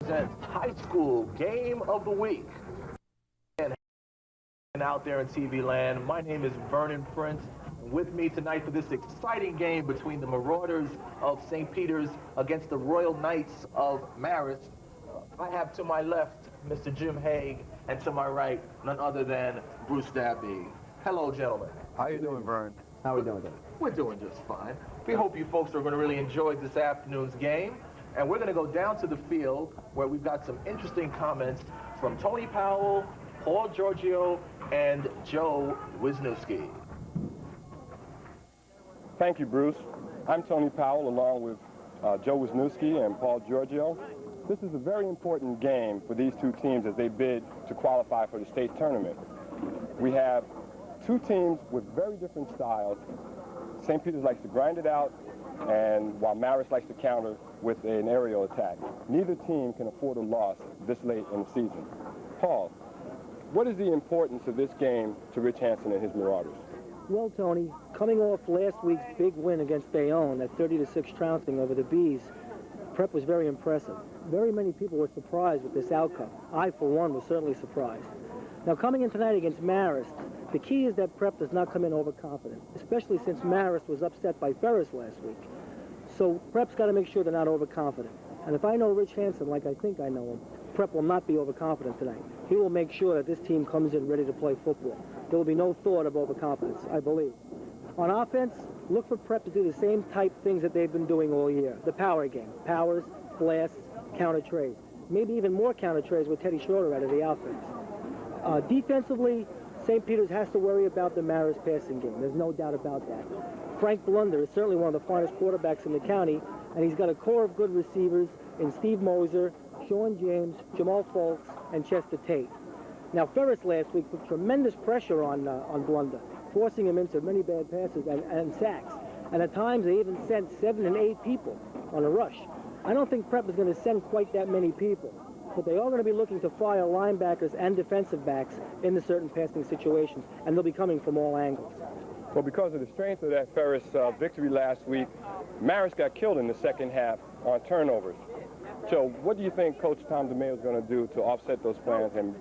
presents High School Game of the Week. And out there in TV land, my name is Vernon Prince. With me tonight for this exciting game between the Marauders of St. Peter's against the Royal Knights of Marist. I have to my left Mr. Jim Haig, and to my right, none other than Bruce Dabney. Hello, gentlemen. How you doing, Vern? How are we doing today? We're doing just fine. We hope you folks are going to really enjoy this afternoon's game. And we're going to go down to the field where we've got some interesting comments from Tony Powell, Paul Giorgio, and Joe Wisniewski. Thank you, Bruce. I'm Tony Powell, along with Joe Wisniewski and Paul Giorgio. This is a very important game for these two teams as they bid to qualify for the state tournament. We have two teams with very different styles. St. Peter's likes to grind it out, and while Marist likes to counter with an aerial attack. Neither team can afford a loss this late in the season. Paul, what is the importance of this game to Rich Hansen and his Marauders? Well, Tony, coming off last week's big win against Bayonne, that 30-6 trouncing over the Bees, Prep was very impressive. Very many people were surprised with this outcome. I, for one, was certainly surprised. Now, coming in tonight against Marist, the key is that Prep does not come in overconfident, especially since Marist was upset by Ferris last week. So Prep's got to make sure they're not overconfident. And if I know Rich Hansen like I think I know him, Prep will not be overconfident tonight. He will make sure that this team comes in ready to play football. There will be no thought of overconfidence, I believe. On offense, look for Prep to do the same type things that they've been doing all year. The power game, powers, blasts, counter trays. Maybe even more counter trays with Teddy Schroeder out of the offense. Defensively, St. Peter's has to worry about the Marist passing game. There's no doubt about that. Frank Blunder is certainly one of the finest quarterbacks in the county, and he's got a core of good receivers in Steve Moser, Sean James, Jamal Folks, and Chester Tate. Now, Ferris last week put tremendous pressure on Blunder, forcing him into many bad passes and sacks. And at times, they even sent 7 and 8 people on a rush. I don't think Prep is going to send quite that many people, but they are going to be looking to fire linebackers and defensive backs in the certain passing situations, and they'll be coming from all angles. Well, because of the strength of that Ferris victory last week, Marist got killed in the second half on turnovers. Joe, what do you think Coach Tom DeMeo is going to do to offset those plans and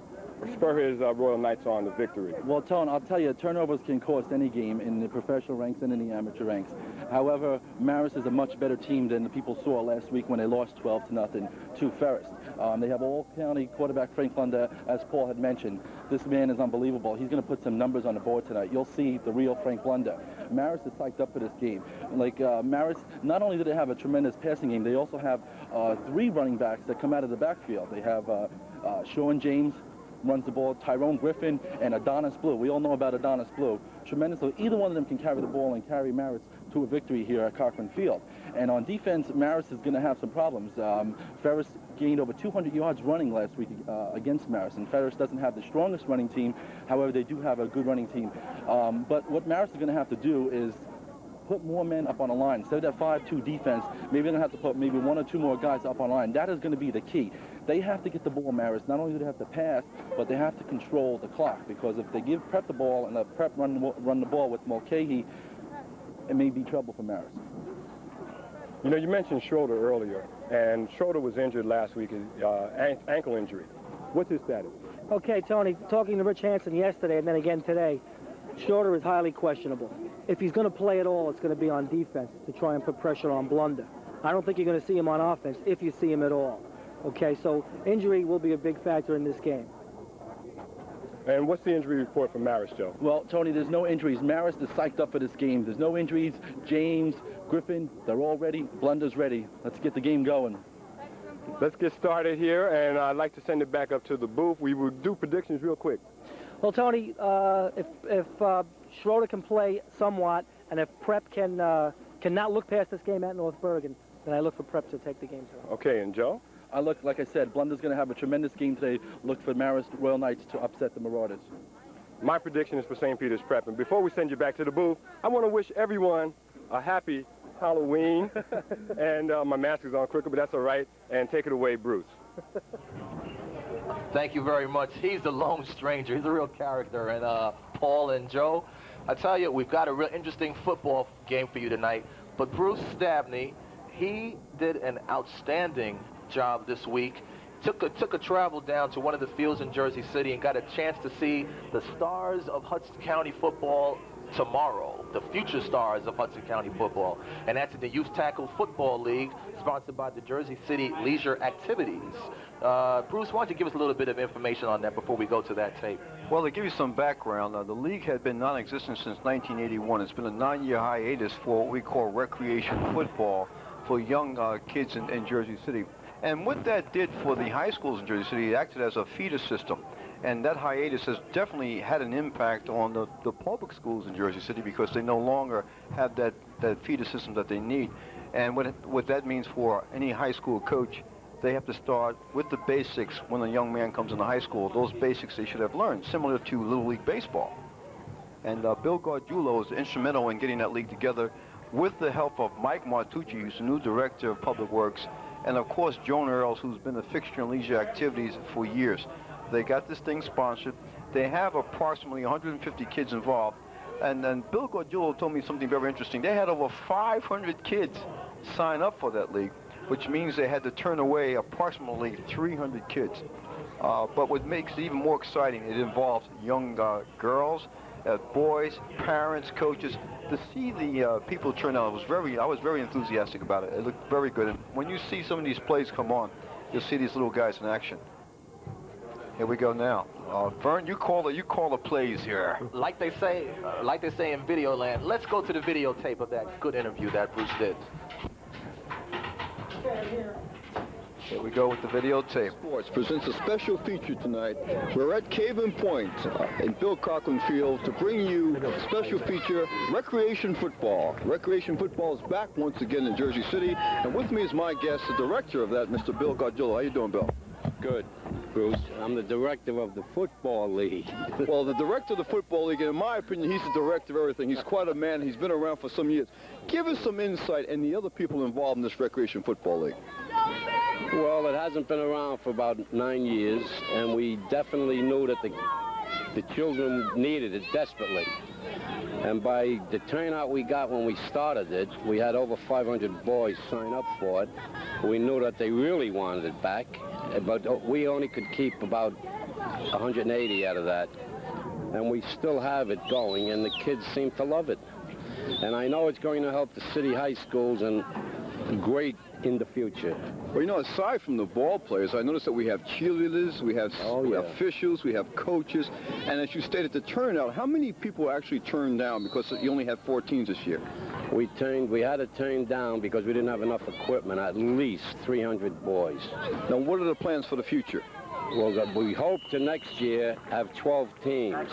spur his Royal Knights on to victory? Well, Tone, I'll tell you, turnovers can cost any game in the professional ranks and in the amateur ranks. However, Marist is a much better team than the people saw last week when they lost 12-0 to Ferris. They have all-county quarterback Frank Blunder, as Paul had mentioned. This man is unbelievable. He's going to put some numbers on the board tonight. You'll see the real Frank Blunder. Marist is psyched up for this game. Like Marist, not only do they have a tremendous passing game, they also have 3 running backs that come out of the backfield. They have Sean James, runs the ball, Tyrone Griffin, and Adonis Blue. We all know about Adonis Blue. Tremendous. So either one of them can carry the ball and carry Marist to a victory here at Cochrane Field. And on defense, Marist is going to have some problems. Ferris gained over 200 yards running last week against Marist, and Ferris doesn't have the strongest running team. However, they do have a good running team. But what Marist is going to have to do is put more men up on the line. Instead of that 5-2 defense, maybe they're going to have to put maybe 1 or 2 more guys up on the line. That is going to be the key. They have to get the ball, Marist. Not only do they have to pass, but they have to control the clock, because if they give Prep the ball and let Prep run the ball with Mulcahy, it may be trouble for Marist. You know, you mentioned Schroeder earlier, and Schroeder was injured last week, ankle injury. What's his status? Okay, Tony, talking to Rich Hansen yesterday and then again today, Schroeder is highly questionable. If he's going to play at all, it's going to be on defense to try and put pressure on Blunder. I don't think you're going to see him on offense, if you see him at all. Okay, so injury will be a big factor in this game. And what's the injury report from Marist, Joe? Well, Tony, there's no injuries. Marist is psyched up for this game. There's no injuries. James, Griffin, they're all ready. Blunder's ready. Let's get the game going. Let's get started here, and I'd like to send it back up to the booth. We will do predictions real quick. Well, Tony, if Schroeder can play somewhat, and if Prep cannot look past this game at North Bergen, then I look for Prep to take the game through. Okay, and Joe? I look, like I said, Blunder's going to have a tremendous game today. Look for Marist Royal Knights to upset the Marauders. My prediction is for St. Peter's Prep. And before we send you back to the booth, I want to wish everyone a happy Halloween. And my mask is on crooked, but that's all right. And take it away, Bruce. Thank you very much. He's the lone stranger. He's a real character. And Paul and Joe, I tell you, we've got a real interesting football game for you tonight. But Bruce Dabney, he did an outstanding job this week took a travel down to one of the fields in Jersey City and got a chance to see the stars of Hudson County football tomorrow, the future stars of Hudson County football, and that's in the Youth Tackle Football League, sponsored by the Jersey City Leisure Activities. Bruce, why don't you give us a little bit of information on that before we go to that tape? Well, to give you some background, the league had been non-existent since 1981. It's been a 9-year hiatus for what we call recreation football for young kids in Jersey City. And what that did for the high schools in Jersey City, it acted as a feeder system. And that hiatus has definitely had an impact on the public schools in Jersey City because they no longer have that feeder system that they need. And what that means for any high school coach, they have to start with the basics when a young man comes into high school. Those basics they should have learned, similar to Little League Baseball. And Bill Gargiulo is instrumental in getting that league together with the help of Mike Martucci, who's the new director of Public Works, and of course Joan Earls, who's been a fixture in leisure activities for years. They got this thing sponsored. They have approximately 150 kids involved. And then Bill Gargiulo told me something very interesting. They had over 500 kids sign up for that league, which means they had to turn away approximately 300 kids. But what makes it even more exciting, it involves young girls, boys, parents, coaches. To see the people turn out, I was very enthusiastic about it. It looked very good. And when you see some of these plays come on, you'll see these little guys in action. Here we go now. Vern, you call the plays here. Like they say in Videoland, let's go to the videotape of that good interview that Bruce did. Here we go with the videotape. Sports presents a special feature tonight. We're at Caven Point in Bill Cochrane Field to bring you a special feature, recreation football. Recreation football is back once again in Jersey City, and with me is my guest, the director of that, Mr. Bill Gargiulo. How you doing, Bill? Good, Bruce. I'm the director of the Football League. Well, the director of the Football League, and in my opinion, he's the director of everything. He's quite a man. He's been around for some years. Give us some insight and the other people involved in this Recreation Football League. Well, it hasn't been around for about 9 years, and we definitely knew that the children needed it desperately. And by the turnout we got when we started it, we had over 500 boys sign up for it. We knew that they really wanted it back, but we only could keep about 180 out of that. And we still have it going, and the kids seem to love it. And I know it's going to help the city high schools and great in the future. Well, you know, aside from the ball players, I noticed that we have cheerleaders, we have officials, we have coaches, and as you stated, the turnout, how many people actually turned down because you only had 4 teams this year? We had to turn down because we didn't have enough equipment, at least 300 boys. Now, what are the plans for the future? Well, we hope to next year have 12 teams,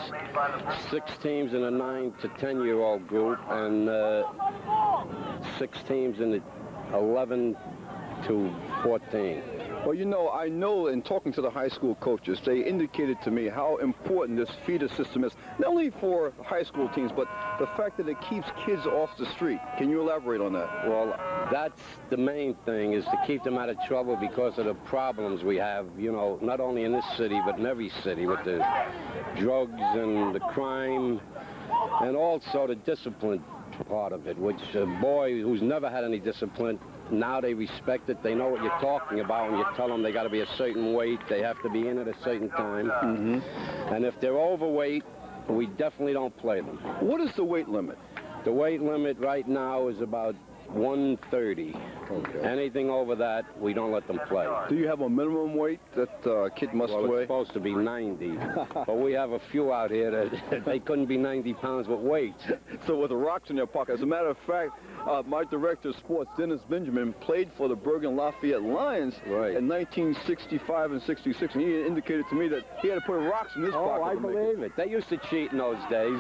6 teams in a 9 to 10-year-old group, and 6 teams in the 11 to 14. Well, you know, I know in talking to the high school coaches, they indicated to me how important this feeder system is, not only for high school teams, but the fact that it keeps kids off the street. Can you elaborate on that? Well, that's the main thing, is to keep them out of trouble because of the problems we have, you know, not only in this city, but in every city, with the drugs and the crime, and also the discipline part of it, which a boy who's never had any discipline, now they respect it. They know what you're talking about when you tell them they got to be a certain weight, they have to be in at a certain time. And if they're overweight, we definitely don't play them. What is the weight limit? The weight limit right now is about 130. Okay. Anything over that, we don't let them play. Do you have a minimum weight that a kid must Well, weigh? it's supposed to be 90. But we have a few out here that they couldn't be 90 pounds with weights. So with the rocks in their pocket. As a matter of fact, my director of sports, Dennis Benjamin, played for the Bergen Lafayette Lions in 1965 and 66. And he indicated to me that he had to put rocks in his pocket. Oh, I believe it. They used to cheat in those days.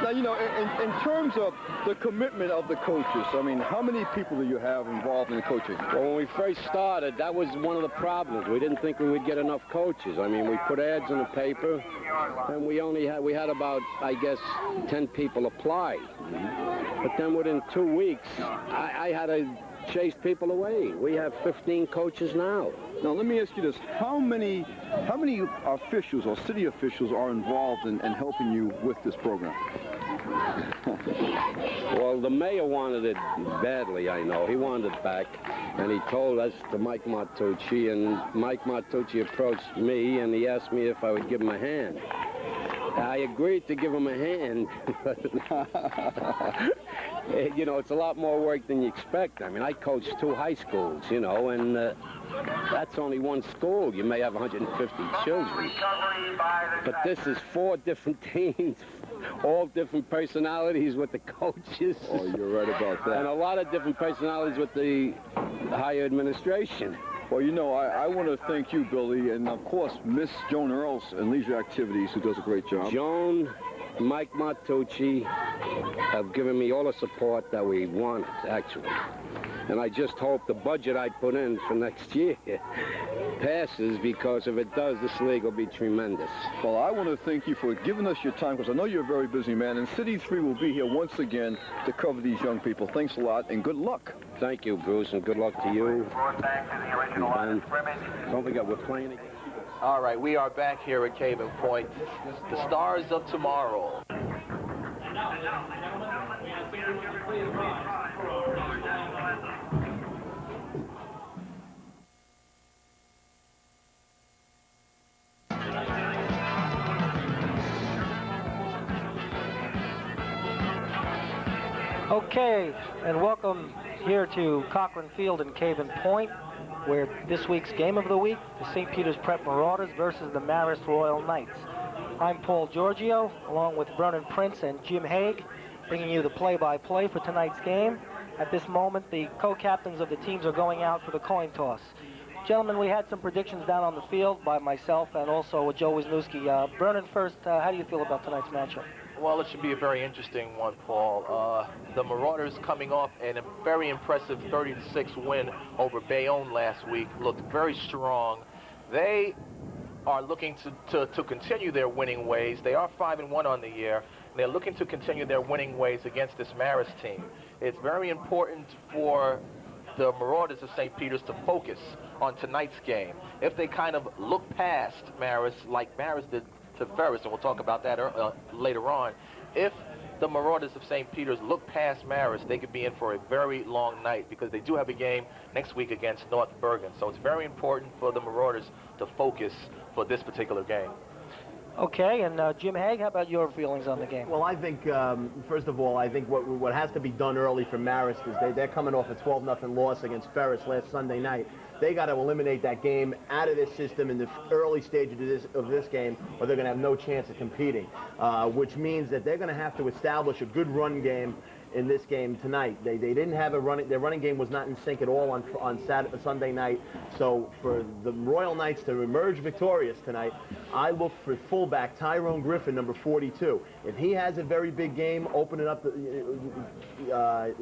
Now, you know, in terms of the commitment of the coaches, I mean, how many people do you have involved in coaching? Well, when we first started, that was one of the problems. We didn't think we would get enough coaches. I mean, we put ads in the paper, and we had about, I guess, 10 people apply. But then within 2 weeks, I had to chase people away. We have 15 coaches now. Now, let me ask you this. How many officials or city officials are involved in helping you with this program? Well, the mayor wanted it badly, I know. He wanted it back, and he told us to Mike Martucci, and Mike Martucci approached me, and he asked me if I would give him a hand. I agreed to give him a hand, but, you know, it's a lot more work than you expect. I mean, I coached 2 high schools, you know, and that's only one school. You may have 150 children. But this is 4 different teams, all different personalities with the coaches. Oh, you're right about that. And a lot of different personalities with the higher administration. Well, you know, I want to thank you, Billy, and of course, Miss Joan Earls in Leisure Activities, who does a great job. Joan, Mike Martucci have given me all the support that we wanted, actually. And I just hope the budget I put in for next year passes, because if it does, this league will be tremendous. Well, I want to thank you for giving us your time, because I know you're a very busy man, and City 3 will be here once again to cover these young people. Thanks a lot, and good luck. Thank you, Bruce, and good luck to you. And don't forget, we're playing again. All right, we are back here at Caven Point. The Stars of Tomorrow. Okay, and welcome here to Cochrane Field in Caven Point, where this week's game of the week, the St. Peter's Prep Marauders versus the Marist Royal Knights. I'm Paul Giorgio, along with Vernon Prince and Jim Haig, bringing you the play-by-play for tonight's game. At this moment, the co-captains of the teams are going out for the coin toss. Gentlemen, we had some predictions down on the field by myself and also with Joe Wisniewski. Vernon first, how do you feel about tonight's matchup? Well, it should be a very interesting one, Paul. The Marauders, coming off a very impressive 30-6 win over Bayonne last week, looked very strong. They are looking to continue their winning ways. They are 5-1 on the year. They're looking to continue their winning ways against this Marist team. It's very important for the Marauders of St. Peter's to focus on tonight's game. If they kind of look past Marist, like Marist did to Ferris, and we'll talk about that later on, if the Marauders of St. Peter's look past Marist, they could be in for a very long night, because they do have a game next week against North Bergen. So it's very important for the Marauders to focus for this particular game. Okay, and Jim Haig, how about your feelings on the game? Well, I think, first of all, I think what has to be done early for Marist is they're coming off a 12-0 loss against Ferris last Sunday night. They got to eliminate that game out of this system in the early stages of this game, or they're going to have no chance of competing, which means that they're going to have to establish a good run game in this game tonight. They didn't have their running game was not in sync at all on Sunday night. So for the Royal Knights to emerge victorious tonight, I look for fullback Tyrone Griffin, number 42. If he has a very big game, opening up,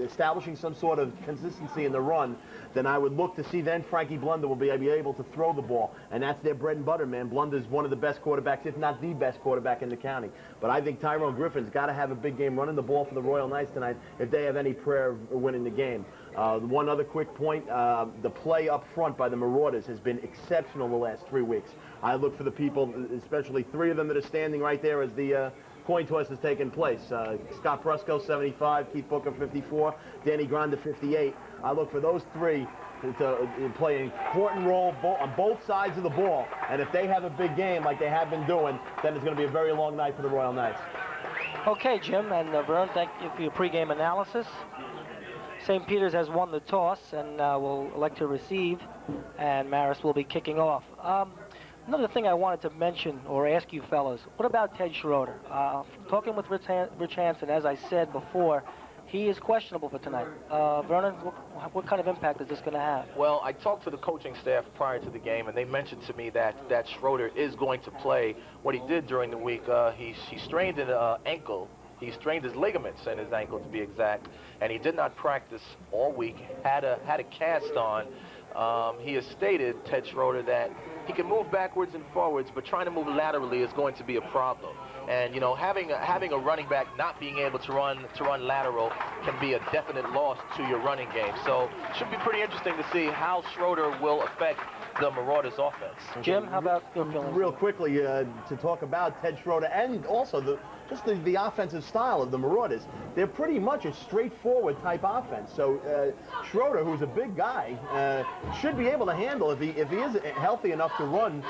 establishing some sort of consistency in the run, then I would look to see then Frankie Blunder will be able to throw the ball. And that's their bread and butter, man. Blunder's one of the best quarterbacks, if not the best quarterback in the county. But I think Tyrone Griffin's got to have a big game running the ball for the Royal Knights tonight if they have any prayer of winning the game. One other quick point, the play up front by the Marauders has been exceptional the last 3 weeks. I look for the people, especially 3 of them that are standing right there as the coin toss has taken place. Scott Prusco, 75, Keith Booker, 54, Danny Granda, 58. I look for those 3 to play an important role on both sides of the ball. And if they have a big game like they have been doing, then it's going to be a very long night for the Royal Knights. Okay, Jim and Vern, thank you for your pregame analysis. St. Peter's has won the toss and will elect to receive, and Marist will be kicking off. Another thing I wanted to mention or ask you fellas, what about Ted Schroeder? Talking with Rich Hansen, as I said before, he is questionable for tonight. Vernon, what kind of impact is this going to have? Well, I talked to the coaching staff prior to the game, and they mentioned to me that Schroeder is going to play. What he did during the week, he strained an ankle. He strained his ligaments in his ankle, to be exact, and he did not practice all week. Had a cast on. He has stated, Ted Schroeder, that he can move backwards and forwards, but trying to move laterally is going to be a problem. And you know, having a running back not being able to run lateral can be a definite loss to your running game. So it should be pretty interesting to see how Schroeder will affect the Marauders offense. Jim, how about your feelings? Real quickly, to talk about Ted Schroeder and also just the offensive style of the Marauders. They're pretty much a straightforward type offense. So Schroeder, who's a big guy, should be able to handle if he is healthy enough to run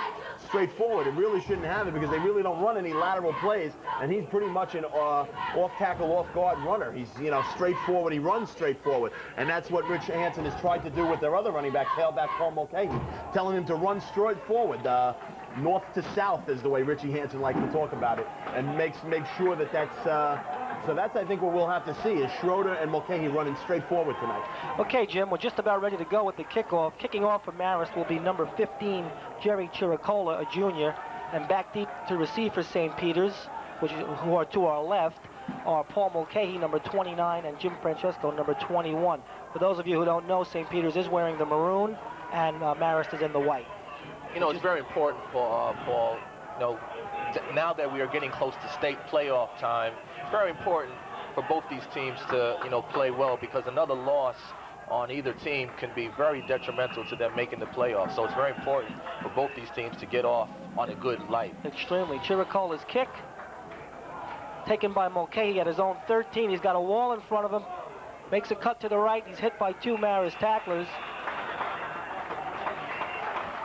straightforward. It really shouldn't have it because they really don't run any lateral plays, and he's pretty much an off-tackle, off-guard runner. He's, you know, straightforward. He runs straightforward, and that's what Rich Hansen has tried to do with their other running back, tailback Paul Mulcahy, telling him to run straightforward. North to south is the way Richie Hansen likes to talk about it, and make sure that that's so that's, I think, what we'll have to see is Schroeder and Mulcahy running straight forward tonight. Okay, Jim, we're just about ready to go with the kickoff. Kicking off for Marist will be number 15, Jerry Chiricola, a junior, and back deep to receive for St. Peter's, who are to our left, are Paul Mulcahy, number 29, and Jim Francesco, number 21. For those of you who don't know, St. Peter's is wearing the maroon, and Marist is in the white. You know, it's very important for Paul, you know, now that we are getting close to state playoff time, it's very important for both these teams to, you know, play well, because another loss on either team can be very detrimental to them making the playoffs. So it's very important for both these teams to get off on a good light. Extremely. Chiricola's kick, taken by Mulcahy at his own 13. He's got a wall in front of him, makes a cut to the right. He's hit by two Marist tacklers.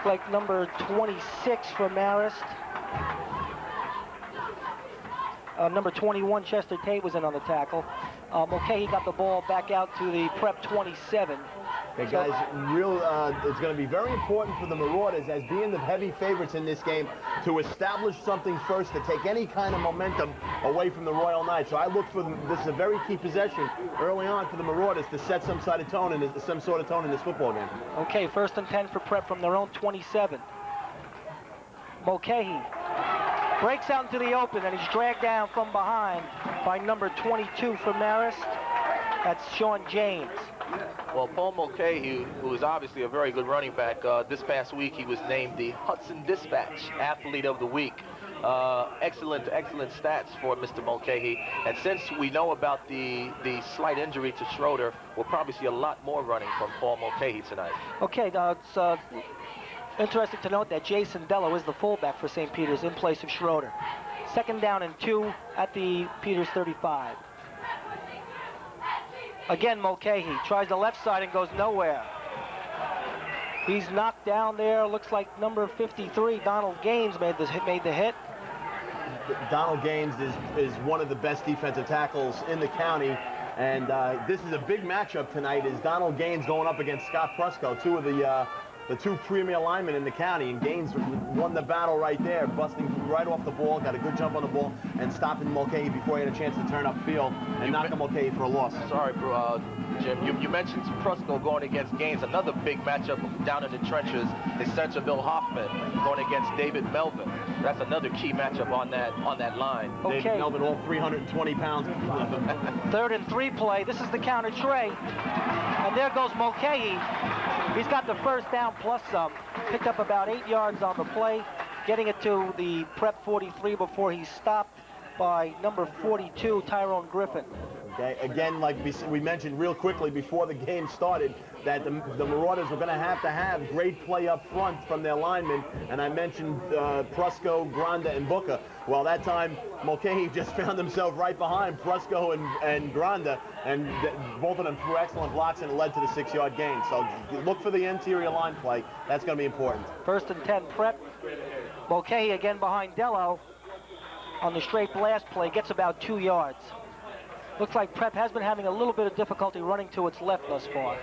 Like number 26 for Marist. Number 21, Chester Tate, was in on the tackle. Mulcahy got the ball back out to the Prep 27. Okay, guys, it's going to be very important for the Marauders, as being the heavy favorites in this game, to establish something first, to take any kind of momentum away from the Royal Knights. So I look for this is a very key possession early on for the Marauders to set some sort of tone in this football game. Okay, 1st and 10 for Prep from their own 27. Mulcahy breaks out into the open, and he's dragged down from behind by number 22 for Marist. That's Sean James. Well, Paul Mulcahy, who is obviously a very good running back, this past week he was named the Hudson Dispatch Athlete of the Week. Excellent stats for Mr. Mulcahy. And since we know about the slight injury to Schroeder, we'll probably see a lot more running from Paul Mulcahy tonight. Okay, it's interesting to note that Jason Dello is the fullback for St. Peter's in place of Schroeder. 2nd down and 2 at the Peters 35. Again, Mulcahy tries the left side and goes nowhere. He's knocked down there. Looks like number 53, Donald Gaines, made the hit. Donald Gaines is one of the best defensive tackles in the county, and this is a big matchup tonight. Is Donald Gaines going up against Scott Prusco, two of the two premier linemen in the county, and Gaines won the battle right there, busting right off the ball, got a good jump on the ball, and stopping Mulcahy before he had a chance to turn upfield and knock Mulcahy for a loss. Sorry, Jim. You mentioned Prusco going against Gaines. Another big matchup down in the trenches is Centerville Hoffman going against David Melvin. That's another key matchup on that line. Okay. David Melvin, all 320 pounds. 3rd and 3 play. This is the counter tray. And there goes Mulcahy. He's got the 1st down plus some. Picked up about 8 yards on the play, getting it to the Prep 43 before he's stopped by number 42, Tyrone Griffin. Okay, again, like we mentioned real quickly before the game started, that the Marauders were going to have great play up front from their linemen, and I mentioned Prusco, Granda, and Booker. Well, that time, Mulcahy just found himself right behind Prusco and Granda, and both of them threw excellent blocks, and it led to the 6-yard gain. So look for the interior line play. That's going to be important. 1st and 10 Prep. Mulcahy again behind Dello on the straight blast play, gets about 2 yards. Looks like Prep has been having a little bit of difficulty running to its left thus far.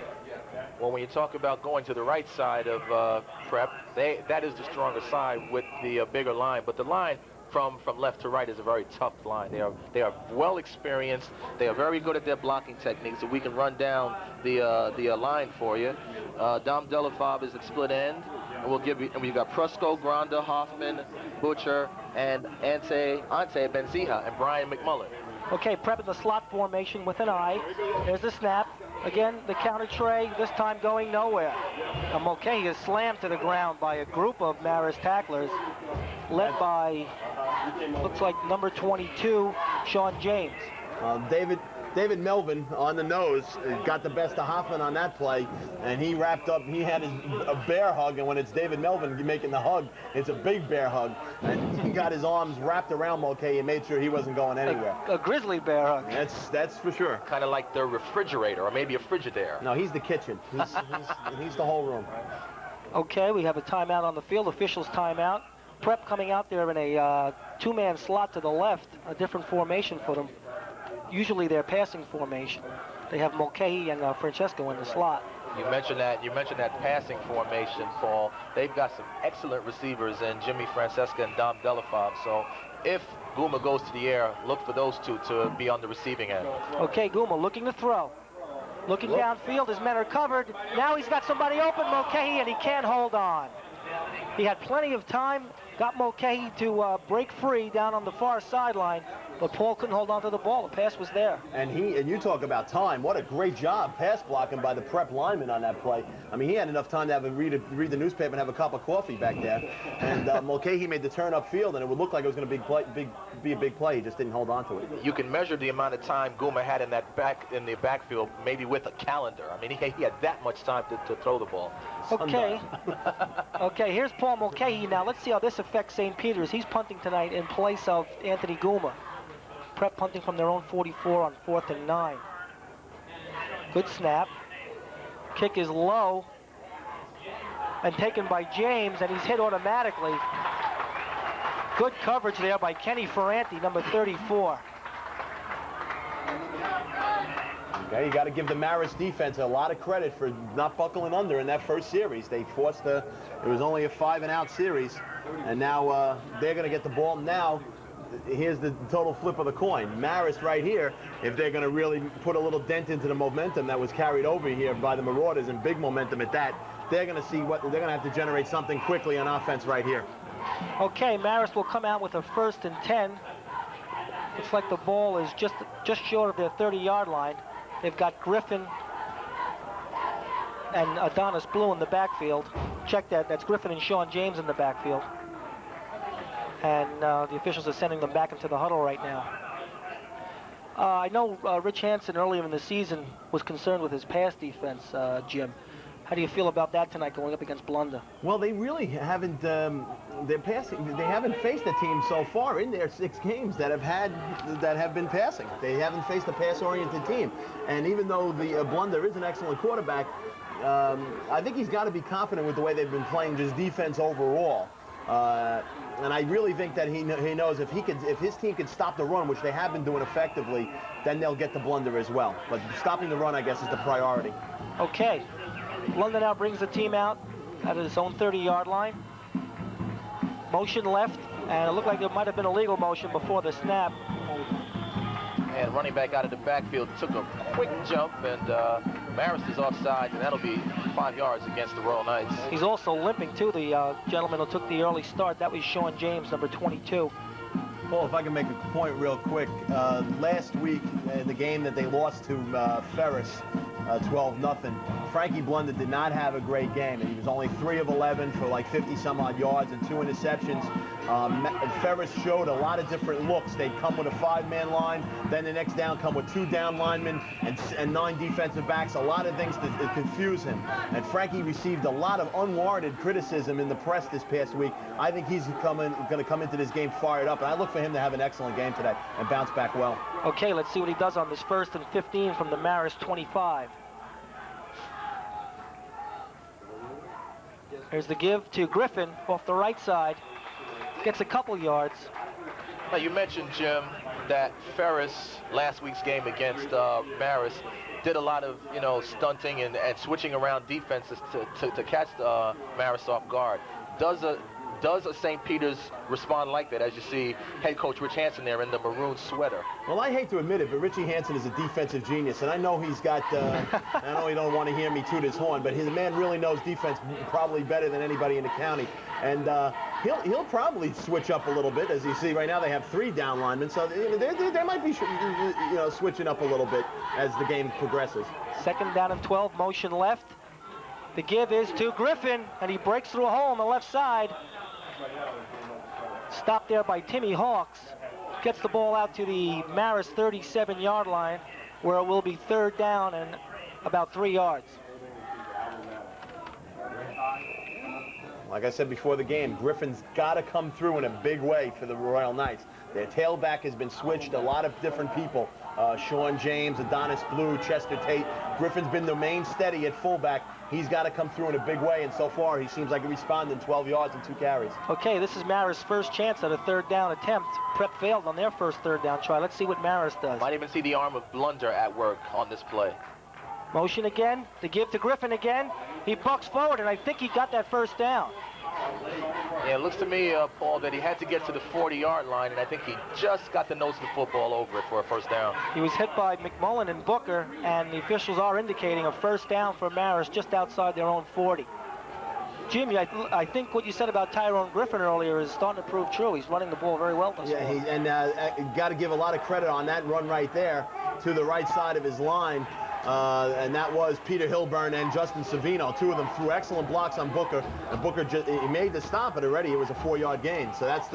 Well, when you talk about going to the right side of Prep, that is the stronger side with the bigger line. But the line from left to right is a very tough line. They are well experienced. They are very good at their blocking techniques. So we can run down the line for you. Dom Delafob is at split end. And we'll give you. And we've got Prusco, Granda, Hoffman, Butcher, and Ante Benziha, and Brian McMullen. Okay, Prep in the slot formation with an eye. There's the snap. Again, the counter tray, this time going nowhere. And Mulcahy is slammed to the ground by a group of Marist tacklers, led by, looks like number 22, Sean James. David, David Melvin on the nose got the best of Hoffman on that play, and he wrapped up. He had a bear hug, and when it's David Melvin making the hug, it's a big bear hug. And he got his arms wrapped around Mulcahy and made sure he wasn't going anywhere. A grizzly bear hug. That's for sure. Kind of like the refrigerator, or maybe a Frigidaire. No, he's the kitchen. He's the whole room. Okay, we have a timeout on the field. Officials timeout. Prep coming out there in a two-man slot to the left, a different formation for them. Usually their passing formation. They have Mulcahy and Francesco in the slot. You mentioned that passing formation, Paul. They've got some excellent receivers in Jimmy Francesca and Dom Delafave. So if Guma goes to the air, look for those two to be on the receiving end. Okay, Guma looking to throw. Looking downfield, his men are covered. Now he's got somebody open, Mulcahy, and he can't hold on. He had plenty of time, got Mulcahy to break free down on the far sideline, but Paul couldn't hold on to the ball. The pass was there. And you talk about time. What a great job pass blocking by the Prep lineman on that play. I mean, he had enough time to read the newspaper and have a cup of coffee back there. And Mulcahy made the turn upfield, and it would look like it was going to be a big play. He just didn't hold on to it. You can measure the amount of time Guma had in the backfield, maybe with a calendar. I mean, he had that much time to throw the ball. Okay. Okay, here's Paul Mulcahy now. Let's see how this affects St. Peter's. He's punting tonight in place of Anthony Guma. Prep punting from their own 44 on 4th and 9. Good snap. Kick is low and taken by James, and he's hit automatically. Good coverage there by Kenny Ferranti, number 34. Okay, you got to give the Marist defense a lot of credit for not buckling under in that first series. They forced it was only a 5-and-out series, and now they're going to get the ball. Now, here's the total flip of the coin. Marist right here, if they're going to really put a little dent into the momentum that was carried over here by the Marauders, and big momentum at that, they're going to see what they're going to have to generate something quickly on offense right here. Okay, Marist will come out with a 1st and 10. Looks like the ball is just short of their 30-yard line. They've got Griffin and Adonis Blue in the backfield. Check that. That's Griffin and Sean James in the backfield. And the officials are sending them back into the huddle right now. I know Rich Hansen earlier in the season was concerned with his pass defense, Jim. How do you feel about that tonight going up against Blunder? Well, they really haven't. They haven't faced a team so far in their 6 games that have been passing. They haven't faced a pass-oriented team. And even though the Blunder is an excellent quarterback, I think he's got to be confident with the way they've been playing just defense overall. And I really think that he knows if his team could stop the run, which they have been doing effectively, then they'll get the Blunder as well. But stopping the run, I guess, is the priority. Okay. Blunder now brings the team out at his own 30-yard line. Motion left, and it looked like there might have been a legal motion before the snap. And running back out of the backfield took a quick jump, and Marist is offside, and that'll be 5 yards against the Royal Knights. He's also limping, too, the gentleman who took the early start. That was Sean James, number 22. Paul, if I can make a point real quick. Last week, the game that they lost to Ferris, 12-0, Frankie Blunder did not have a great game, and he was only 3 of 11 for like 50-some-odd yards and 2 interceptions. Ferris showed a lot of different looks. They'd come with a 5-man line, then the next down come with 2 down linemen and 9 defensive backs, a lot of things to confuse him. And Frankie received a lot of unwarranted criticism in the press this past week. I think he's going to come into this game fired up, and I look for him to have an excellent game today and bounce back well. Okay, let's see what he does on this 1st and 15 from the Marist 25. Here's the give to Griffin off the right side. Gets a couple yards. Now, you mentioned, Jim, that Ferris, last week's game against Marist, did a lot of, stunting and switching around defenses to catch Marist off guard. Does a St. Peter's respond like that, as you see head coach Rich Hansen there in the maroon sweater? Well, I hate to admit it, but Richie Hansen is a defensive genius, and I know he's got, I know he don't want to hear me toot his horn, but his man really knows defense probably better than anybody in the county. And he'll probably switch up a little bit. As you see right now, they have 3 down linemen, so they might be switching up a little bit as the game progresses. 2nd down and 12, motion left. The give is to Griffin, and he breaks through a hole on the left side. Stopped there by Timmy Hawks. Gets the ball out to the Marist 37-yard line. where it will be 3rd down and about 3 yards. Like I said before the game, Griffin's got to come through in a big way for the Royal Knights. Their tailback has been switched, a lot of different people. Sean James, Adonis Blue, Chester Tate. Griffin's been the main steady at fullback. He's got to come through in a big way, and so far he seems like he responded in 12 yards and 2 carries. Okay, this is Marist's first chance at a 3rd down attempt. Prep failed on their first 3rd down try. Let's see what Marist does. Might even see the arm of Blunder at work on this play. Motion again, the give to Griffin again. He bucks forward, and I think he got that 1st down. Yeah, it looks to me, Paul, that he had to get to the 40-yard line, and I think he just got the nose of the football over it for a 1st down. He was hit by McMullen and Booker, and the officials are indicating a 1st down for Marist just outside their own 40. Jimmy, I think what you said about Tyrone Griffin earlier is starting to prove true. He's running the ball very well this morning. And got to give a lot of credit on that run right there to the right side of his line. And that was Peter Hilburn and Justin Savino. 2 of them threw excellent blocks on Booker, and Booker he made the stop, but already it was a 4-yard gain. So that's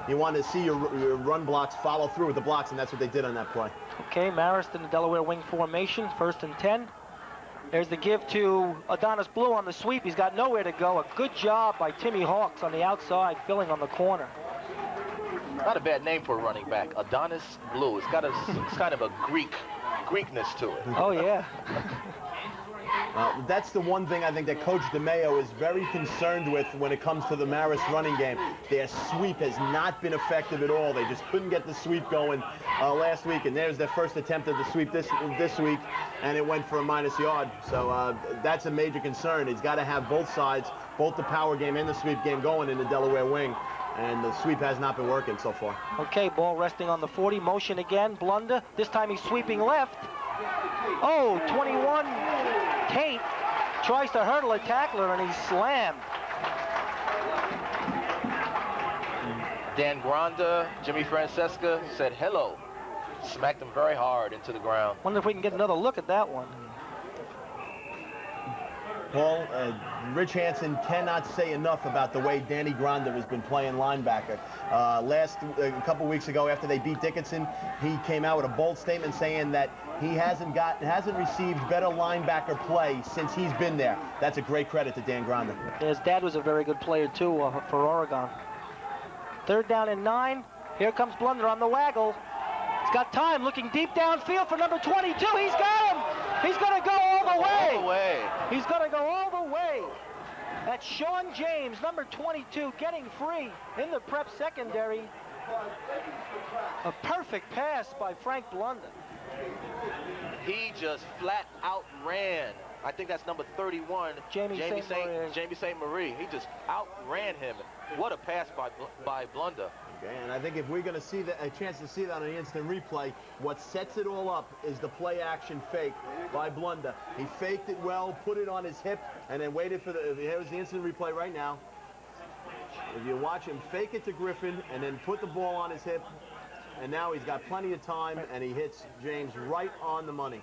you want to see your run blocks follow through with the blocks, and that's what they did on that play. Okay, Marist in the Delaware wing formation, 1st and 10. There's the give to Adonis Blue on the sweep. He's got nowhere to go. A good job by Timmy Hawks on the outside, filling on the corner. Not a bad name for a running back, Adonis Blue. It's kind of a Greekness to it. Oh, yeah. That's the one thing I think that Coach DeMayo is very concerned with when it comes to the Marist running game. Their sweep has not been effective at all. They just couldn't get the sweep going last week, and there's their first attempt at the sweep this week, and it went for a -1 yard. So that's a major concern. He's got to have both sides, both the power game and the sweep game going in the Delaware wing. And the sweep has not been working so far. Okay, ball resting on the 40. Motion again, Blunder. This time he's sweeping left. Oh, 21. Tate tries to hurdle a tackler, and he's slammed. Dan Granda, Jimmy Francesca said hello. Smacked him very hard into the ground. Wonder if we can get another look at that one. Paul, Rich Hansen cannot say enough about the way Danny Granda has been playing linebacker. A couple weeks ago, after they beat Dickinson, he came out with a bold statement saying that he hasn't received better linebacker play since he's been there. That's a great credit to Dan Granda. His dad was a very good player too for Oregon. 3rd down and 9. Here comes Blunder on the waggle. He's got time, looking deep downfield for number 22. He's got him. He's going to go all the way. He's going to go all the way. That's Sean James, number 22, getting free in the prep secondary. A perfect pass by Frank Blunder. He just flat out ran. I think that's number 31, Jamie St. Marie. He just outran him. What a pass by Blunder. Okay, and I think if we're going to see a chance to see that on the instant replay, what sets it all up is the play action fake by Blunder. He faked it well, put it on his hip, and then waited for here's the instant replay right now. If you watch him fake it to Griffin and then put the ball on his hip, and now he's got plenty of time, and he hits James right on the money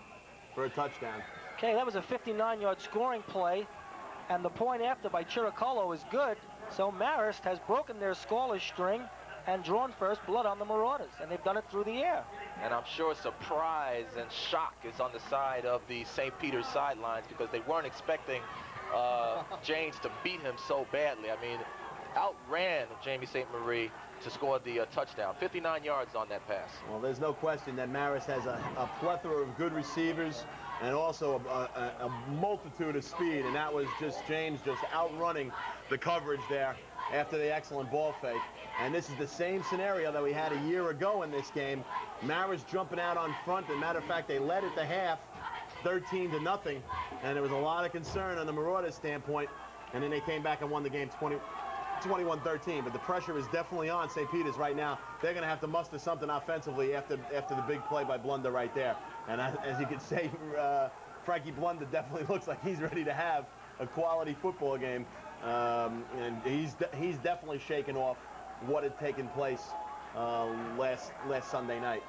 for a touchdown. Okay, that was a 59-yard scoring play, and the point after by Chiricolo is good, so Marist has broken their scoreless string and drawn first blood on the Marauders, and they've done it through the air. And I'm sure surprise and shock is on the side of the St. Peter's sidelines because they weren't expecting James to beat him so badly. I mean, outran Jamie St. Marie to score the touchdown. 59 yards on that pass. Well, there's no question that Marist has a plethora of good receivers and also a multitude of speed, and that was just James just outrunning the coverage there after the excellent ball fake. And this is the same scenario that we had a year ago in this game. Marist jumping out on front. As a matter of fact, they led at the half, 13-0, and there was a lot of concern on the Marauders' standpoint, and then they came back and won the game 21-13, but the pressure is definitely on St. Peter's right now. They're going to have to muster something offensively after the big play by Blunder right there. And as you can say, Frankie Blunder definitely looks like he's ready to have a quality football game. And he's definitely shaken off what had taken place last Sunday night.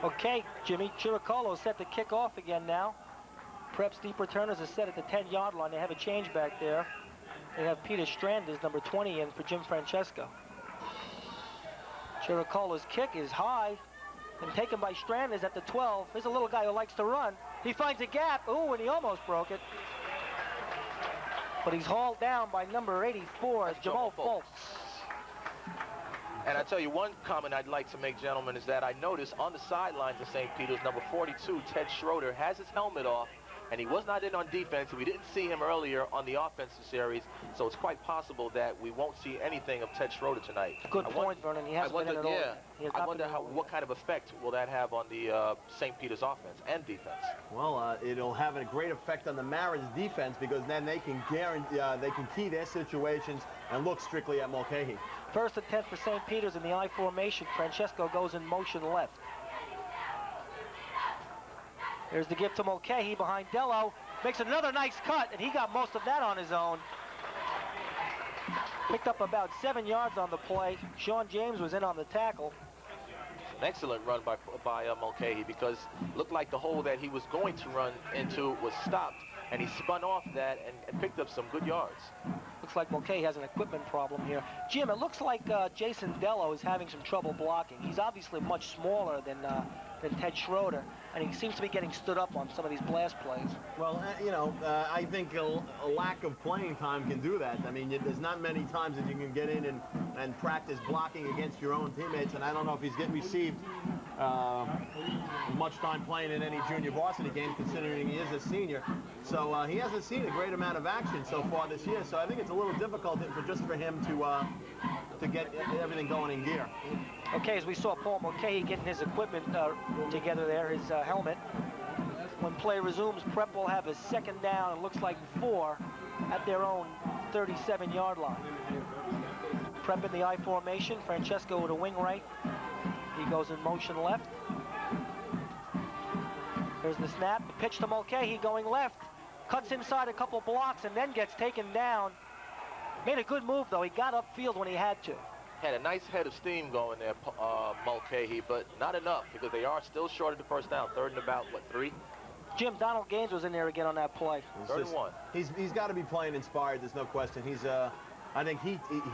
Okay, Jimmy, Chiricolo set to kick off again now. Prep's deep returners are set at the 10-yard line. They have a change back there. They have Peter Stranders, number 20, in for Jim Francesco. Chiricolo's kick is high. and taken by Stranders at the 12. Here's a little guy who likes to run. He finds a gap. Ooh, and he almost broke it. But he's hauled down by number 84, Jamal Folks. And I tell you, one comment I'd like to make, gentlemen, is that I noticed on the sidelines of St. Peter's, number 42, Ted Schroeder, has his helmet off, and he was not in on defense. We didn't see him earlier on the offensive series, so it's quite possible that we won't see anything of Ted Schroeder tonight. Good point, Vernon. He hasn't been in at all. Yeah, I wonder what kind of effect will that have on the St. Peter's offense and defense. Well, it'll have a great effect on the Marist defense because then they can key their situations and look strictly at Mulcahy. First and 10 for St. Peter's in the I formation. Francesco goes in motion left. There's the give to Mulcahy behind Dello. Makes another nice cut, and he got most of that on his own. Picked up about 7 yards on the play. Sean James was in on the tackle. An excellent run by Mulcahy, because it looked like the hole that he was going to run into was stopped, and he spun off that and picked up some good yards. Looks like Mulcahy has an equipment problem here. Jim, it looks like Jason Dello is having some trouble blocking. He's obviously much smaller than Ted Schroeder, and he seems to be getting stood up on some of these blast plays. Well, I think a lack of playing time can do that. I mean, there's not many times that you can get in and practice blocking against your own teammates, and I don't know if he's getting received much time playing in any junior varsity game, considering he is a senior. So he hasn't seen a great amount of action so far this year, so I think it's a little difficult just for him to get everything going in gear. Okay, as we saw Paul Mulcahy getting his equipment together there, his helmet. When play resumes, Prep will have a second down, it looks like 4, at their own 37-yard line. Prep in the I formation, Francesco with a wing right. He goes in motion left. There's the snap, the pitch to Mulcahy going left. Cuts inside a couple blocks and then gets taken down. Made a good move, though. He got upfield when he had to. Had a nice head of steam going there, Mulcahy, but not enough, because they are still short of the first down. Third and about, what, 3? Jim, Donald Gaines was in there again on that play. Third and 1. He's got to be playing inspired, there's no question. I think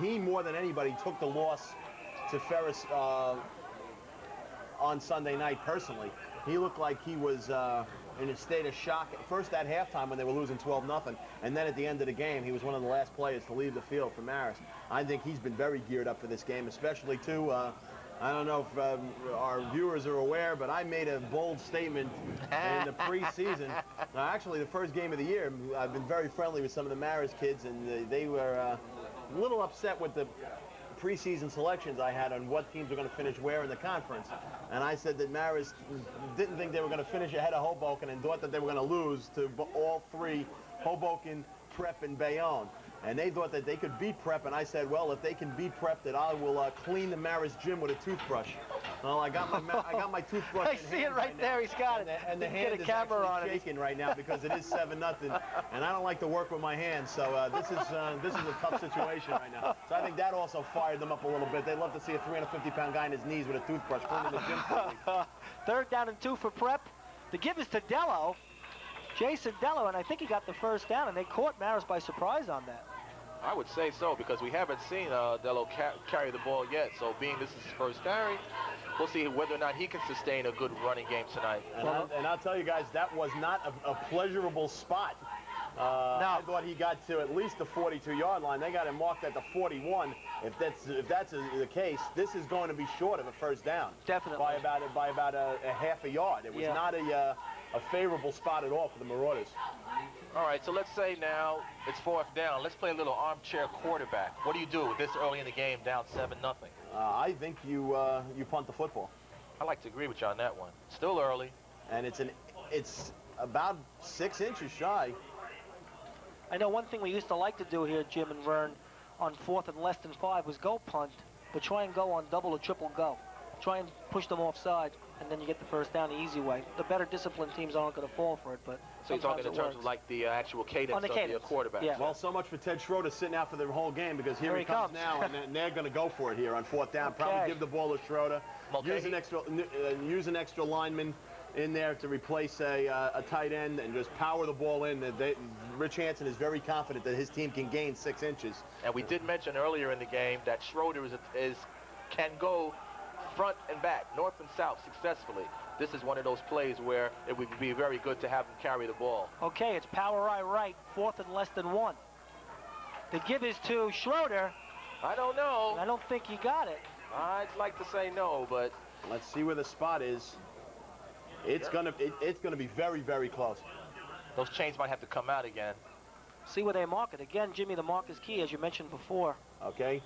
he more than anybody took the loss to Ferris on Sunday night personally. He looked like he was in a state of shock, first at halftime when they were losing 12-0, and then at the end of the game, he was one of the last players to leave the field for Marist. I think he's been very geared up for this game, especially too, I don't know if our viewers are aware, but I made a bold statement in the preseason. Now, actually, the first game of the year, I've been very friendly with some of the Marist kids, and they were a little upset with the preseason selections I had on what teams were going to finish where in the conference. And I said that Marist didn't think they were going to finish ahead of Hoboken and thought that they were going to lose to all 3, Hoboken, Prep, and Bayonne. And they thought that they could beat Prep, and I said, well, if they can beat Prep, that I will clean the Marist gym with a toothbrush. Well, I got my toothbrush. I see it right there. He's got it. And the hand is actually shaking right now because it is 7-0, and I don't like to work with my hands. So this is a tough situation right now. So I think that also fired them up a little bit. They'd love to see a 350-pound guy on his knees with a toothbrush cleaning the gym. Third down and 2 for Prep. The give is to Dello. Jason Dello, and I think he got the first down, and they caught Marist by surprise on that. I would say so, because we haven't seen Dello carry the ball yet. So being this is his first carry, we'll see whether or not he can sustain a good running game tonight. And I'll tell you guys, that was not a pleasurable spot. No. I thought he got to at least the 42-yard line. They got him marked at the 41. If that's the case, this is going to be short of a first down. Definitely. By about a half a yard. It was not a favorable spot at all for the Marauders. All right, so let's say now it's 4th down. Let's play a little armchair quarterback. What do you do this early in the game, down 7-0? I think you punt the football. I like to agree with you on that one. Still early. And it's about 6 inches shy. I know one thing we used to like to do here, Jim and Vern, on 4th and less than 5 was go punt, but try and go on double or triple go. Try and push them offside, and then you get the first down the easy way. The better disciplined teams aren't going to fall for it, but so you're talking in terms of like the actual cadence of the quarterback. Yeah. Well, so much for Ted Schroeder sitting out for the whole game, because here he comes now, and they're going to go for it here on 4th down. Okay. Probably give the ball to Schroeder. Use an extra lineman in there to replace a tight end and just power the ball in. Rich Hansen is very confident that his team can gain 6 inches. And we did mention earlier in the game that Schroeder can go front and back, north and south, successfully. This is one of those plays where it would be very good to have him carry the ball. Okay, it's power eye right, 4th and less than 1. The give is to Schroeder. I don't know. I don't think he got it. I'd like to say no, but let's see where the spot is. It's gonna be very, very close. Those chains might have to come out again. See where they mark it. Again, Jimmy, the mark is key, as you mentioned before. Okay.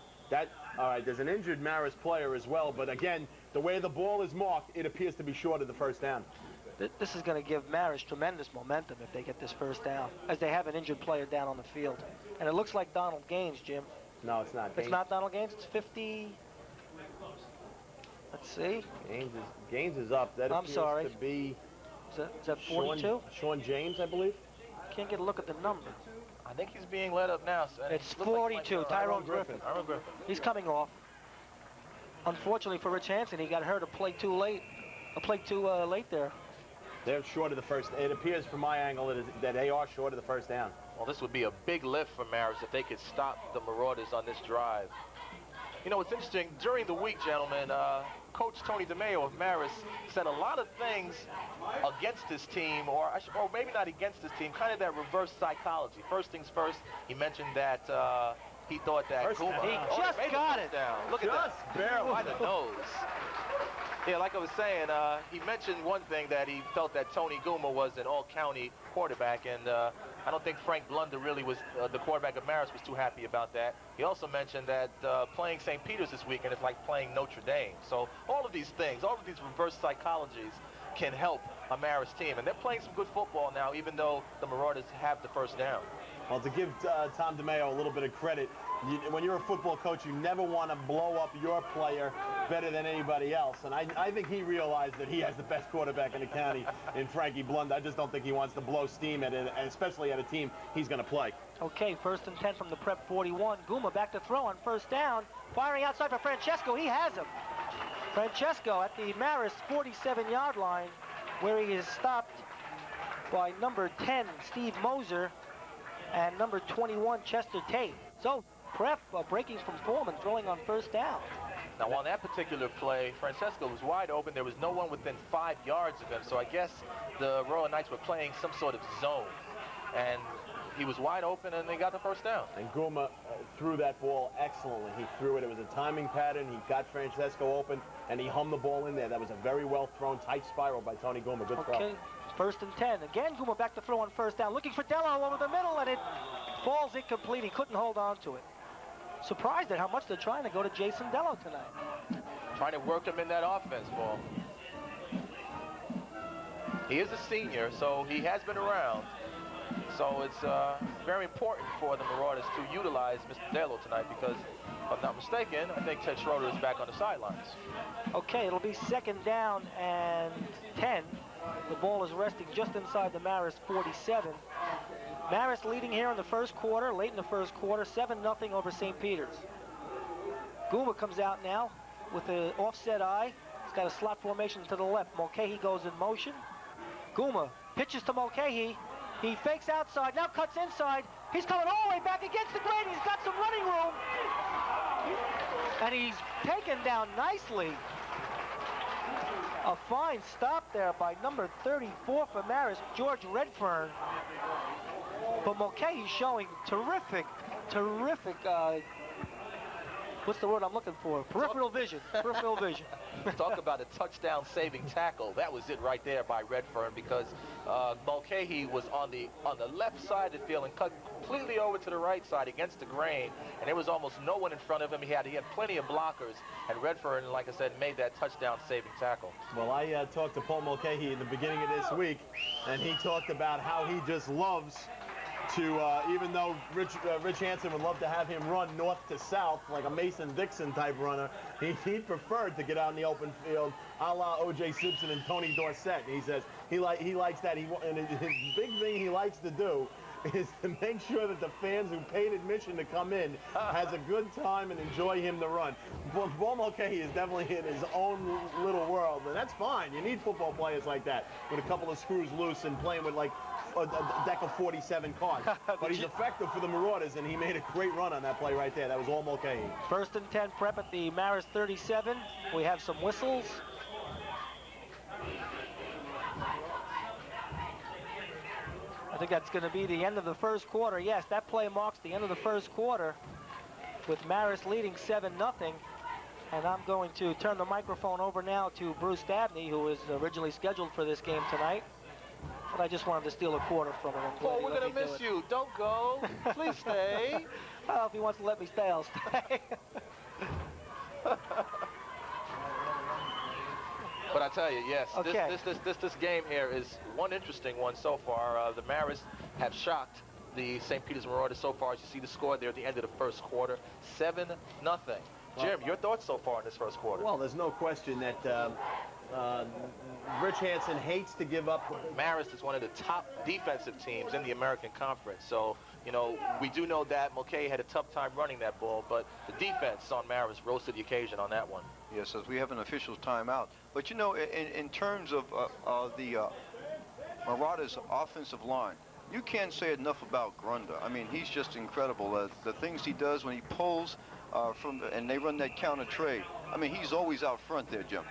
All right, there's an injured Marist player as well, but again, the way the ball is marked, it appears to be short of the first down. This is going to give Marist tremendous momentum if they get this first down, as they have an injured player down on the field. And it looks like Donald Gaines, Jim. No, it's not. It's not Donald Gaines. It's 50. Let's see. Gaines is up. That I'm sorry. To be is that 42? Sean James, I believe. Can't get a look at the number. I think he's being led up now. So it's 42, like Tyrone Griffin. Tyrone Griffin. He's coming off. Unfortunately for Rich Hansen, he got hurt a play too late. Late there. They're short of the first. It appears from my angle that they are short of the first down. Well, this would be a big lift for Marist if they could stop the Marauders on this drive. You know, it's interesting. During the week, gentlemen, Coach Tony DeMeo of Marist said a lot of things against his team, or maybe not against his team, kind of that reverse psychology. First things first, he mentioned that he thought that Kuma... He just got it. Down. Look at that. Just barely. By the nose. Yeah, like I was saying, he mentioned one thing, that he felt that Tony Guma was an all-county quarterback, and I don't think Frank Blunder really was, the quarterback of Marist was too happy about that. He also mentioned that playing St. Peter's this weekend is like playing Notre Dame. So all of these things, all of these reverse psychologies can help a Marist team. And they're playing some good football now, even though the Marauders have the first down. Well, to give Tom DeMeo a little bit of credit, when you're a football coach, you never want to blow up your player better than anybody else. And I think he realized that he has the best quarterback in the county in Frankie Blunder. I just don't think he wants to blow steam at it, especially at a team he's going to play. Okay, 1st and 10 from the Prep 41. Guma back to throw on first down. Firing outside for Francesco. He has him. Francesco at the Marist 47-yard line, where he is stopped by number 10, Steve Moser, and number 21, Chester Tate. So Prep breaking from Foreman, throwing on first down. Now, on that particular play, Francesco was wide open. There was no one within 5 yards of him. So I guess the Royal Knights were playing some sort of zone. And he was wide open, and they got the first down. And Guma threw that ball excellently. He threw it. It was a timing pattern. He got Francesco open, and he hummed the ball in there. That was a very well-thrown tight spiral by Tony Guma. Good throw. Okay, 1st and 10. Again, Guma back to throw on first down. Looking for Dello over the middle, and it falls incomplete. He couldn't hold on to it. Surprised at how much they're trying to go to Jason Dello tonight. Trying to work him in that offense, ball. He is a senior, so he has been around. So it's very important for the Marauders to utilize Mr. Dello tonight, because, if I'm not mistaken, I think Ted Schroeder is back on the sidelines. Okay, it'll be 2nd down and 10. The ball is resting just inside the Marist 47. Marist leading here in the first quarter, late in the first quarter, 7-0 over St. Peter's. Guma comes out now with an offset eye. He's got a slot formation to the left. Mulcahy goes in motion. Guma pitches to Mulcahy. He fakes outside, now cuts inside. He's coming all the way back against the grain. He's got some running room. And he's taken down nicely. A fine stop there by number 34 for Marist, George Redfern. But Mulcahy's showing terrific, what's the word I'm looking for? Peripheral vision. Peripheral vision. Talk about a touchdown-saving tackle. That was it right there by Redfern, because Mulcahy was on the left side of the field and cut completely over to the right side against the grain, and there was almost no one in front of him. He had plenty of blockers, and Redfern, like I said, made that touchdown-saving tackle. Well, I talked to Paul Mulcahy in the beginning of this week, and he talked about how he just loves to, even though Rich Hansen would love to have him run north to south like a Mason-Dixon type runner, he'd preferred to get out in the open field a la O.J. Simpson and Tony Dorsett. And he says he likes that. And his big thing he likes to do is to make sure that the fans who paid admission to come in has a good time and enjoy him to run. Paul Mulcahy is definitely in his own little world, and that's fine. You need football players like that with a couple of screws loose and playing with like deck of 47 cards. But he's effective for the Marauders, and he made a great run on that play right there. That was all Mulcahy. 1st and 10 Prep at the Marist 37. We have some whistles. I think that's going to be the end of the first quarter. Yes, that play marks the end of the first quarter with Marist leading 7-0. And I'm going to turn the microphone over now to Bruce Dabney, who was originally scheduled for this game tonight. But I just wanted to steal a quarter from him. Oh, we're going to miss you. Don't go. Please stay. Well, if he wants to let me stay, I'll stay. But I tell you, yes, Okay. this game here is one interesting one so far. The Marist have shocked the St. Peter's Marauders so far. As you see the score there at the end of the first quarter, 7-0. Jim, your thoughts so far in this first quarter? Well, there's no question that Rich Hansen hates to give up. Marist is one of the top defensive teams in the American Conference. So, you know, we do know that Mulcahy had a tough time running that ball, but the defense on Marist rose to the occasion on that one. Yes, as we have an official timeout. But, you know, in terms of the Marauders' offensive line, you can't say enough about Grunda. I mean, he's just incredible. The things he does when he pulls and they run that counter trade. I mean, he's always out front there, Jim.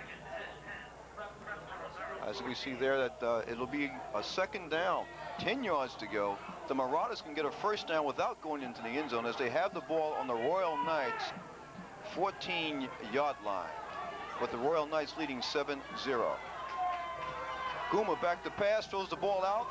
As we see there, that it'll be a 2nd down, 10 yards to go. The Marauders can get a 1st down without going into the end zone as they have the ball on the Royal Knights 14-yard line, with the Royal Knights leading 7-0. Guma back to pass, throws the ball out.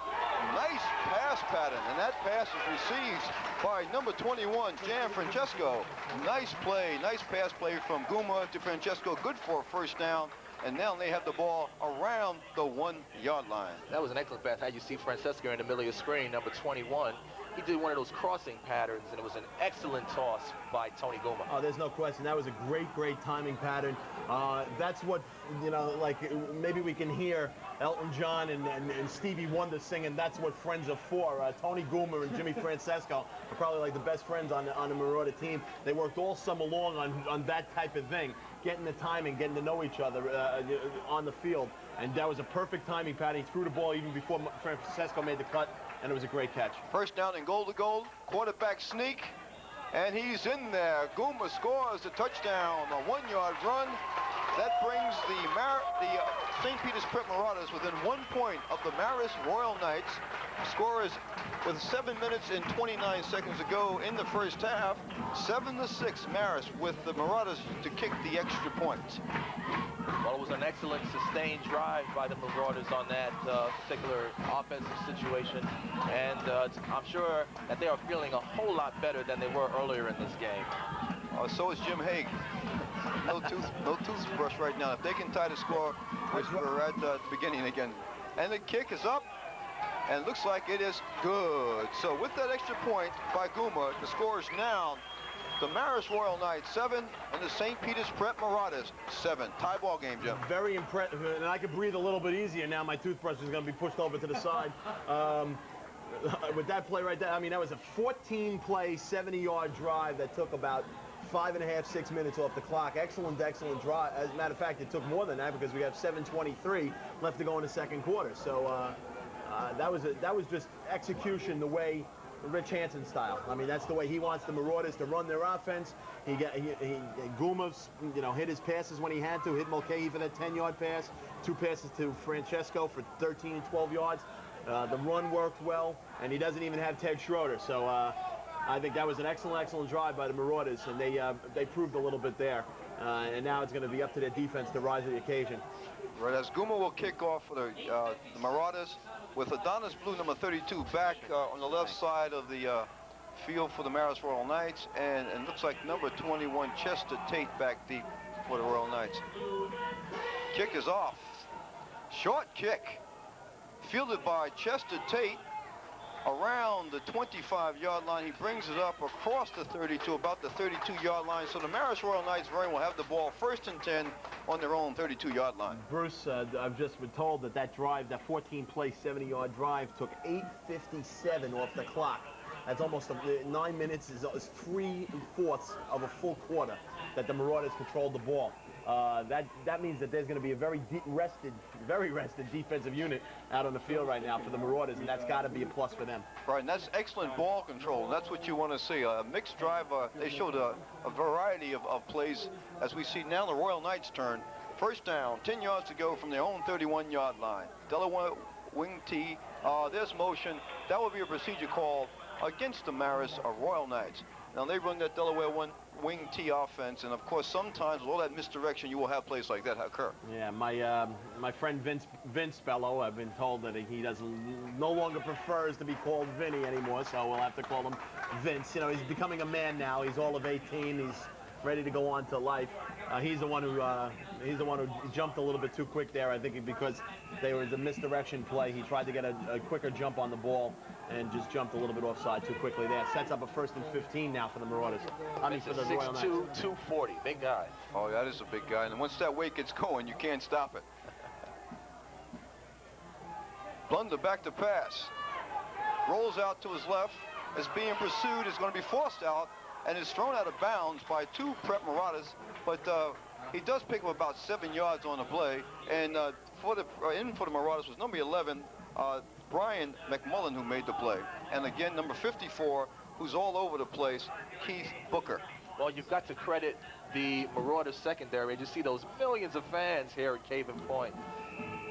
Nice pass pattern, and that pass is received by number 21, Jan Francesco. Nice play, nice pass play from Guma to Francesco, good for a 1st down. And now they have the ball around the 1-yard line. That was an excellent pass. How you see Francesco in the middle of your screen, number 21. He did one of those crossing patterns, and it was an excellent toss by Tony Guma. Oh, there's no question. That was a great timing pattern. That's what, you know, like maybe we can hear Elton John and Stevie Wonder singing "That's What Friends Are For." Tony Guma and Jimmy Francesco are probably like the best friends on the Marauder team. They worked all summer long on that type of thing, getting the timing, getting to know each other on the field. And that was a perfect timing pattern. He threw the ball even before Francesco made the cut, and it was a great catch. 1st down and goal to goal. Quarterback sneak, and he's in there. Guma scores the touchdown, a 1-yard run. That brings the St. Peter's Prep Marauders within 1 point of the Marist Royal Knights. Score is with 7 minutes and 29 seconds to go in the first half. 7-6 Marist with the Marauders to kick the extra point. Well, it was an excellent sustained drive by the Marauders on that particular offensive situation. And I'm sure that they are feeling a whole lot better than they were earlier in this game. So is Jim Haig. No toothbrush right now. If they can tie the score, which we're at the beginning again. And the kick is up, and looks like it is good. So with that extra point by Guma, the score is now the Marist Royal Knights 7 and the St. Peter's Prep Marauders 7. Tie ball game, Jim. Very impressive, and I can breathe a little bit easier now. My toothbrush is going to be pushed over to the side. With that play right there, I mean, that was a 14-play, 70-yard drive that took about 5.5, 6 minutes off the clock. Excellent drive. As a matter of fact, it took more than that because we have 7:23 left to go in the second quarter. So that was just execution the way Rich Hansen style. I mean, that's the way he wants the Marauders to run their offense. Guma, you know, hit his passes when he had to. Hit Mulcahy for that 10-yard pass. 2 passes to Francesco for 13 and 12 yards. The run worked well, and he doesn't even have Ted Schroeder. So I think that was an excellent drive by the Marauders, and they proved a little bit there. And now it's going to be up to their defense to rise to the occasion. Right, as Guma will kick off for the Marauders with Adonis Blue, number 32, back on the left side of the field for the Marist Royal Knights, and looks like number 21, Chester Tate, back deep for the Royal Knights. Kick is off. Short kick, fielded by Chester Tate around the 25-yard line. He brings it up across the 32, about the 32-yard line. So the Marist Royal Knights will have the ball 1st and 10 on their own 32-yard line. Bruce, I've just been told that drive, that 14-play, 70-yard drive, took 8:57 off the clock. That's almost 9 minutes, is 3/4 of a full quarter that the Marauders controlled the ball. that means that there's going to be a very rested defensive unit out on the field right now for the Marauders, and that's got to be a plus for them. Right, and that's excellent ball control. That's what you want to see. A mixed drive. They showed a variety of plays. As we see now, the Royal Knights turn. First down, 10 yards to go from their own 31-yard line. Delaware wing T. There's motion. That would be a procedure call against the Marist Royal Knights. Now they run that Delaware wing T offense, and of course sometimes with all that misdirection you will have plays like that occur. Yeah, my friend Vince Fellow, I've been told that he no longer prefers to be called Vinny anymore, so we'll have to call him Vince. You know, he's becoming a man now. He's all of 18. He's ready to go on to life. He's the one who jumped a little bit too quick there, I think, because there was a misdirection play. He tried to get a quicker jump on the ball and just jumped a little bit offside too quickly there. Sets up a 1st and 15 now for the Marauders. I mean, for the Royal Knights. 6'2", 240, big guy. Oh, that is a big guy, and once that weight gets going, you can't stop it. Blunder back to pass. Rolls out to his left. Is being pursued. Is going to be forced out, and is thrown out of bounds by 2 Prep Marauders, but he does pick up about 7 yards on the play, and for the Marauders was number 11, Brian McMullen, who made the play, and again number 54, who's all over the place, Keith Booker. Well, you've got to credit the Marauders secondary, and you see those millions of fans here at Caven Point.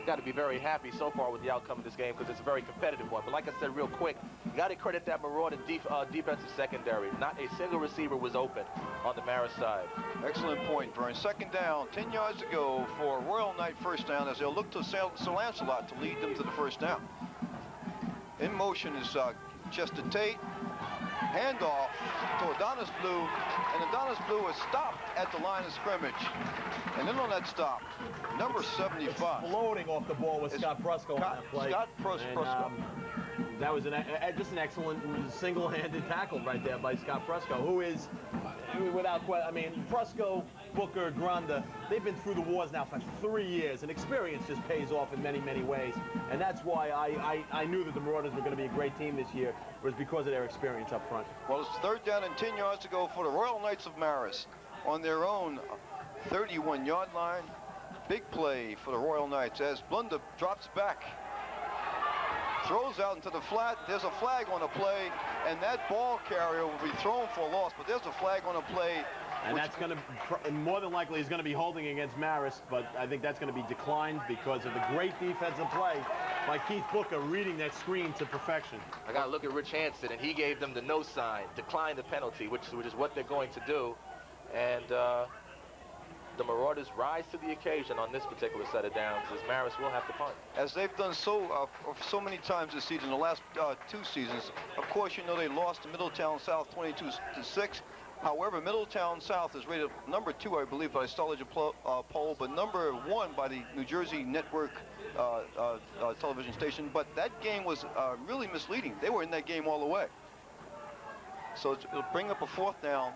Got to be very happy so far with the outcome of this game because it's a very competitive one. But like I said real quick, you got to credit that Marauder defensive secondary. Not a single receiver was open on the Marist side. Excellent point, Vern. Second down, 10 yards to go for Royal Knight first down as they'll look to Sir Lancelot to lead them to the first down. In motion is Chester Tate. Handoff to Adonis Blue, and Adonis Blue is stopped at the line of scrimmage. And then on that stop, number 75. Floating off the ball with Scott Prusco on that play. Scott Prusco. That was just an excellent single-handed tackle right there by Scott Prusco, who is, without question, I mean, Prusco, Booker, Granda, they've been through the wars now for 3 years, and experience just pays off in many, many ways. And that's why I knew that the Marauders were going to be a great team this year, was because of their experience up front. Well, it's third down and 10 yards to go for the Royal Knights of Marist on their own 31-yard line. Big play for the Royal Knights as Blunder drops back. Throws out into the flat. There's a flag on the play, and that ball carrier will be thrown for a loss, but there's a flag on the play. And that's going to, more than likely, he's going to be holding against Marist, but I think that's going to be declined because of the great defensive play by Keith Booker, reading that screen to perfection. I got to look at Rich Hansen, and he gave them the no sign, decline the penalty, which is what they're going to do. And the Marauders rise to the occasion on this particular set of downs, as Marist will have to punt. As they've done so many times this season, the last 2 seasons. Of course, you know they lost to Middletown South 22-6. However, Middletown South is rated number 2, I believe, by Stolage poll, but number 1 by the New Jersey Network television station. But that game was really misleading. They were in that game all the way. So it'll bring up a 4th down.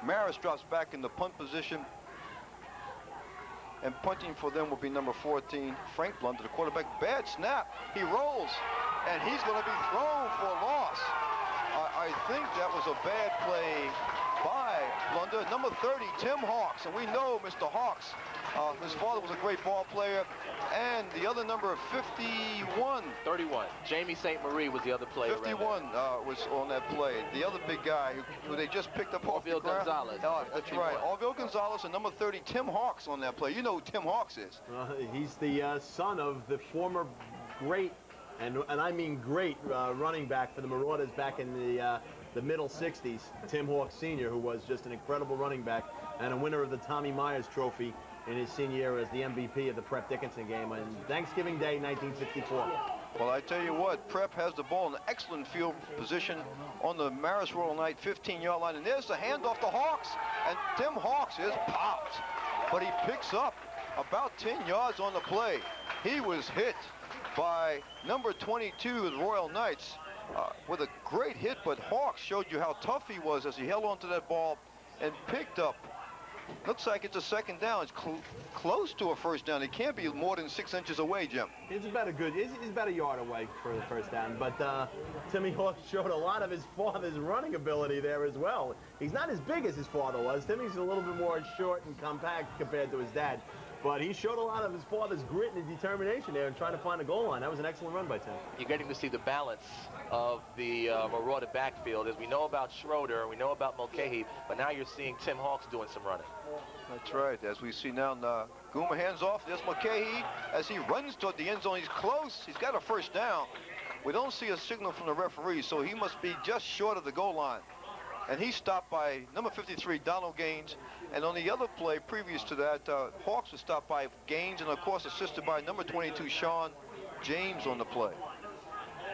Marist drops back in the punt position. And punting for them will be number 14, Frank Blunder, the quarterback. Bad snap. He rolls, and he's going to be thrown for a loss. I think that was a bad play by Blunder. Number 30, Tim Hawks, and we know Mr. Hawks. His father was a great ball player, and the other number 31. Jamie St. Marie was the other player. 51 was on that play. The other big guy who they just picked up off the ground. Gonzalez. That's right. Orville Gonzalez and number 30, Tim Hawks on that play. You know who Tim Hawks is. He's the son of the former great, and I mean great, running back for the Marauders back in the middle 60s, Tim Hawks Sr., who was just an incredible running back and a winner of the Tommy Myers Trophy in his senior year as the MVP of the Prep Dickinson game on Thanksgiving Day, 1964. Well, I tell you what, Prep has the ball in an excellent field position on the Marist Royal Knight 15-yard line, and there's the handoff to Hawks, and Tim Hawks is popped, but he picks up about 10 yards on the play. He was hit by number 22 of the Royal Knights with a great hit, but Hawks showed you how tough he was as he held onto that ball and picked up Looks like it's a second down. It's close to a first down. It can't be more than 6 inches away, Jim. He's about a yard away for the first down. But Timmy Hawks showed a lot of his father's running ability there as well. He's not as big as his father was. Timmy's a little bit more short and compact compared to his dad. But he showed a lot of his father's grit and determination there in trying to find a goal line. That was an excellent run by Tim. You're getting to see the balance of the Marauder backfield. As we know about Schroeder, we know about Mulcahy, but now you're seeing Tim Hawks doing some running. That's right. As we see now, Guma hands off. There's Mulcahy as he runs toward the end zone. He's close. He's got a first down. We don't see a signal from the referee, so he must be just short of the goal line. And he's stopped by number 53, Donald Gaines. And on the other play previous to that, Hawks was stopped by Gaines and, of course, assisted by number 22, Sean James on the play.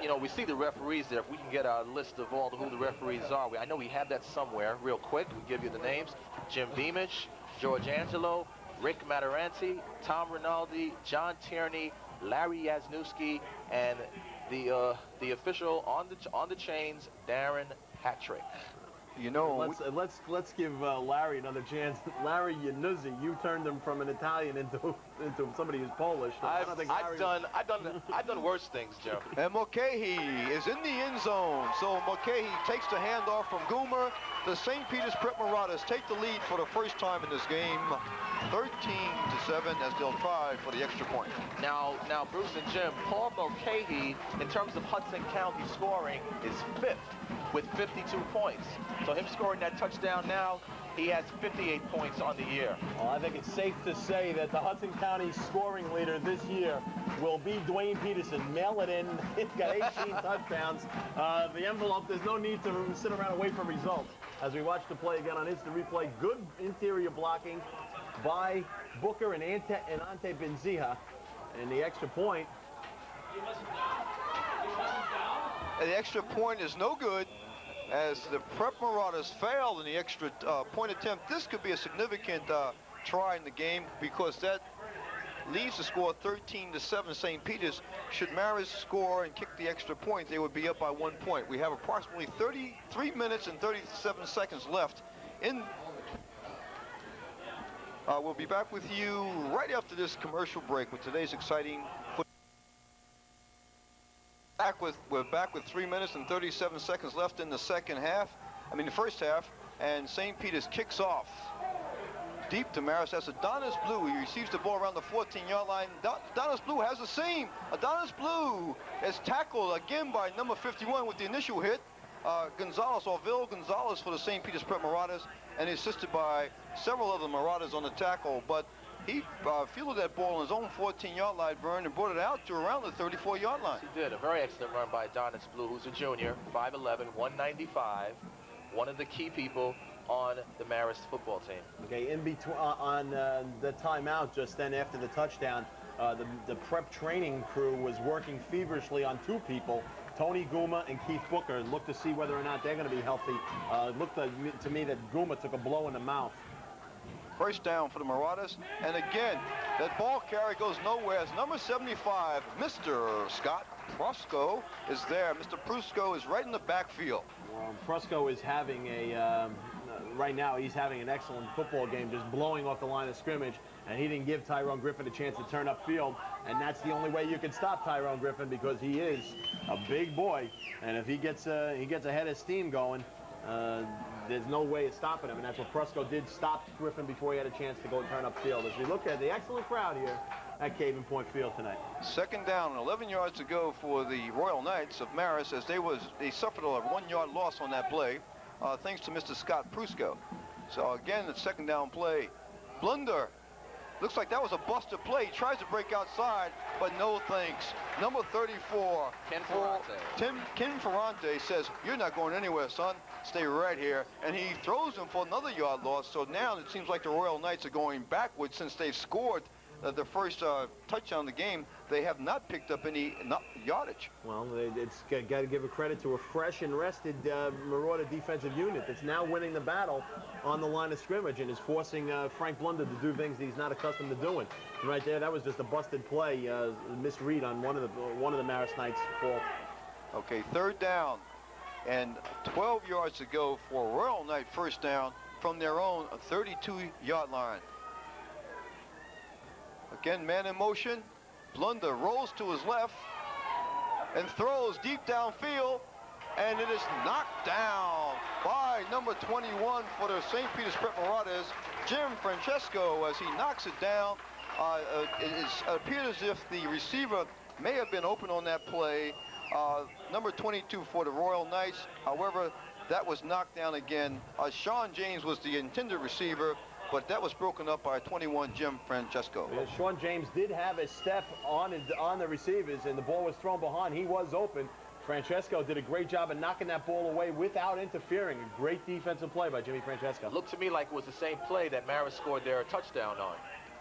You know, we see the referees there. If we can get a list of who the referees are. I know we have that somewhere real quick. We'll give you the names. Jim Beamish, George Angelo, Rick Mataranti, Tom Rinaldi, John Tierney, Larry Yasnewski, and the official on the chains, Darren Patrick. You know, let's give Larry another chance. Larry Yanuzzi, you turned him from an Italian into somebody who's Polish. I've done worse things, Joe. And Mulcahy is in the end zone. So Mulcahy takes the handoff from Goomer. The St. Peter's Prep Marauders take the lead for the first time in this game, 13-7, as they'll try for the extra point. Now, Bruce and Jim, Paul Mulcahy, in terms of Hudson County scoring, is 5th with 52 points. So him scoring that touchdown now, he has 58 points on the year. Well, I think it's safe to say that the Hudson County scoring leader this year will be Dwayne Peterson. Mail it in. He's got 18 touchdowns. The envelope, there's no need to sit around and wait for results. As we watch the play again on instant replay, good interior blocking by Booker and Ante Benzija. And the extra point. And the extra point is no good, as the Prep Marauders failed in the extra point attempt. This could be a significant try in the game, because that leaves the score 13-7 St. Peter's. Should Marist score and kick the extra point, they would be up by 1 point. We have approximately 33 minutes and 37 seconds left. We'll be back with you right after this commercial break with today's exciting football. We're back with 3 minutes and 37 seconds left in the the first half, and St. Peter's kicks off deep to Marist. That's Adonis Blue. He receives the ball around the 14-yard line. Adonis Blue has the seam. Adonis Blue is tackled again by number 51 with the initial hit. Gonzalez, Orville Gonzalez for the St. Peter's Prep Marauders, and assisted by several other Marauders on the tackle. But he fielded that ball on his own 14-yard line, Vern, and brought it out to around the 34-yard line. He did. A very excellent run by Adonis Blue, who's a junior, 5'11", 195, one of the key people on the Marist football team. Okay, in between on the timeout just then after the touchdown, the prep training crew was working feverishly on two people, Tony Guma and Keith Booker, and looked to see whether or not they're going to be healthy. It looked to me that Guma took a blow in the mouth. First down for the Marauders, and again, that ball carry goes nowhere as number 75, Mr. Scott Prusco, is there. Mr. Prusco is right in the backfield. Prusco is having right now he's having an excellent football game, just blowing off the line of scrimmage, and he didn't give Tyrone Griffin a chance to turn upfield, and that's the only way you can stop Tyrone Griffin, because he is a big boy, and if he gets a head of steam going, there's no way of stopping him, and that's what Prusco did, stop Griffin before he had a chance to go turn upfield. As we look at the excellent crowd here at Caven Point Field tonight. Second down and 11 yards to go for the Royal Knights of Marist, as they suffered a 1-yard loss on that play, thanks to Mr. Scott Prusco. So again, the second down play. Blunder. Looks like that was a busted play. He tries to break outside, but no thanks. Number 34, Ken Ferrante says, "You're not going anywhere, son. Stay right here." And he throws him for another yard loss. So now it seems like the Royal Knights are going backwards since they've scored the first touchdown of the game. They have not picked up any yardage. Well, it's got to give a credit to a fresh and rested Marauder defensive unit that's now winning the battle on the line of scrimmage and is forcing Frank Blunder to do things he's not accustomed to doing. And right there, that was just a busted play, misread on one of the Marist Knights' fault. Okay, third down and 12 yards to go for Royal Knight first down from their own 32-yard line. Again, man in motion. Blunder rolls to his left and throws deep downfield, and it is knocked down by number 21 for the St. Peter's Prep Marauders, Jim Francesco, as he knocks it down. It appears as if the receiver may have been open on that play. Number 22 for the Royal Knights. However, that was knocked down again. Sean James was the intended receiver, but that was broken up by 21 Jim Francesco. Yeah, Sean James did have a step on the receivers, and the ball was thrown behind. He was open. Francesco did a great job of knocking that ball away without interfering. A great defensive play by Jimmy Francesco. Looked to me like it was the same play that Marist scored their touchdown on.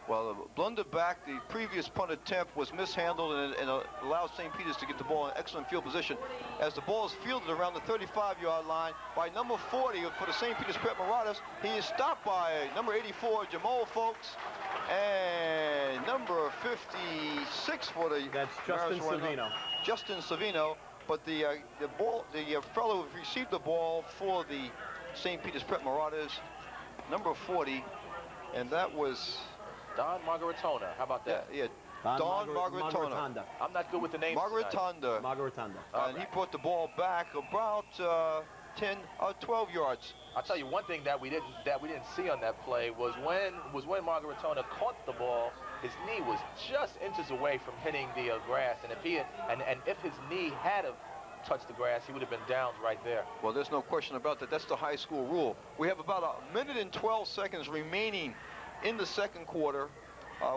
Well, the blunder back, the previous punt attempt was mishandled and allowed St. Peter's to get the ball in excellent field position. As the ball is fielded around the 35-yard line by number 40 for the St. Peter's Prep Marauders. He is stopped by number 84, Jamal Folks, and number 56 for the... That's Justin Savino. Justin Savino, but the fellow who received the ball for the St. Peter's Prep Marauders, number 40, and that was... Don Margaritona. How about that? Yeah. Don Margaritona. I'm not good with the names. Margaritona. And he put the ball back about 12 yards. I'll tell you one thing that we didn't see on that play was when Margaritona caught the ball, his knee was just inches away from hitting the grass, and if his knee had touched the grass, he would have been down right there. Well, there's no question about that. That's the high school rule. We have about 1 minute and 12 seconds remaining in the second quarter,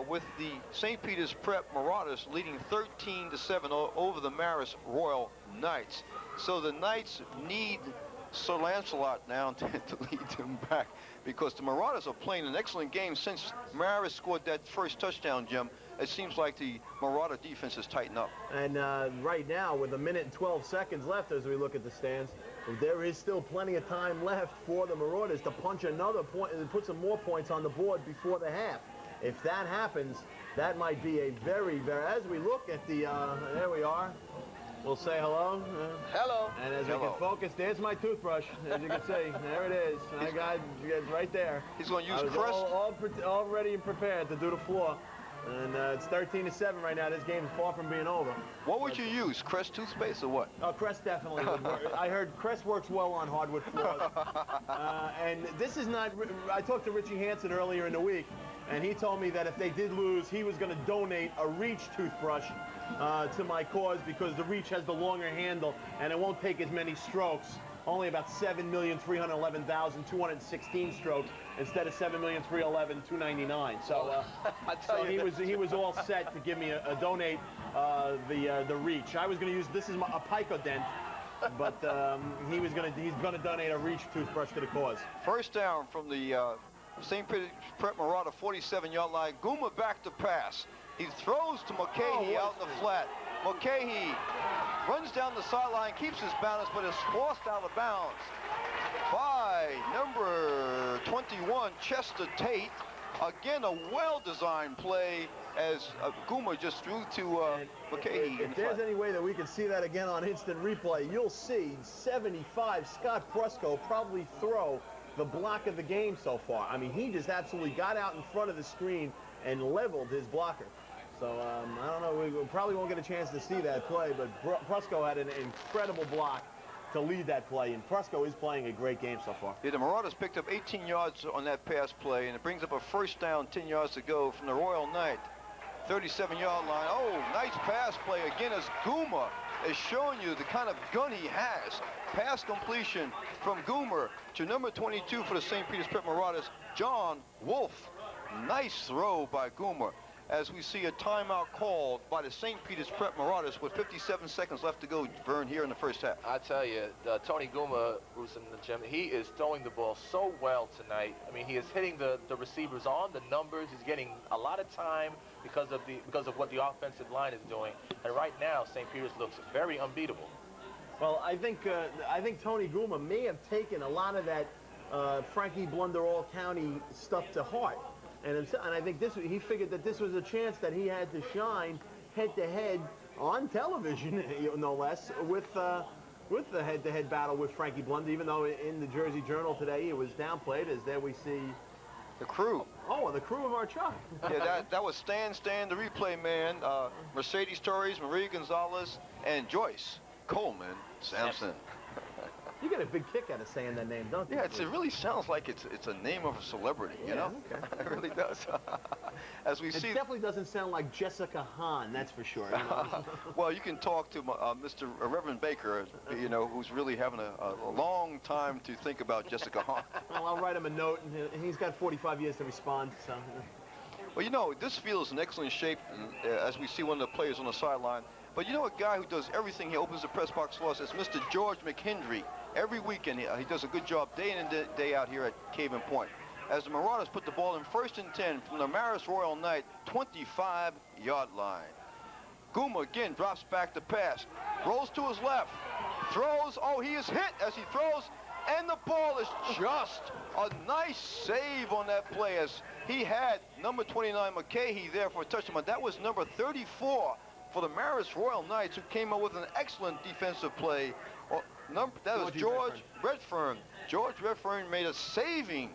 with the St. Peter's Prep Marauders leading 13-7 over the Marist Royal Knights. So the Knights need Sir Lancelot now to lead them back, because the Marauders are playing an excellent game since Marist scored that first touchdown, Jim. It seems like the Marauder defense has tightened up. And right now, with 1 minute and 12 seconds left as we look at the stands, there is still plenty of time left for the Marauders to punch another point and put some more points on the board before the half. If that happens, that might be a very, as we look at the, there we are. We'll say hello. Hello. And as we can focus, there's my toothbrush. As you can see, there it is. I got it right there. He's going to use Crest. All ready and prepared to do the floor. And it's 13-7 right now. This game is far from being over. What would you use? Crest toothpaste or what? Oh, Crest definitely would work. I heard Crest works well on hardwood floors. And this is not... I talked to Richie Hansen earlier in the week, and he told me that if they did lose, he was going to donate a Reach toothbrush to my cause, because the Reach has the longer handle, and it won't take as many strokes. Only about 7,311,216 strokes instead of 7,311,299. So, so he was all set to give me a donate the Reach. I was going to use this is a Picodent, but he's going to donate a Reach toothbrush to the cause. First down from the St. Peter's Prep Marauder 47-yard line. Guma back to pass. He throws to Mulcahy out in the flat. Mulcahy runs down the sideline, keeps his balance, but is forced out of bounds by number 21, Chester Tate. Again, a well-designed play as Guma just threw to Mulcahy. If there's any way that we can see that again on instant replay, you'll see 75 Scott Brusco probably throw the block of the game so far. I mean, he just absolutely got out in front of the screen and leveled his blocker. So, I don't know, we probably won't get a chance to see that play, but Brusco had an incredible block to lead that play, and Brusco is playing a great game so far. Yeah, the Marauders picked up 18 yards on that pass play, and it brings up a first down, 10 yards to go from the Royal Knight. 37-yard line. Oh, nice pass play again as Guma is showing you the kind of gun he has. Pass completion from Goomer to number 22 for the St. Peter's Prep Marauders, John Wolf. Nice throw by Goomer, as we see a timeout called by the St. Peter's Prep Marauders with 57 seconds left to go, Vern, here in the first half. I tell you, Tony Guma, who's in the gym, he is throwing the ball so well tonight. I mean, he is hitting the receivers on the numbers. He's getting a lot of time because of what the offensive line is doing. And right now, St. Peter's looks very unbeatable. Well, I think Tony Guma may have taken a lot of that Frankie Blunder All-County stuff to heart. And I think he figured that this was a chance that he had to shine head-to-head on television, no less, with with the head-to-head battle with Frankie Blunder, even though in the Jersey Journal today it was downplayed, as there we see the crew. Oh, the crew of our truck. Yeah, that was Stan, the replay man, Mercedes Torres, Maria Gonzalez, and Joyce Coleman Sampson. You get a big kick out of saying that name, don't you? Yeah, it really sounds like it's a name of a celebrity, you know? Okay. It really does. As we see, it definitely doesn't sound like Jessica Hahn, that's for sure. You know? Well, you can talk to Mr. Reverend Baker, you know, who's really having a long time to think about Jessica Hahn. Well, I'll write him a note, and he's got 45 years to respond, so... Well, you know, this field is in excellent shape, as we see one of the players on the sideline. But you know, a guy who does everything, he opens the press box for us, is Mr. George McHenry. Every weekend, he does a good job day in and day out here at Caven Point. As the Marauders put the ball in 1st and 10 from the Marist Royal Knight 25-yard line. Guma again drops back to pass, rolls to his left, throws, oh, he is hit as he throws, and the ball is just a nice save on that play, as he had number 29 McCahey there for a touchdown, but that was number 34 for the Marist Royal Knights, who came up with an excellent defensive play. That was George Redfern. George Redfern made a saving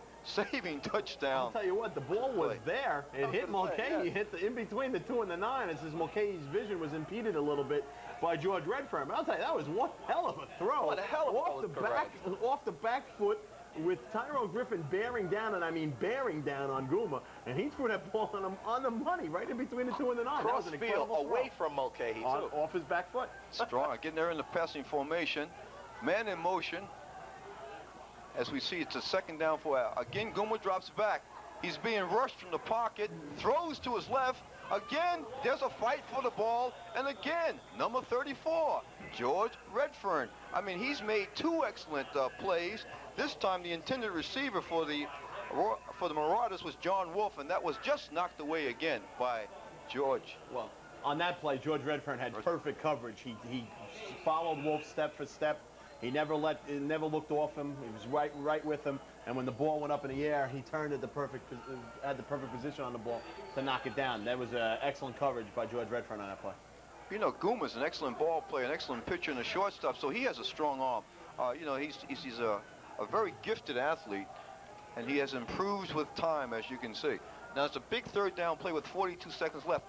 touchdown. I'll tell you what, the ball was there. It hit Mulcahy. He hit in between the 2 and the 9. It says Mulcahy's vision was impeded a little bit by George Redfern. But I'll tell you, that was one hell of a throw. What a hell of a off the back foot, with Tyrone Griffin bearing down, and I mean bearing down on Guma, and he threw that ball on the money, right in between the 2 and the 9. That was an incredible throw. Away from Mulcahy, too. Off his back foot. Strong, getting there in the passing formation. Man in motion. As we see, it's a 2nd down for again. Guma drops back. He's being rushed from the pocket, throws to his left. Again, there's a fight for the ball, and again, number 34, George Redfern. I mean, he's made 2 excellent plays. This time, the intended receiver for the Marauders was John Wolf, and that was just knocked away again by George. Well, on that play, George Redfern had perfect coverage. He followed Wolf step for step. He never looked off him. He was right with him. And when the ball went up in the air, he turned at had the perfect position on the ball to knock it down. That was excellent coverage by George Redfern on that play. You know, Guma's an excellent ball player, an excellent pitcher in the shortstop, so he has a strong arm. You know, he's a very gifted athlete, and he has improved with time, as you can see. Now, it's a big 3rd down play with 42 seconds left.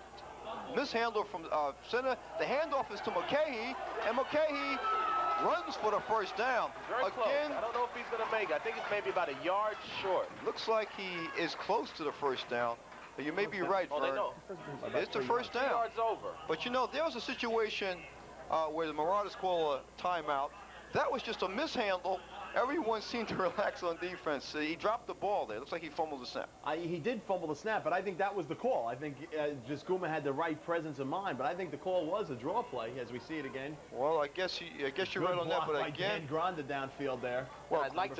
Mishandle from center. The handoff is to McCahey, and McCahey runs for the 1st down. Very close. I don't know if he's going to make it. I think it's maybe about a yard short. Looks like he is close to the 1st down. But you may be right, Vern. They know. It's the 1st down. 2 yards over. But you know, there was a situation where the Marauders call a timeout. That was just a mishandle. Everyone seemed to relax on defense. He dropped the ball there. Looks like he fumbled the snap. He did fumble the snap, but I think that was the call. I think just Guma had the right presence of mind, but I think the call was a draw play, as we see it again. Well, I guess you're right on that, but again, Granda downfield there. Well, I'd like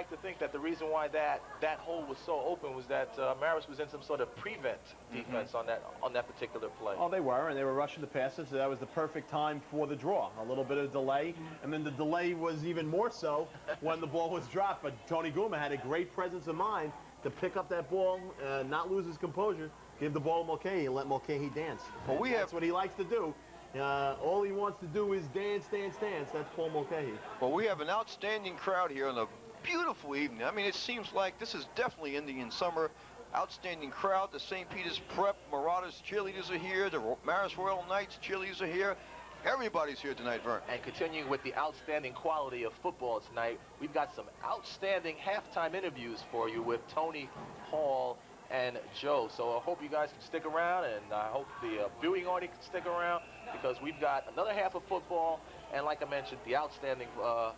to think that the reason why that hole was so open was that Marist was in some sort of prevent defense on that particular play. Oh, they were, and they were rushing the passes, so that was the perfect time for the draw. A little bit of delay, and then the delay was even more so when the ball was dropped. But Tony Guma had a great presence of mind to pick up that ball, not lose his composure, give the ball to Mulcahy, and let Mulcahy dance. Well, that's what he likes to do. All he wants to do is dance, dance, dance. That's Paul Mulcahy. Well, we have an outstanding crowd here on a beautiful evening. I mean, it seems like this is definitely Indian summer. Outstanding crowd. The St. Peter's Prep Marauders cheerleaders are here. The Marist Royal Knights cheerleaders are here. Everybody's here tonight, Vern. And continuing with the outstanding quality of football tonight, we've got some outstanding halftime interviews for you with Tony, Paul, and Joe. So I hope you guys can stick around, and I hope the viewing audience can stick around, because we've got another half of football, and like I mentioned, the outstanding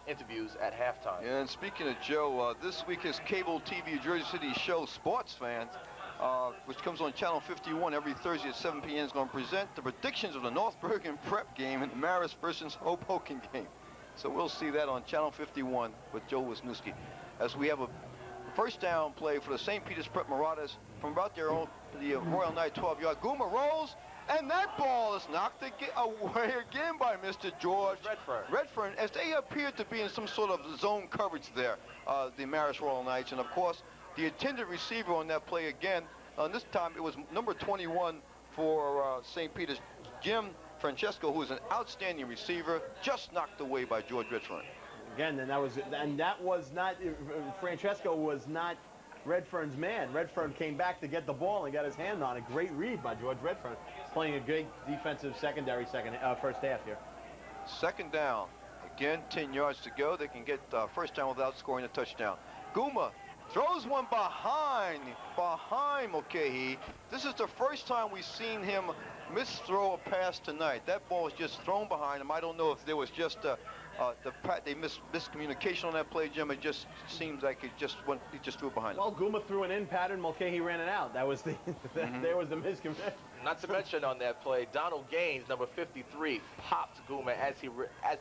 interviews at halftime. Yeah, and speaking of Joe, this week is cable TV Jersey City show Sports Fans, which comes on Channel 51 every Thursday at 7 p.m. is going to present the predictions of the North Bergen Prep game and the Marist versus Hoboken game. So we'll see that on Channel 51 with Joe Wisniewski. As we have a 1st down play for the St. Peter's Prep Marauders from about their own, the Royal Knight 12-yard. Guma rolls, and that ball is knocked away again by Mr. George Redfern, as they appear to be in some sort of zone coverage there, the Marist Royal Knights. And, of course, the intended receiver on that play again, this time it was number 21 for St. Peter's, Jim Francesco, who is an outstanding receiver, just knocked away by George Redfern. Again, and that was not, Francesco was not Redfern's man. Redfern came back to get the ball and got his hand on it. Great read by George Redfern, playing a great defensive secondary first half here. Second down. Again, 10 yards to go. They can get first down without scoring a touchdown. Guma throws one behind Mulcahy. This is the first time we've seen him misthrow a pass tonight. That ball was just thrown behind him. I don't know if there was just miscommunication on that play, Jim. It just seems like he just threw it behind him. Well, Guma threw an in pattern. Mulcahy ran it out. That was the there was the miscommunication. Not to mention on that play, Donald Gaines, number 53, popped Guma as he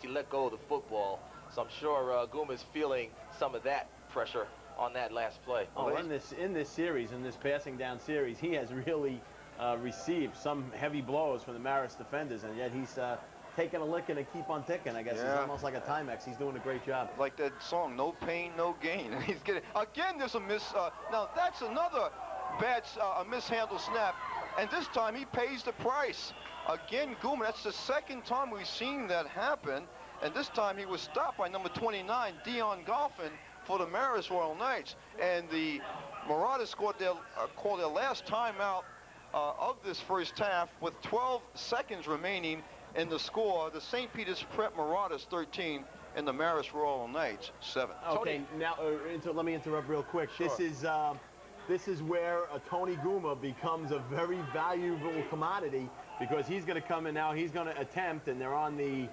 let go of the football. So I'm sure Guma is feeling some of that pressure on that last play. Oh, in this series, in this passing down series, he has really received some heavy blows from the Marist defenders, and yet he's taking a licking and keep on ticking. I guess he's almost like a Timex. He's doing a great job. Like that song, "No Pain, No Gain." He's getting again. There's a miss. Now that's another bad mishandled snap, and this time he pays the price. Again, Guma. That's the second time we've seen that happen, and this time he was stopped by number 29, Dion Golphin, for the Marist Royal Knights, and the Marauders called their last timeout of this first half with 12 seconds remaining in the score. The St. Peter's Prep Marauders 13 and the Marist Royal Knights 7. Okay, now let me interrupt real quick. Sure. This is where Tony Guma becomes a very valuable commodity, because he's going to come in now. He's going to attempt, and they're on the.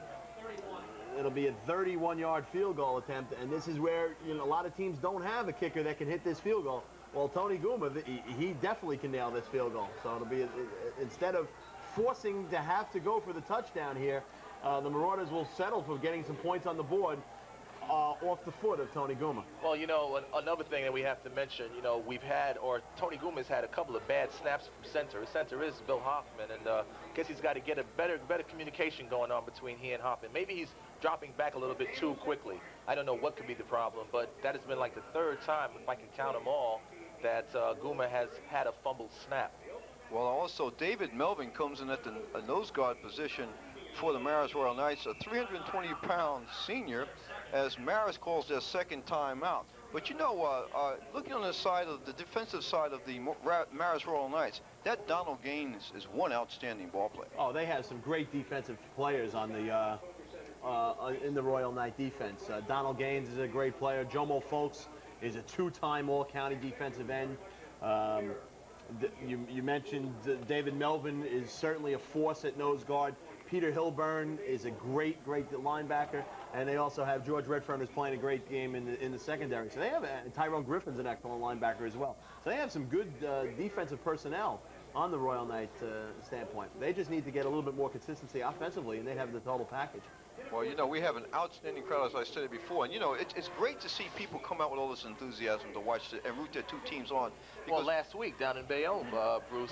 It'll be a 31-yard field goal attempt, and this is where a lot of teams don't have a kicker that can hit this field goal. Well, Tony Guma, he definitely can nail this field goal. So it'll be instead of forcing to have to go for the touchdown here, the Marauders will settle for getting some points on the board off the foot of Tony Guma. Well, another thing that we have to mention, Tony Guma's had a couple of bad snaps from center. His center is Bill Hoffman, and I guess he's got to get a better communication going on between he and Hoffman. Maybe he's dropping back a little bit too quickly. I don't know what could be the problem, but that has been like the third time, if I can count them all, that Guma has had a fumbled snap. Well, also David Melvin comes in at the nose guard position for the Marist Royal Knights, a 320-pound senior, as Marist calls their second time out. But looking on the defensive side of the Marist Royal Knights, that Donald Gaines is one outstanding ball player. Oh, they have some great defensive players on the in the Royal Knight defense. Donald Gaines is a great player. Jomo Folks is a two-time All-County defensive end. You mentioned David Melvin is certainly a force at nose guard. Peter Hilburn is a great linebacker, and they also have George Redfern, who's playing a great game in the secondary. So they have Tyrone Griffin's an excellent linebacker as well. So they have some good defensive personnel on the Royal Knight standpoint. They just need to get a little bit more consistency offensively, and they have the total package. Well, we have an outstanding crowd, as I said it before, and it's great to see people come out with all this enthusiasm to watch and root their two teams on. Well, last week down in Bayonne, Bruce,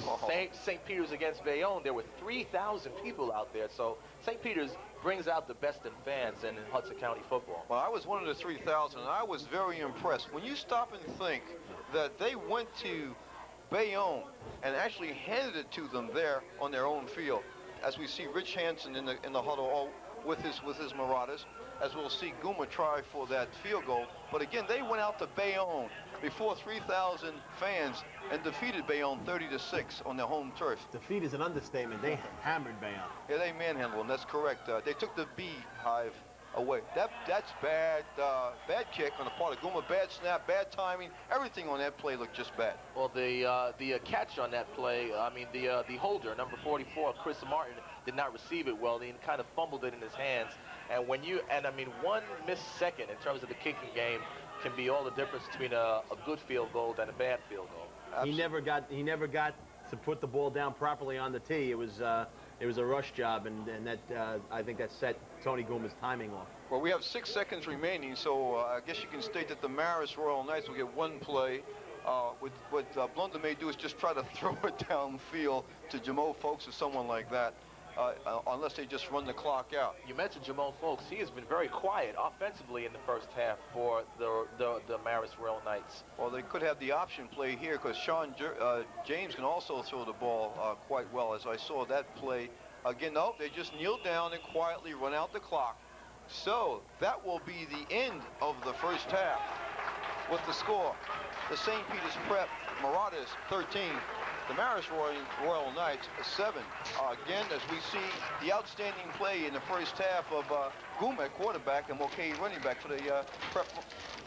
St. Peter's against Bayonne, there were 3,000 people out there. So St. Peter's brings out the best in fans in Hudson County football. Well, I was one of the 3,000, and I was very impressed. When you stop and think that they went to Bayonne and actually handed it to them there on their own field, as we see Rich Hansen in the huddle with his Marauders, as we'll see Guma try for that field goal. But again, they went out to Bayonne before 3,000 fans and defeated Bayonne 30-6 on their home turf. Defeat is an understatement. They hammered Bayonne. Yeah, they manhandled them. That's correct. They took the beehive away. That's bad. Bad kick on the part of Guma. Bad snap. Bad timing. Everything on that play looked just bad. Well, the catch on that play, the holder, number 44, Chris Martin, did not receive it well. He kind of fumbled it in his hands. And one missed second in terms of the kicking game can be all the difference between a good field goal and a bad field goal. Absolutely. He never got to put the ball down properly on the tee. It was a rush job, and that I think that set Tony Guma's timing off. Well, we have 6 seconds remaining, so I guess you can state that the Marist Royal Knights will get one play. What Blunder may do is just try to throw it downfield to Jamo Folks or someone like that. Unless they just run the clock out. You mentioned Jamal Folks. He has been very quiet offensively in the first half for the Marist Royal Knights. Well, they could have the option play here because Sean James can also throw the ball quite well, as I saw that play Again, no, they just kneel down and quietly run out the clock. So that will be the end of the first half. With the score, the St. Peter's Prep Marauders 13, the Marist Royal Knights 7. Again, as we see the outstanding play in the first half of Gume at quarterback and Mulcahy running back for the Prep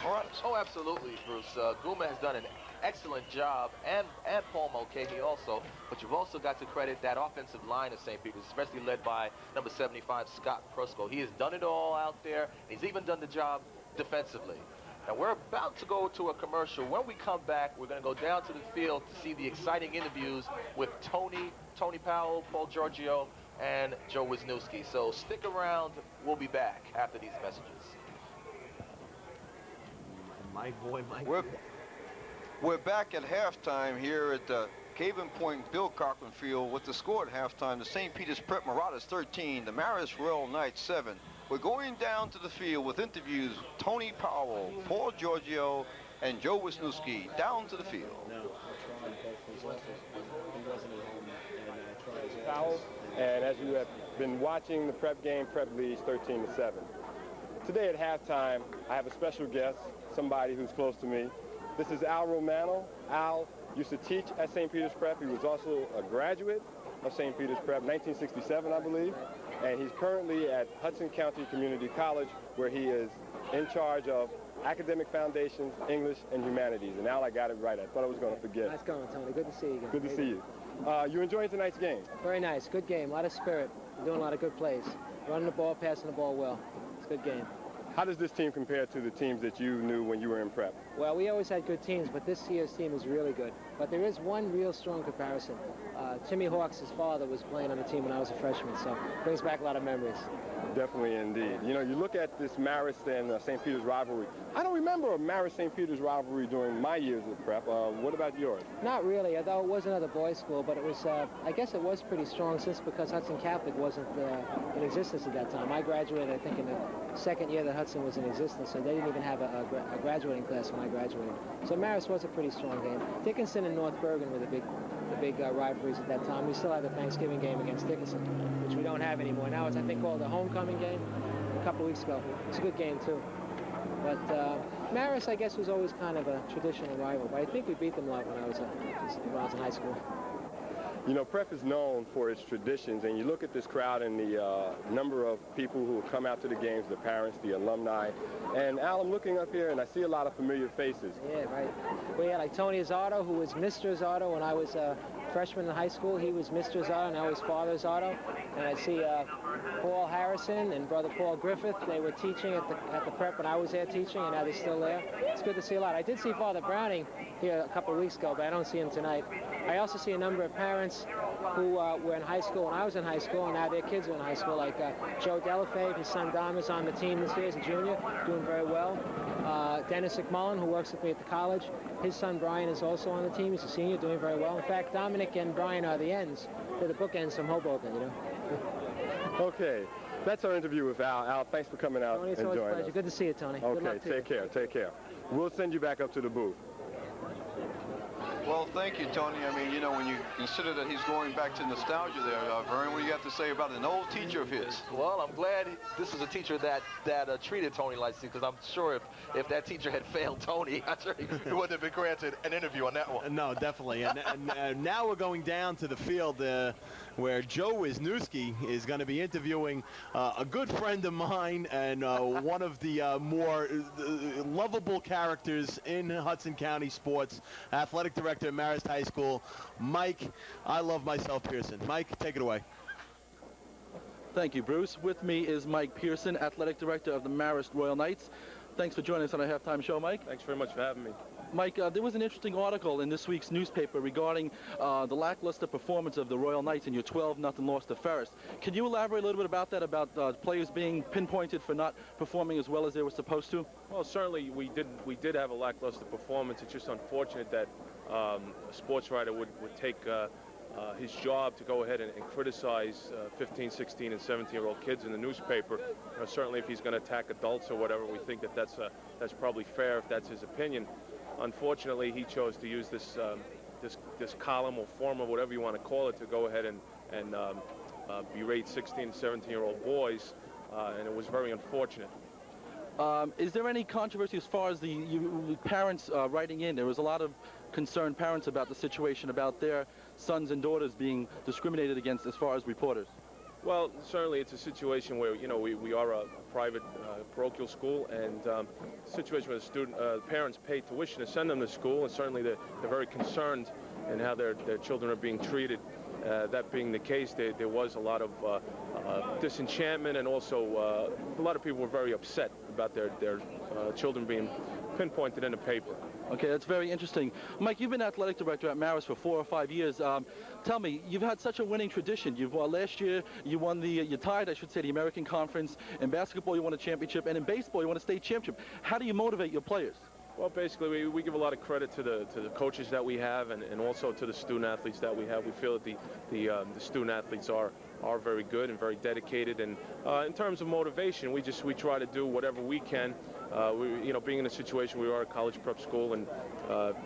Marauders. Oh, absolutely, Bruce. Gume has done an excellent job, and Paul Mulcahy also, but you've also got to credit that offensive line of St. Peter's, especially led by number 75, Scott Prusco. He has done it all out there. He's even done the job defensively. Now, we're about to go to a commercial. When we come back, we're going to go down to the field to see the exciting interviews with Tony Powell, Paul Giorgio, and Joe Wisniewski. So stick around. We'll be back after these messages. My boy, Mike. We're back at halftime here at the Caven Point, Bill Cochrane Field, with the score at halftime, the St. Peter's Prep Marauders 13, the Marist Royal Knights 7. We're going down to the field with interviews with Tony Powell, Paul Giorgio, and Joe Wisniewski. Down to the field. Powell, and as you have been watching the prep game, Prep leads 13-7. Today at halftime, I have a special guest, somebody who's close to me. This is Al Romano. Al used to teach at St. Peter's Prep. He was also a graduate of St. Peter's Prep, 1967, I believe. And he's currently at Hudson County Community College, where he is in charge of academic foundations, English, and humanities. And Al, I got it right. I thought I was going to forget. Nice going, Tony. Good to see you again. Good to see you. You enjoying tonight's game? Very nice. Good game. A lot of spirit. We're doing a lot of good plays. Running the ball, passing the ball well. It's a good game. How does this team compare to the teams that you knew when you were in prep? Well, we always had good teams, but this year's team is really good. But there is one real strong comparison. Timmy Hawks' father was playing on the team when I was a freshman, so it brings back a lot of memories. Definitely indeed. You know, you look at this Marist and St. Peter's rivalry. I don't remember a Marist-St. Peter's rivalry during my years of prep. What about yours? Not really, although it was another boys' school, but it was, I guess it was pretty strong since because Hudson Catholic wasn't in existence at that time. I graduated, I think, in the second year that Hudson was in existence, so they didn't even have a graduating class when I graduated. So Marist was a pretty strong game. Dickinson and North Bergen were the big rivalries at that time. We still have the Thanksgiving game against Dickinson, which we don't have anymore. Now it's, I think, called the homecoming game a couple of weeks ago. It's a good game, too. But Marist, I guess, was always kind of a traditional rival, but I think we beat them a lot when I was in high school. You know, prep is known for its traditions, and you look at this crowd and the number of people who come out to the games, the parents, the alumni. And Al, I'm looking up here, and I see a lot of familiar faces. Yeah, right. We had like Tony Azardo, who was Mr. Azardo when I was a freshman in high school. He was Mr. Azardo, now he's Father Azardo. And I see Paul Harrison and Brother Paul Griffith. They were teaching at the prep when I was there teaching, and now they're still there. It's good to see a lot. I did see Father Browning here a couple of weeks ago, but I don't see him tonight. I also see a number of parents who were in high school when I was in high school, and now their kids are in high school, like Joe Delafave. His son Dom is on the team this year as a junior, doing very well. Dennis McMullen, who works with me at the college, his son Brian is also on the team. He's a senior, doing very well. In fact, Dominic and Brian are the ends. They're the bookends from Hoboken, you know. Okay, that's our interview with Al. Al, thanks for coming out Tony, it's and always a joining pleasure. us. Good to see you, Tony. Good Okay, luck to take you. care, take care. We'll send you back up to the booth. Well, thank you, Tony. I mean, you know, when you consider that he's going back to nostalgia there, Vern, what do you have to say about an old teacher of his? Well, I'm glad this is a teacher that treated Tony like this, because I'm sure if that teacher had failed Tony, I'm sure he wouldn't have been granted an interview on that one. No, definitely. And now we're going down to the field where Joe Wisniewski is going to be interviewing a good friend of mine and one of the more lovable characters in Hudson County sports, athletic director at Marist High School, Mike, I love myself, Pearson. Mike, take it away. Thank you, Bruce. With me is Mike Pearson, athletic director of the Marist Royal Knights. Thanks for joining us on our halftime show, Mike. Thanks very much for having me. Mike, there was an interesting article in this week's newspaper regarding the lackluster performance of the Royal Knights in your 12-0 loss to Ferris. Can you elaborate a little bit about that, about players being pinpointed for not performing as well as they were supposed to? Well, certainly we did have a lackluster performance. It's just unfortunate that a sports writer would take his job to go ahead and criticize 15, 16, and 17-year-old kids in the newspaper. You know, certainly if he's going to attack adults or whatever, we think that that's probably fair if that's his opinion. Unfortunately, he chose to use this column or form or whatever you want to call it to go ahead and berate 16 and 17-year-old boys, and it was very unfortunate. Is there any controversy as far as the parents writing in? There was a lot of concerned parents about the situation, about their sons and daughters being discriminated against as far as reporters. Well, certainly it's a situation where, you know, we are a private parochial school, and a situation where the parents pay tuition to send them to school, and certainly they're very concerned in how their children are being treated. That being the case, there was a lot of disenchantment, and also a lot of people were very upset about their children being pinpointed in the paper. Okay, that's very interesting. Mike, you've been athletic director at Marist for 4 or 5 years. Tell me, you've had such a winning tradition. You've last year you won you tied, I should say, the American Conference. In basketball, you won a championship, and in baseball, you won a state championship. How do you motivate your players? Well, basically, we give a lot of credit to the coaches that we have, and also to the student athletes that we have. We feel that the student athletes are very good and very dedicated. And in terms of motivation, we try to do whatever we can. Being in a situation we are a college prep school, and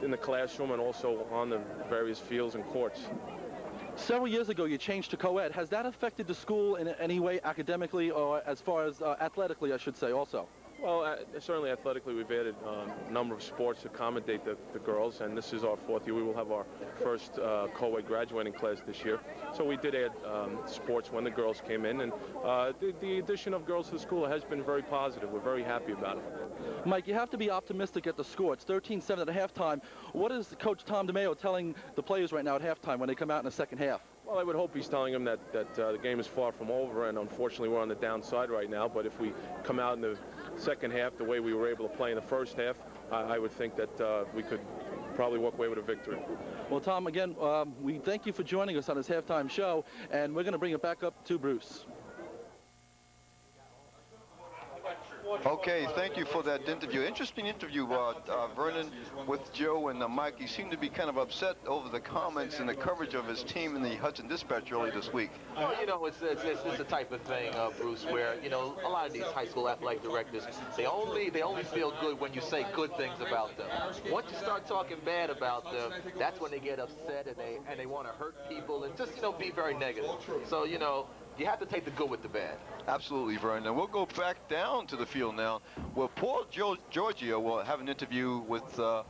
in the classroom, and also on the various fields and courts. Several years ago, you changed to co-ed. Has that affected the school in any way, academically, or as far as athletically, I should say, also? Well, certainly athletically, we've added a number of sports to accommodate the girls, and this is our 4th year. We will have our first co-ed graduating class this year. So we did add sports when the girls came in, and the addition of girls to the school has been very positive. We're very happy about it. Mike, you have to be optimistic at the score. It's 13-7 at halftime. What is Coach Tom DeMeo telling the players right now at halftime when they come out in the second half? Well, I would hope he's telling them that the game is far from over, and unfortunately we're on the downside right now. But if we come out in the second half the way we were able to play in the first half, I would think that we could probably walk away with a victory. Well, Tom, again, we thank you for joining us on this halftime show, and we're going to bring it back up to Bruce. Okay, thank you for that interview. Interesting interview, Vernon, with Joe and Mike. He seemed to be kind of upset over the comments and the coverage of his team in the Hudson Dispatch early this week. Well, you know, it's the type of thing, Bruce, where, you know, a lot of these high school athletic directors, they only feel good when you say good things about them. Once you start talking bad about them, that's when they get upset, and they want to hurt people and just, you know, be very negative. So, you know, you have to take the good with the bad. Absolutely, Vernon. And we'll go back down to the field now, where Paul Giorgio will have an interview with a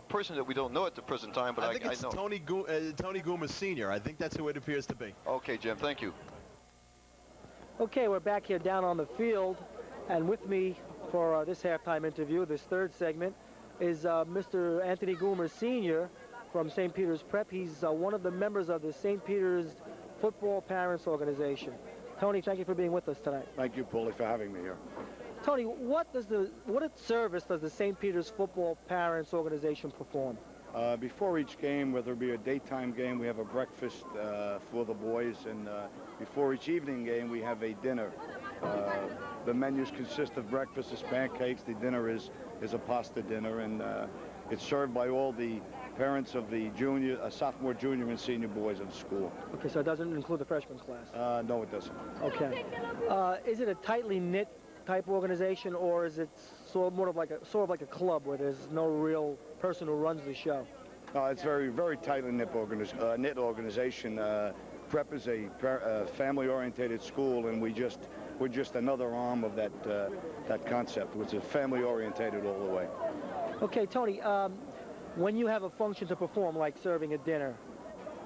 person that we don't know at the present time, but I think it's Tony Goomer Sr. I think that's who it appears to be. Okay, Jim, thank you. Okay, we're back here down on the field, and with me for this halftime interview, this third segment, is Mr. Anthony Goomer Sr. from St. Peter's Prep. He's one of the members of the St. Peter's Football Parents Organization. Tony, thank you for being with us tonight. Thank you, Paulie, for having me here. Tony, what service does the St. Peter's Football Parents Organization perform? Before each game, whether it be a daytime game, we have a breakfast for the boys, and before each evening game, we have a dinner. The menus consist of breakfast is pancakes. The dinner is a pasta dinner, and it's served by all the parents of the sophomore, junior, and senior boys of the school. Okay, so it doesn't include the freshman class? No, it doesn't. Okay. Is it a tightly knit type organization, or is it sort of like a club where there's no real person who runs the show? It's very, very tightly knit organization. Prep is a family-oriented school, and we're just another arm of that concept, which is family-oriented all the way. Okay, Tony. When you have a function to perform, like serving a dinner,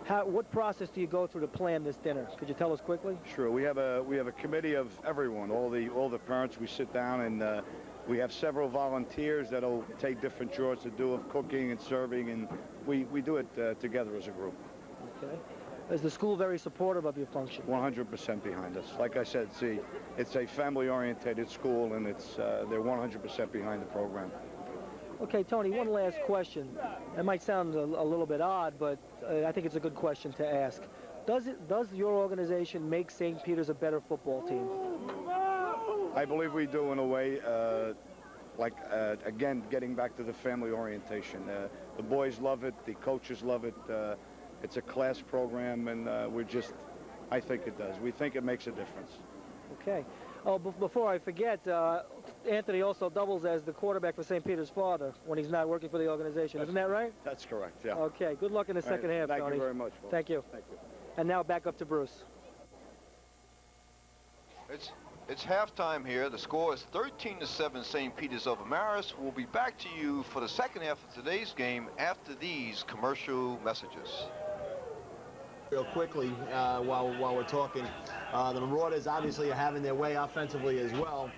what process do you go through to plan this dinner? Could you tell us quickly? Sure. We have a committee of everyone, all the parents. We sit down, and we have several volunteers that'll take different chores to do of cooking and serving, and we do it together as a group. Okay. Is the school very supportive of your function? 100% behind us. Like I said, it's a family-oriented school, and they're 100% behind the program. Okay, Tony, one last question. It might sound a little bit odd, but I think it's a good question to ask. Does your organization make St. Peter's a better football team? I believe we do, in a way. Again, getting back to the family orientation. The boys love it. The coaches love it. It's a class program, and I think it does. We think it makes a difference. Okay. Oh, before I forget, Anthony also doubles as the quarterback for St. Peter's father when he's not working for the organization. Isn't that right? That's correct, yeah. Okay, good luck in the second half, Tony. Thank you very much, Paul. Thank you. Thank you. And now back up to Bruce. It's halftime here. The score is 13-7 St. Peter's over Marist. We'll be back to you for the second half of today's game after these commercial messages. Real quickly, while we're talking, the Marauders obviously are having their way offensively as well,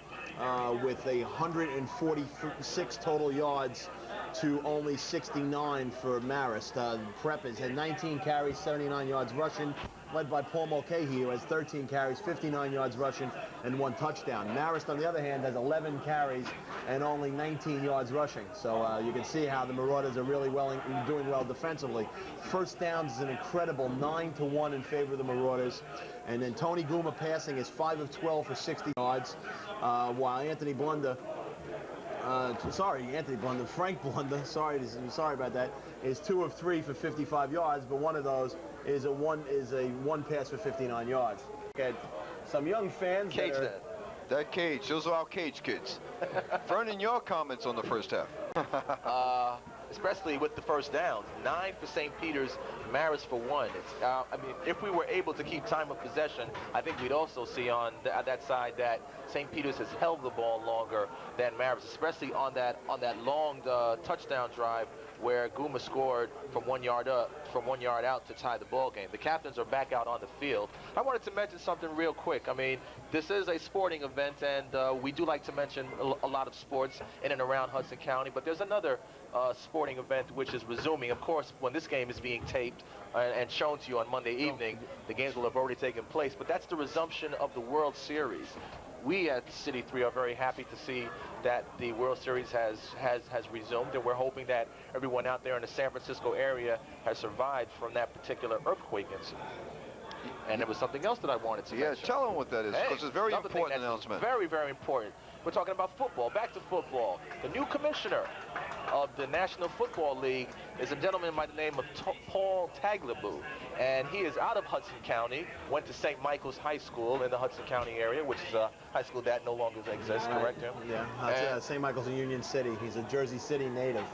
with 146 total yards to only 69 for Marist. Prep has had 19 carries, 79 yards rushing, led by Paul Mulcahy, who has 13 carries, 59 yards rushing, and 1 touchdown. Marist, on the other hand, has 11 carries and only 19 yards rushing. So you can see how the Marauders are really doing well defensively. First downs is an incredible 9-1 in favor of the Marauders. And then Tony Guma passing is 5 of 12 for 60 yards, while Frank Blunder, sorry about that, is 2 of 3 for 55 yards, but one of those is a one pass for 59 yards. Got some young fans. That Cage, those are our Cage kids. Vernon, your comments on the first half. Especially with the first downs. 9 for St. Peter's, Marist for 1. I mean, if we were able to keep time of possession, I think we'd also see on that side that St. Peter's has held the ball longer than Marist, especially on that long touchdown drive where Guma scored from 1 yard out to tie the ball game. The captains are back out on the field. I wanted to mention something real quick. I mean, this is a sporting event, and we do like to mention a lot of sports in and around Hudson County, but there's another sporting event which is resuming. Of course, when this game is being taped and shown to you on Monday evening, the games will have already taken place, but that's the resumption of the World Series. We at City 3 are very happy to see that the World Series has resumed, and we're hoping that everyone out there in the San Francisco area has survived from that particular earthquake incident. And there was something else that I wanted to mention. Tell them what that is, because it's a very important announcement. Very, very important. We're talking about football. Back to football. The new commissioner of the National Football League is a gentleman by the name of Paul Tagliabue, and he is out of Hudson County, went to St. Michael's High School in the Hudson County area, which is a high school that no longer exists, correct, Jim? Yeah, St. Michael's in Union City. He's a Jersey City native,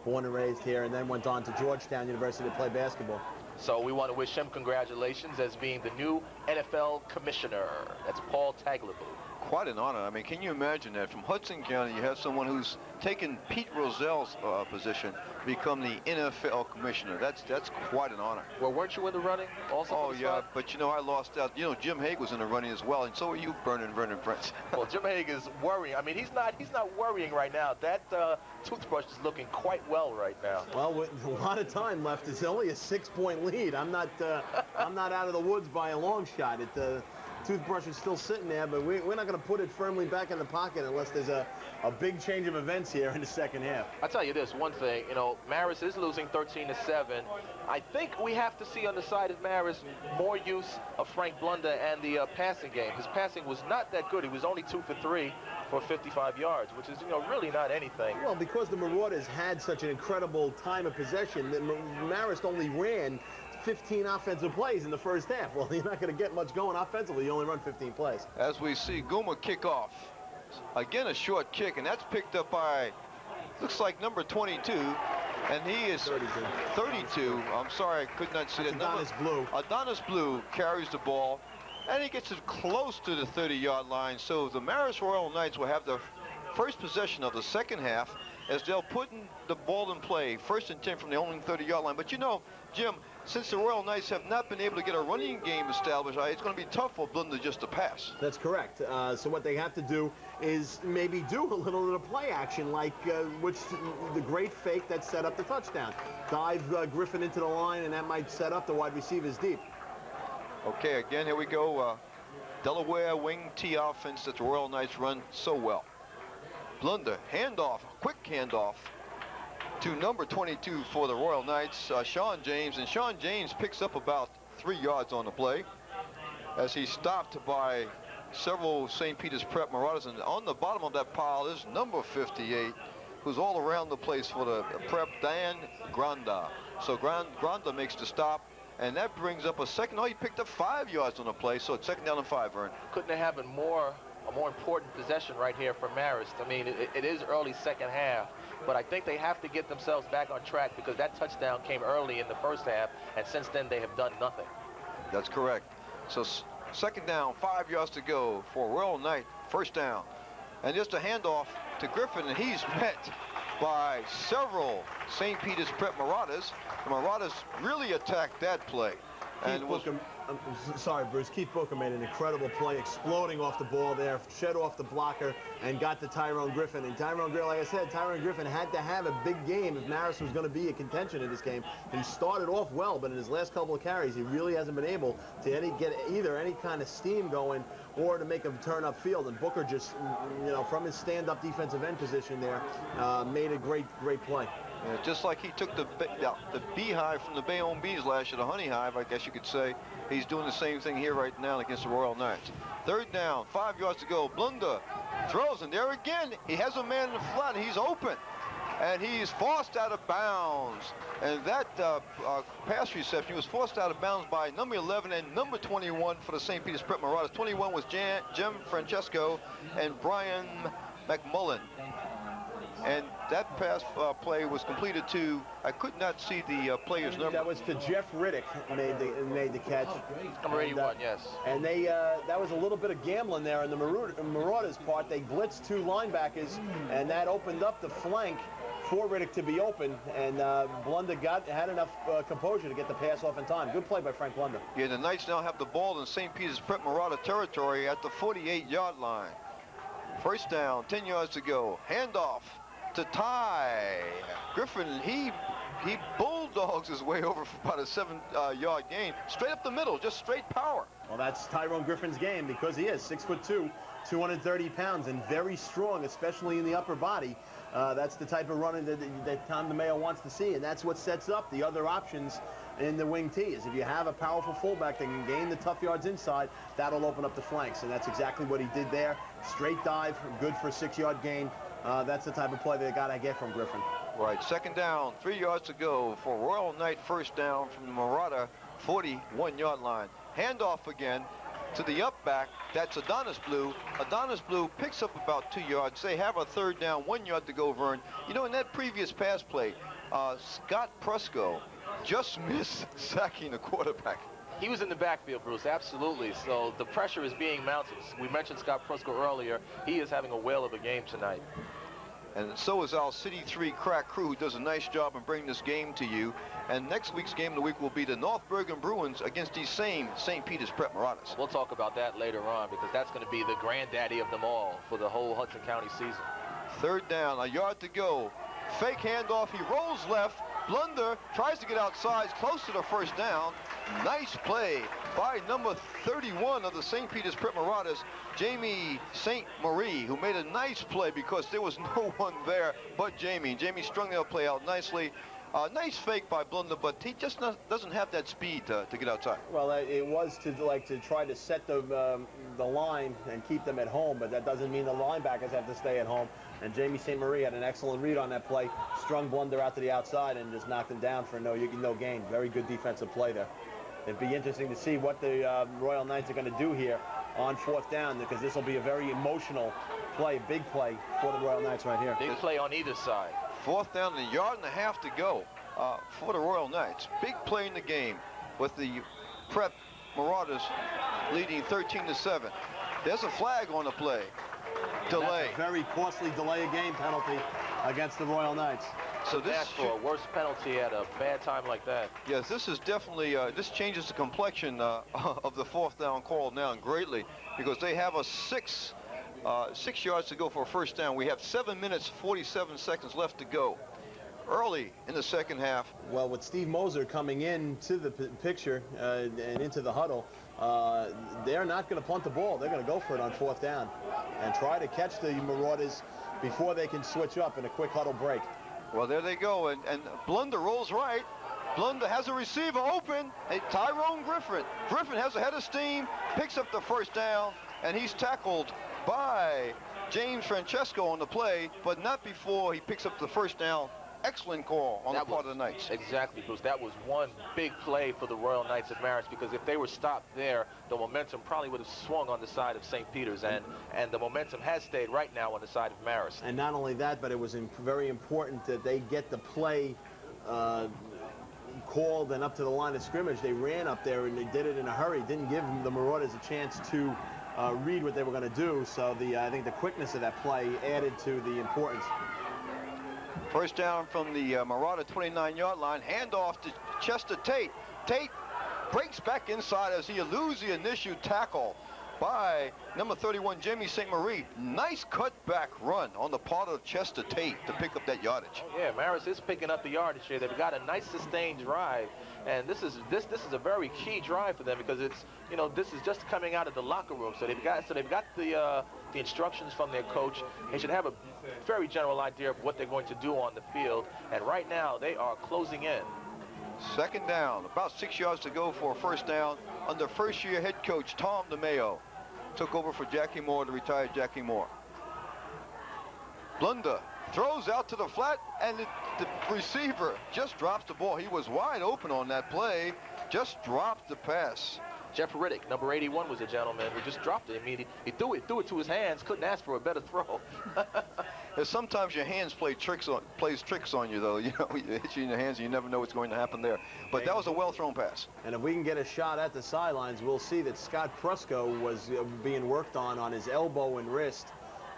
born and raised here, and then went on to Georgetown University to play basketball. So we want to wish him congratulations as being the new NFL commissioner. That's Paul Tagliabue. Quite an honor. I mean, can you imagine that? From Hudson County, you have someone who's taken Pete Rozell's position to become the NFL commissioner. That's quite an honor. Well, weren't you in the running also? Oh, yeah, but you know, I lost out. You know, Jim Hague was in the running as well, and so are you, Vernon Prince. Well, Jim Hague is worrying. I mean, he's not worrying right now. That toothbrush is looking quite well right now. Well, with a lot of time left, it's only a 6-point lead. I'm not out of the woods by a long shot. Toothbrush is still sitting there, but we're not going to put it firmly back in the pocket unless there's a big change of events here in the second half. I'll tell you this, one thing, you know, Marist is losing 13-7. I think we have to see on the side of Marist more use of Frank Blunder and the passing game. His passing was not that good. He was only 2 for 3 for 55 yards, which is, you know, really not anything. Well, because the Marauders had such an incredible time of possession, that Marist only ran 15 offensive plays in the first half. Well, you're not going to get much going offensively. You only run 15 plays. As we see Guma kick off. Again, a short kick, and that's picked up by, looks like number 22, and he is 32. I'm sorry, I could not see that. Adonis Blue. Adonis Blue carries the ball, and he gets it close to the 30-yard line. So the Marist Royal Knights will have the first possession of the second half as they'll put the ball in play, 1st and 10 from the own 30-yard line. But you know, Jim, since the Royal Knights have not been able to get a running game established, it's going to be tough for Blunder just to pass. That's correct. So what they have to do is maybe do a little bit of play action, like which the great fake that set up the touchdown. Dive Griffin into the line, and that might set up the wide receivers deep. Okay, again, here we go. Delaware wing T offense that the Royal Knights run so well. Blunder, handoff, quick handoff to number 22 for the Royal Knights, Sean James, and Sean James picks up about 3 yards on the play as he's stopped by several St. Peter's Prep Marauders, and on the bottom of that pile is number 58, who's all around the place for the Prep, Dan Granda. So Granda makes the stop, and that brings up a second. Oh, he picked up 5 yards on the play, so it's 2nd down and 5, Vern. Couldn't have happened a more important possession right here for Marist. I mean, it is early second half, but I think they have to get themselves back on track because that touchdown came early in the first half, and since then they have done nothing. That's correct. So Second down, 5 yards to go for Royal Knight, first down. And just a handoff to Griffin, and he's met by several St. Peter's Prep Marauders. The Marauders really attacked that play. And I'm sorry, Bruce. Keith Booker made an incredible play, exploding off the ball there, shed off the blocker, and got to Tyrone Griffin. And Tyrone Griffin, like I said, Tyrone Griffin had to have a big game if Marist was going to be a contention in this game. He started off well, but in his last couple of carries, he really hasn't been able to get either any kind of steam going or to make him turn upfield. And Booker just, you know, from his stand-up defensive end position there, made a great play. Yeah, just like he took the beehive from the Bayonne Bees last year, the honey hive, I guess you could say. He's doing the same thing here right now against the Royal Knights. Third down, 5 yards to go. Blunder throws, and there again, he has a man in the flat, and he's open. And he's forced out of bounds. And that pass reception was forced out of bounds by number 11 and number 21 for the St. Peter's Prep Marauders. 21 was Jim Francesco and Brian McMullen. And that pass play was completed to, I could not see the player's number. That was to Jeff Riddick, made the catch. Number 81, yes. And they that was a little bit of gambling there on the Marauders' part. They blitzed two linebackers, and that opened up the flank for Riddick to be open, and Blunder had enough composure to get the pass off in time. Good play by Frank Blunder. Yeah, the Knights now have the ball in St. Peter's Prep Marauder territory at the 48-yard line. First down, 10 yards to go. Handoff to Ty Griffin. He bulldogs his way over for about a 7-yard gain. Straight up the middle, just straight power. Well, that's Tyrone Griffin's game because he is 6'2", 230 pounds, and very strong, especially in the upper body. That's the type of running that Tom DeMeo wants to see, and that's what sets up the other options in the wing T. Is if you have a powerful fullback that can gain the tough yards inside, that'll open up the flanks, and that's exactly what he did there. Straight dive, good for a 6-yard gain. That's the type of play they got to get from Griffin. Right, second down, 3 yards to go for Royal Knight, first down from the Marauder 41-yard line. Handoff again to the up back. That's Adonis Blue. Adonis Blue picks up about 2 yards. They have a third down, 1 yard to go, Vern. You know, in that previous pass play, Scott Presco just missed sacking the quarterback. He was in the backfield, Bruce, absolutely. So the pressure is being mounted. We mentioned Scott Presco earlier. He is having a whale of a game tonight. And so is our City 3 crack crew, who does a nice job in bringing this game to you. And next week's game of the week will be the North Bergen Bruins against these same St. Peter's Prep Marauders. We'll talk about that later on because that's going to be the granddaddy of them all for the whole Hudson County season. Third down, a yard to go. Fake handoff, he rolls left. Blunder tries to get outside, close to the first down. Nice play by number 31 of the St. Peter's Prep Marauders, Jamie St. Marie, who made a nice play because there was no one there but Jamie. Jamie strung that play out nicely. Nice fake by Blunder, but he just doesn't have that speed to get outside. Well, it was to try to set the line and keep them at home, but that doesn't mean the linebackers have to stay at home. And Jamie St. Marie had an excellent read on that play, strung Blunder out to the outside and just knocked him down for no gain. Very good defensive play there. It'd be interesting to see what the Royal Knights are going to do here on fourth down, because this will be a very emotional play, big play for the Royal Knights right here. Big play on either side. Fourth down and a yard and a half to go for the Royal Knights. Big play in the game with the Prep Marauders leading 13-7. There's a flag on the play. Delay. That's a very costly delay of game penalty against the Royal Knights. So this for a worse penalty at a bad time like that. Yes, this is definitely, this changes the complexion of the fourth down call now greatly, because they have a 6 yards to go for a first down. We have 7 minutes, 47 seconds left to go. Early in the second half. Well, with Steve Moser coming into the picture and into the huddle, they're not going to punt the ball. They're going to go for it on fourth down and try to catch the Marauders before they can switch up in a quick huddle break. Well, there they go, and Blunder rolls right. Blunder has a receiver open, and Tyrone Griffin. Griffin has a head of steam, picks up the first down, and he's tackled by James Francesco on the play, but not before he picks up the first down. Excellent call on the part of the Knights. Exactly, Bruce. That was one big play for the Royal Knights of Marist, because if they were stopped there, the momentum probably would have swung on the side of St. Peter's, and the momentum has stayed right now on the side of Marist. And not only that, but it was very important that they get the play called and up to the line of scrimmage. They ran up there and they did it in a hurry. Didn't give the Marauders a chance to read what they were going to do. So I think the quickness of that play added to the importance. First down from the Marauder 29-yard line. Handoff to Chester Tate. Tate breaks back inside as he eludes the initial tackle by number 31, Jamie St. Marie. Nice cutback run on the part of Chester Tate to pick up that yardage. Oh, yeah, Marist is picking up the yardage here. They've got a nice sustained drive, and this is a very key drive for them because it's, you know, this is just coming out of the locker room. So they've got the instructions from their coach. They should have a very general idea of what they're going to do on the field, and right now they are closing in. Second down, about 6 yards to go for a first down under first-year head coach Tom DeMayo. Took over for Jackie Moore, the retired Jackie Moore. Blunder throws out to the flat, and the receiver just drops the ball. He was wide open on that play, just dropped the pass. Jeff Riddick, number 81, was a gentleman who just dropped it. I mean, he threw it to his hands, couldn't ask for a better throw. Sometimes your hands plays tricks on you, though. You know, it hits you in the hands and you never know what's going to happen there. But that was a well-thrown pass. And if we can get a shot at the sidelines, we'll see that Scott Prusko was being worked on his elbow and wrist.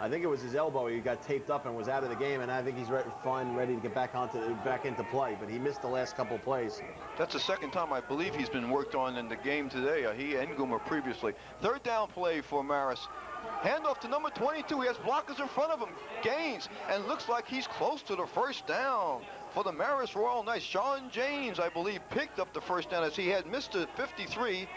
I think it was his elbow. He got taped up and was out of the game, and I think he's ready to get back into play. But he missed the last couple plays. That's the second time I believe he's been worked on in the game today. He and Goomer previously. Third down play for Marist. Handoff to number 22. He has blockers in front of him. Gains, and looks like he's close to the first down for the Marist Royal Knights. Sean James, I believe, picked up the first down as he had missed the 53.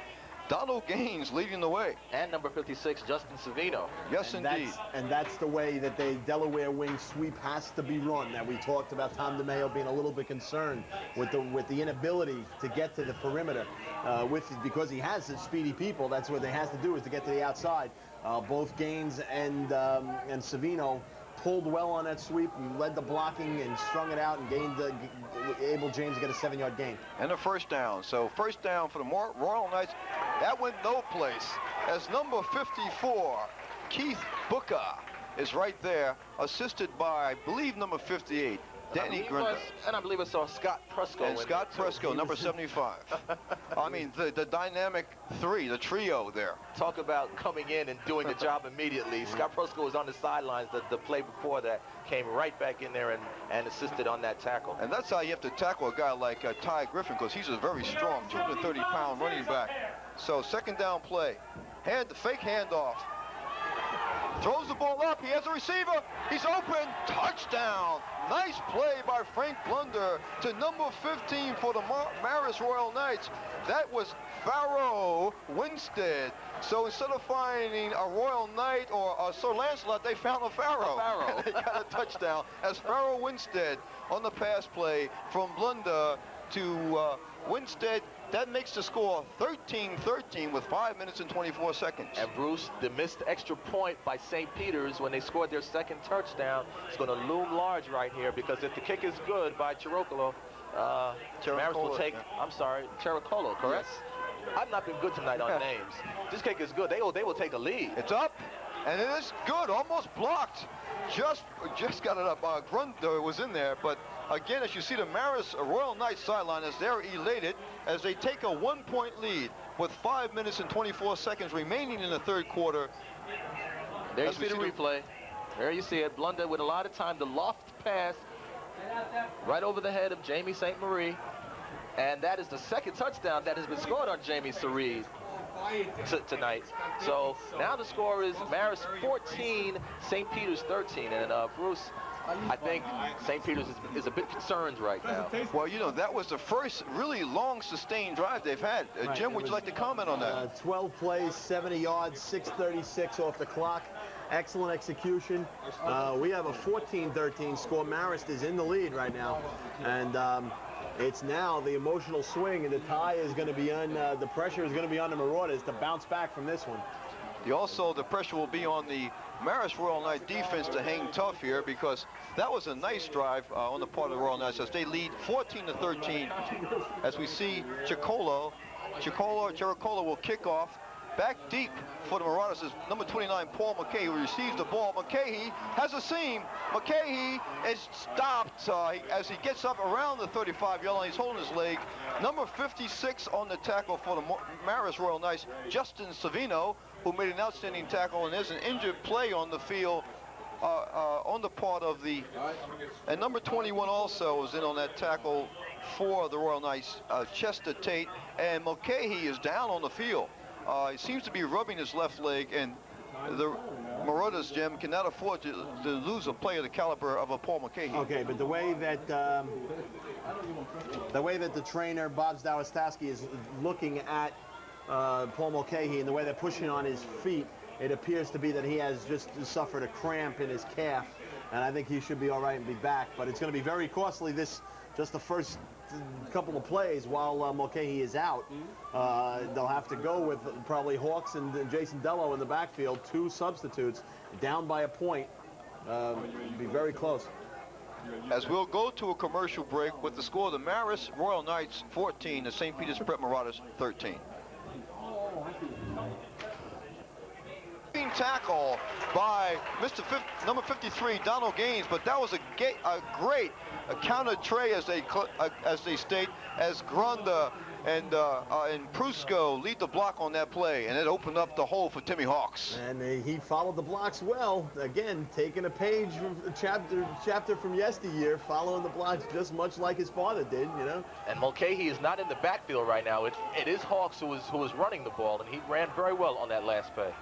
Donald Gaines leading the way. And number 56, Justin Savino. Yes, indeed. And that's the way that the Delaware wing sweep has to be run. Now, we talked about Tom DeMayo being a little bit concerned with the inability to get to the perimeter because he has such speedy people. That's what they has to do is to get to the outside. Both Gaines and Savino pulled well on that sweep and led the blocking and strung it out and able James to get a 7-yard gain. And a first down. So first down for the Royal Knights. That went no place as number 54, Keith Booker, is right there, assisted by, I believe, number 58, Danny Grinder. And I believe I saw Scott Prusko. And Scott Prusko, number 75. I mean, the dynamic three, the trio there. Talk about coming in and doing the job immediately. Scott Prusko was on the sidelines. The play before that came right back in there and assisted on that tackle. And that's how you have to tackle a guy like Ty Griffin, because he's a very strong 230-pound running back. So second down play. Fake handoff. Throws the ball up. He has a receiver. He's open. Touchdown. Nice play by Frank Blunder to number 15 for the Marist Royal Knights. That was Pharaoh Winstead. So instead of finding a Royal Knight or a Sir Lancelot, they found a Pharaoh. And they got a touchdown as Pharaoh Winstead on the pass play from Blunder to Winstead. That makes the score 13-13 with 5 minutes and 24 seconds. And Bruce, the missed extra point by St. Peter's when they scored their second touchdown is going to loom large right here, because if the kick is good by Chirocolo, Marist will take, I'm sorry, Chirocolo, correct? Yes. I've not been good tonight on names. This kick is good. They will take a lead. It's up, and it is good, almost blocked. Just got it up. Grunder was in there, but again, as you see the Marist Royal Knights sideline, as they're elated as they take a 1-point lead with 5 minutes and 24 seconds remaining in the third quarter. There you see the replay. There you see it. Blunder with a lot of time. The loft pass right over the head of Jamie St. Marie. And that is the second touchdown that has been scored on Jamie Cerise tonight. So now the score is Marist 14, St. Peter's 13. And Bruce, I think St. Peter's is a bit concerned right now. Well, you know, that was the first really long sustained drive they've had. Jim, would you like to comment on that? 12 plays, 70 yards, 6:36 off the clock. Excellent execution. We have a 14-13 score. Marist is in the lead right now. And it's now the emotional swing, and the tie is going to be on, the pressure is going to be on the Marauders to bounce back from this one. Also, the pressure will be on the Marist Royal Knight defense to hang tough here, because that was a nice drive on the part of the Royal Knights as they lead 14-13. As we see Chirocolo will kick off. back deep for the Marauders is number 29, Paul McKay, who receives the ball. McKay has a seam. McKay is stopped as he gets up around the 35-yard line. He's holding his leg. Number 56 on the tackle for the Marist Royal Knights, Justin Savino, who made an outstanding tackle, and there's an injured play on the field on the part of the, and number 21 also was in on that tackle for the Royal Knights, Chester Tate, and Mulcahy is down on the field. He seems to be rubbing his left leg, and the Marauders, Jim, cannot afford to lose a player the caliber of a Paul Mulcahy. Okay, but the way that the trainer Bob Zdowastowski is looking at Paul Mulcahy and the way they're pushing on his feet, it appears to be that he has just suffered a cramp in his calf, and I think he should be all right and be back. But it's going to be very costly just the first couple of plays while Mulcahy is out. They'll have to go with probably Hawks and Jason Dello in the backfield, 2 substitutes, down by a point. Be very close. As we'll go to a commercial break with the score, the Marist Royal Knights 14, the St. Peter's Prep Marauders 13. Tackle by number 53, Donald Gaines, but that was a great counter tray, as they state, as Grunda and Prusco lead the block on that play, and it opened up the hole for Timmy Hawks. And he followed the blocks well. Again, taking a page from chapter from yesteryear, following the blocks just much like his father did, you know. And Mulcahy is not in the backfield right now. It is Hawks who was running the ball, and he ran very well on that last play.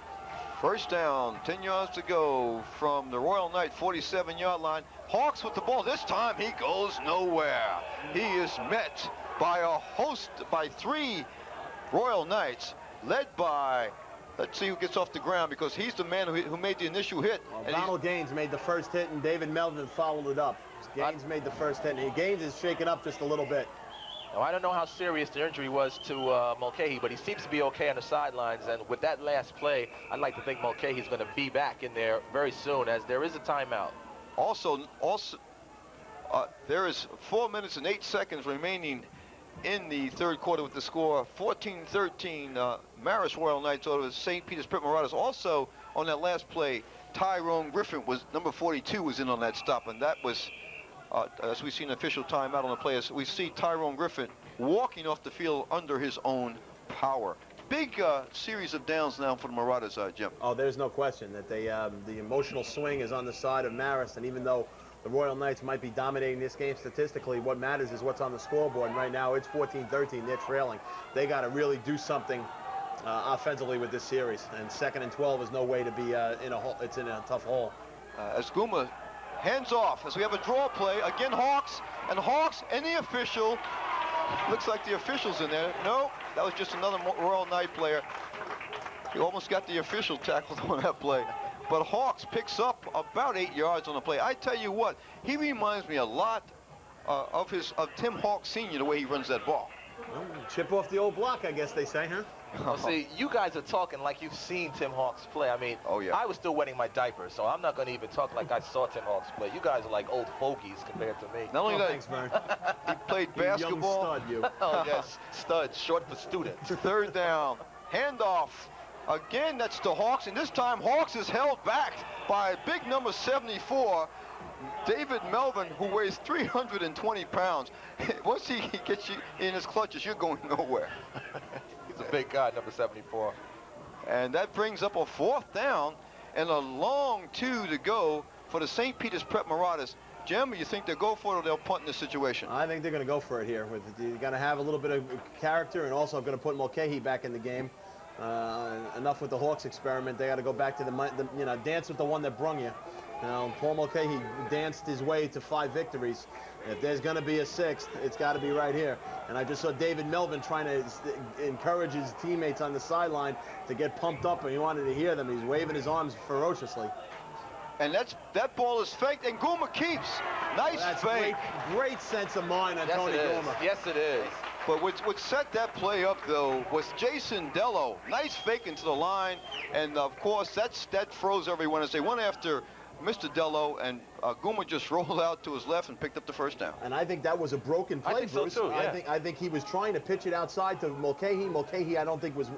First down, 10 yards to go from the Royal Knight 47-yard line. Hawks with the ball. This time he goes nowhere. He is met by 3 Royal Knights, led by, let's see who gets off the ground, because he's the man who made the initial hit. Well, Donald Gaines made the first hit, and David Melvin followed it up. Gaines made the first hit, and Gaines is shaken up just a little bit. Now, I don't know how serious the injury was to Mulcahy, but he seems to be okay on the sidelines. And with that last play, I'd like to think Mulcahy's going to be back in there very soon, as there is a timeout. Also, there is 4 minutes and 8 seconds remaining in the third quarter with the score 14-13. Marist Royal Knights over the St. Peter's Prep Marauders. Also, on that last play, Tyrone Griffin, number 42, was in on that stop, and that was, as we see an official timeout on the players, we see Tyrone Griffin walking off the field under his own power. Big series of downs now for the Marauders, Jim. Oh, there's no question that the emotional swing is on the side of Marist, and even though the Royal Knights might be dominating this game statistically, what matters is what's on the scoreboard, and right now it's 14-13. They're trailing. They got to really do something offensively with this series, and 2nd and 12 is no way to be in a hole. It's in a tough hole. As Guma hands off, as we have a draw play, again Hawks, and the official, looks like the official's in there. No, that was just another Royal Knight player. He almost got the official tackled on that play. But Hawks picks up about 8 yards on the play. I tell you what, he reminds me a lot of Tim Hawks Sr., the way he runs that ball. Well, chip off the old block, I guess they say, huh? Well, see, you guys are talking like you've seen Tim Hawks play. I mean, oh, yeah. I was still wetting my diaper, so I'm not going to even talk like I saw Tim Hawks play. You guys are like old fogies compared to me. Not only that, thanks, Vern. he played basketball. Young stud, you. Oh, yes, stud, short for students. Third down, handoff. Again, that's to Hawks, and this time Hawks is held back by a big number 74, David Melvin, who weighs 320 pounds. Once he gets you in his clutches, you're going nowhere. He's a big guy, number 74. And that brings up a 4th down and a long 2 to go for the St. Peter's Prep Marauders. Jim, you think they'll go for it or they'll punt in this situation? I think they're going to go for it here. You're going to have a little bit of character, and also going to put Mulcahy back in the game. Enough with the Hawks experiment. They got to go back to the dance with the one that brung you. Paul Mulcahy danced his way to 5 victories. If there's going to be a 6th, it's got to be right here. And I just saw David Melvin trying to encourage his teammates on the sideline to get pumped up, and he wanted to hear them. He's waving his arms ferociously. And that ball is faked, and Guma keeps. Nice fake. Great sense of mind on Tony Guma. Yes, it is. But what set that play up, though, was Jason Dello. Nice fake into the line, and of course that froze everyone as they went after Mr. Dello, and Guma just rolled out to his left and picked up the first down. And I think that was a broken play, Bruce. So too, yeah. I think he was trying to pitch it outside to Mulcahy. Mulcahy, I don't think was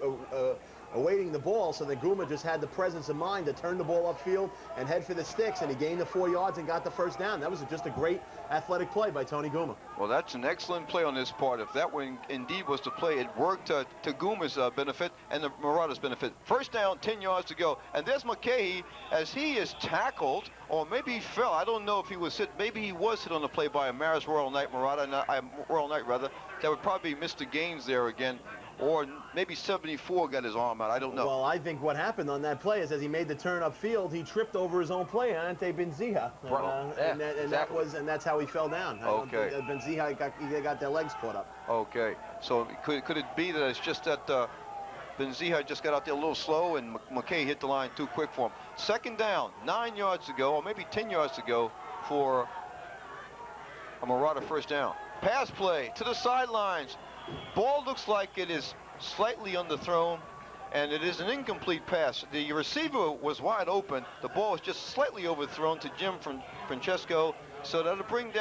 awaiting the ball, so that Guma just had the presence of mind to turn the ball upfield and head for the sticks, and he gained the 4 yards and got the first down. That was just a great athletic play by Tony Guma. Well, that's an excellent play on this part. If that one indeed was the play, it worked to Guma's benefit and the Marauders' benefit. First down, 10 yards to go. And there's McKay as he is tackled, or maybe he fell. I don't know if he was hit. Maybe he was hit on the play by a Marist Royal Knight Royal Knight rather. That would probably miss the gains there again. Or maybe 74 got his arm out. I don't know. Well, I think what happened on that play is as he made the turn upfield, he tripped over his own play, Ante Benzija. And that's how he fell down. Okay. Benzija got their legs caught up. Okay. So could it be that it's just that Benzija just got out there a little slow and McKay hit the line too quick for him? Second down, 9 yards to go, or maybe 10 yards to go for a Marauder first down. Pass play to the sidelines. Ball looks like it is slightly underthrown, and it is an incomplete pass. The receiver was wide open. The ball was just slightly overthrown to Jim Francesco, so that'll bring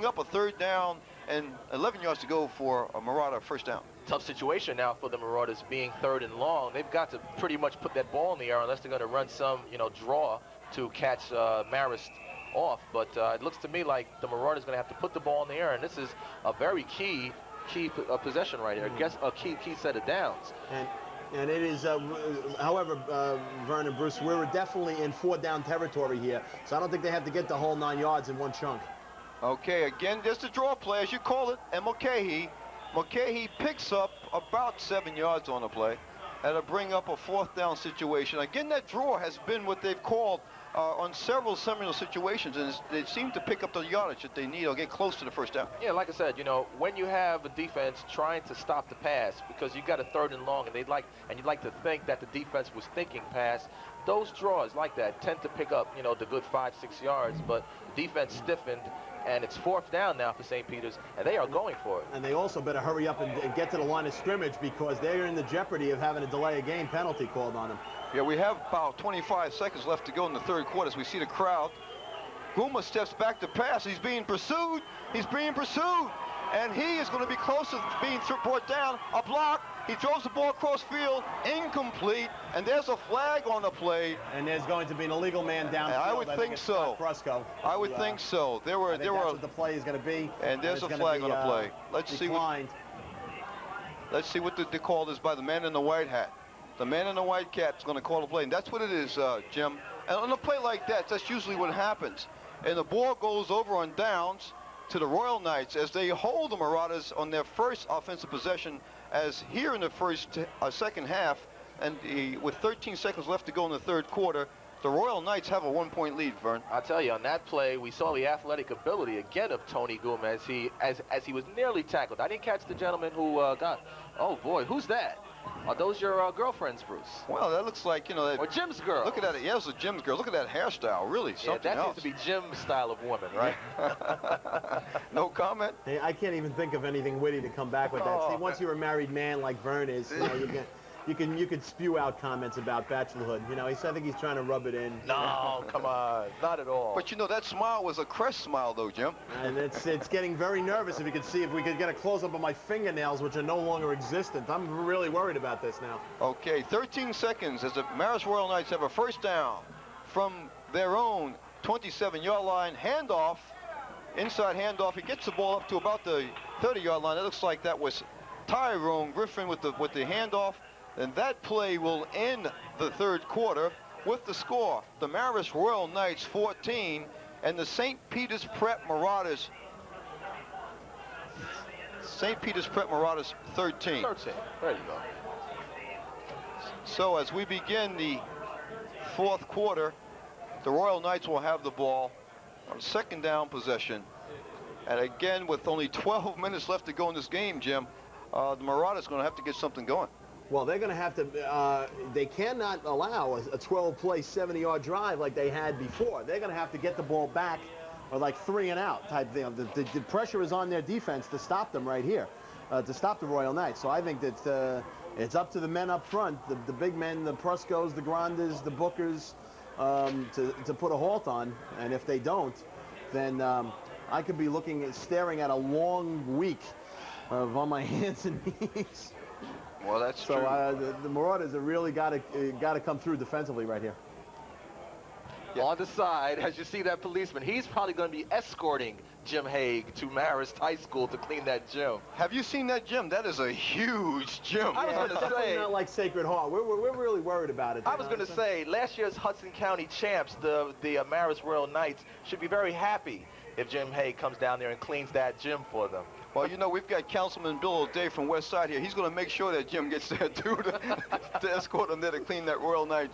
up a third down and 11 yards to go for a Marauder first down. Tough situation now for the Marauders, being 3rd and long. They've got to pretty much put that ball in the air unless they're going to run some, draw to catch Marist off. But it looks to me like the Marauders going to have to put the ball in the air, and this is a very key possession right here. I guess a key set of downs. And it is, however, Vernon, Bruce, we're definitely in 4-down territory here. So I don't think they have to get the whole 9 yards in one chunk. Okay, again, there's the draw play, as you call it, and Mulcahy picks up about 7 yards on the play. That'll bring up a 4th down situation. Again, that draw has been what they've called on several similar situations, and they seem to pick up the yardage that they need or get close to the first down. Yeah, like I said, when you have a defense trying to stop the pass because you got a 3rd and long, and you'd like to think that the defense was thinking pass, those draws like that tend to pick up, the good 5-6 yards, but defense stiffened. And it's 4th down now for St. Peter's, and they are going for it. And they also better hurry up and get to the line of scrimmage because they're in the jeopardy of having a delay of game penalty called on them. Yeah, we have about 25 seconds left to go in the 3rd quarter as we see the crowd. Guma steps back to pass. He's being pursued. And he is going to be close to being brought down. A block. He throws the ball across field. Incomplete. And there's a flag on the play. And there's going to be an illegal man downfield. I would think so. I would think so. That's what the play is going to be. And there's a flag on the play. Let's see what the call is by the man in the white hat. The man in the white cap is going to call the play. And that's what it is, Jim. And on a play like that, that's usually what happens. And the ball goes over on downs to the Royal Knights as they hold the Marauders on their first offensive possession, as here in the second half, and with 13 seconds left to go in the 3rd quarter, the Royal Knights have a 1-point lead, Vern. I'll tell you, on that play, we saw the athletic ability again of Tony Guma as he was nearly tackled. I didn't catch the gentleman who oh boy, who's that? Are those your girlfriends, Bruce? Well, that looks like, or Jim's girl. Look at that. Yeah, it's a Jim's girl. Look at that hairstyle. Really, something that else. That seems to be Jim's style of woman, right? No comment? Hey, I can't even think of anything witty to come back with that. See, once you're a married man like Vern is, you can spew out comments about bachelorhood. I think he's trying to rub it in. No, come on, not at all. But that smile was a crest smile, though, Jim. And it's getting very nervous. If we could get a close-up of my fingernails, which are no longer existent. I'm really worried about this now. Okay, 13 seconds as the Marist Royal Knights have a first down from their own 27-yard line. Handoff, inside handoff. He gets the ball up to about the 30-yard line. It looks like that was Tyrone Griffin with the handoff. And that play will end the 3rd quarter with the score. The Marist Royal Knights 14 and the St. Peter's Prep Marauders 13. 13. There you go. So as we begin the 4th quarter, the Royal Knights will have the ball on 2nd down possession. And again, with only 12 minutes left to go in this game, Jim, the Marauders are going to have to get something going. Well, they're going to have to, they cannot allow a 12-play, 70-yard drive like they had before. They're going to have to get the ball back or like 3 and out type thing. The pressure is on their defense to stop them right here, to stop the Royal Knights. So I think that it's up to the men up front, the big men, the Pruscos, the Grandes, the Bookers, to put a halt on. And if they don't, then I could be staring at a long week of on my hands and knees. Well, that's true. So the Marauders have really got to come through defensively right here. Yeah. On the side, as you see that policeman, he's probably going to be escorting Jim Haig to Marist High School to clean that gym. Have you seen that gym? That is a huge gym. I was going to say, not like Sacred Heart. We're really worried about it. I was going to say, last year's Hudson County champs, the Marist Royal Knights, should be very happy if Jim Haig comes down there and cleans that gym for them. Well, you know, we've got Councilman Bill O'Day from West Side here. He's going to make sure that Jim gets there, too, to escort him there to clean that Royal Knight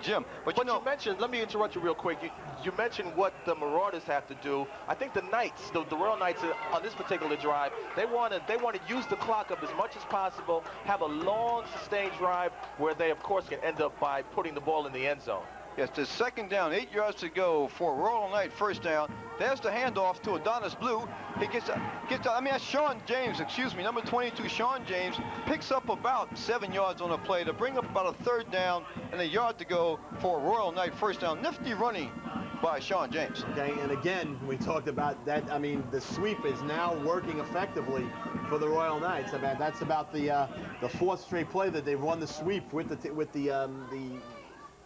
gym. But you mentioned, let me interrupt you real quick. You mentioned what the Marauders have to do. I think the Knights, the Royal Knights, on this particular drive, they want to use the clock up as much as possible, have a long, sustained drive where they, of course, can end up by putting the ball in the end zone. Yes, the second down, 8 yards to go for Royal Knight first down. There's the handoff to Adonis Blue. He gets that's Sean James, excuse me, number 22, Sean James, picks up about 7 yards on a play to bring up about a third down and a yard to go for Royal Knight first down. Nifty running by Sean James. Okay, and again, we talked about that. I mean, the sweep is now working effectively for the Royal Knights. I mean, that's about the fourth straight play that they've won the sweep with the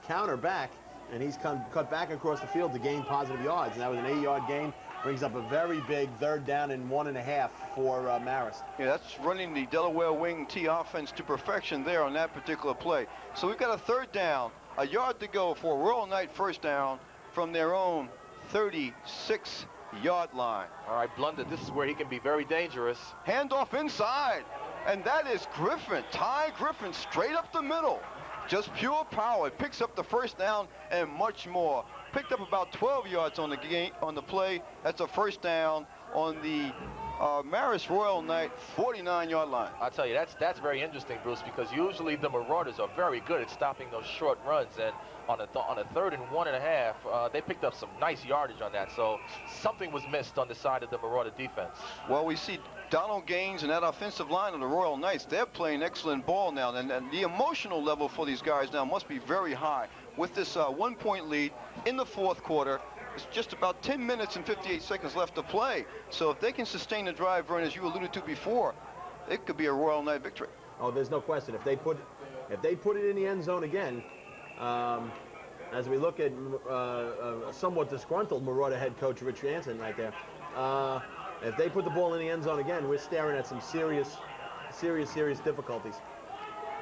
counter back, and he's cut back across the field to gain positive yards, and that was an 8-yard gain. Brings up a very big third down and 1.5 for Marist. Yeah, that's running the Delaware wing T offense to perfection there on that particular play. So we've got a third down, a yard to go for Royal Knight first down from their own 36-yard line. All right, Blunder, this is where he can be very dangerous. Handoff inside, and that is Griffin, Ty Griffin, straight up the middle. Just pure power. It picks up the first down and much more. Picked up about 12 yards on the play. That's a first down on the Marist Royal Knight 49-yard line. I'll tell you, that's very interesting, Bruce, because usually the Marauders are very good at stopping those short runs, and on a third and 1.5, they picked up some nice yardage on that. So something was missed on the side of the Marauder defense. Well, we see Donald Gaines and that offensive line of the Royal Knights, they're playing excellent ball now, and the emotional level for these guys now must be very high. With this 1-point lead in the fourth quarter, it's just about 10 minutes and 58 seconds left to play. So if they can sustain the drive, Vern, as you alluded to before, it could be a Royal Knight victory. Oh, there's no question. If they put it in the end zone again, as we look at a somewhat disgruntled Marauder head coach Rich Jansen right there, if they put the ball in the end zone again, we're staring at some serious difficulties.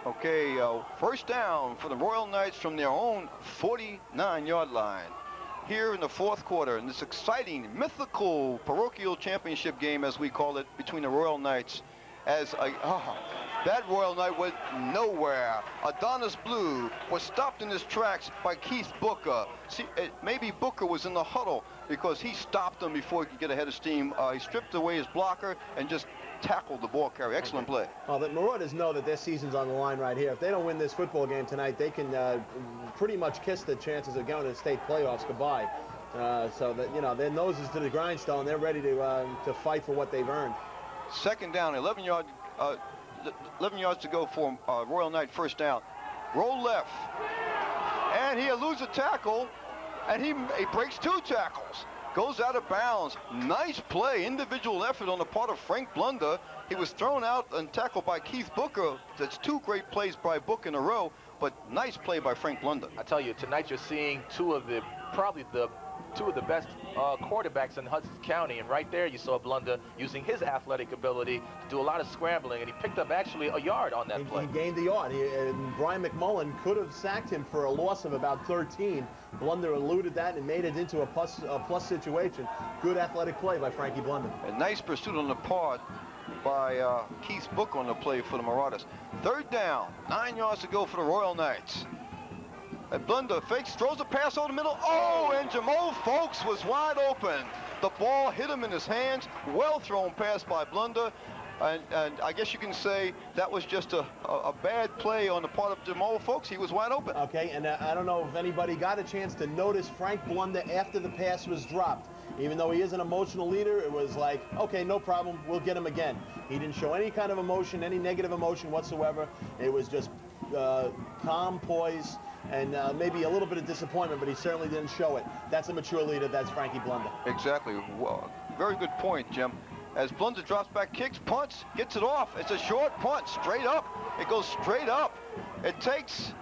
Okay, first down for the Royal Knights from their own 49-yard line. Here in the fourth quarter, in this exciting, mythical parochial championship game, as we call it, between the Royal Knights, that Royal Knight went nowhere. Adonis Blue was stopped in his tracks by Keith Booker. See, maybe Booker was in the huddle because he stopped him before he could get ahead of steam. He stripped away his blocker and just tackled the ball carrier. Excellent play. Well, the Marauders know that their season's on the line right here. If they don't win this football game tonight, they can pretty much kiss the chances of going to the state playoffs goodbye. So that, you know, their noses to the grindstone. They're ready to fight for what they've earned. Second down, 11 yards to go for Royal Knight first down. Roll left, and he eludes a tackle, and he breaks 2 tackles. Goes out of bounds. Nice play, individual effort on the part of Frank Blunder. He was thrown out and tackled by Keith Booker. That's 2 great plays by Book in a row, but nice play by Frank Blunder. I tell you, tonight you're seeing probably two of the best quarterbacks in Hudson County, and right there you saw Blunder using his athletic ability to do a lot of scrambling, and he picked up actually a yard on that play. He gained the yard. Brian McMullen could have sacked him for a loss of about 13. Blunder eluded that and made it into a plus situation. Good athletic play by Frankie Blunder. A nice pursuit on the part by Keith Book on the play for the Marauders. Third down, 9 yards to go for the Royal Knights. Blunder fakes, throws a pass over the middle. Oh, and Jamal Folks was wide open. The ball hit him in his hands. Well thrown pass by Blunder. And I guess you can say that was just a bad play on the part of Jamal Folks. He was wide open. Okay, and I don't know if anybody got a chance to notice Frank Blunder after the pass was dropped. Even though he is an emotional leader, it was like, okay, no problem, we'll get him again. He didn't show any kind of emotion, any negative emotion whatsoever. It was just calm poise and maybe a little bit of disappointment, but he certainly didn't show it. That's a mature leader. That's Frankie Blunder. Exactly. Well, very good point, Jim. as Blunder drops back, kicks, punts, gets it off. It's a short punt, straight up. It goes straight up. It takes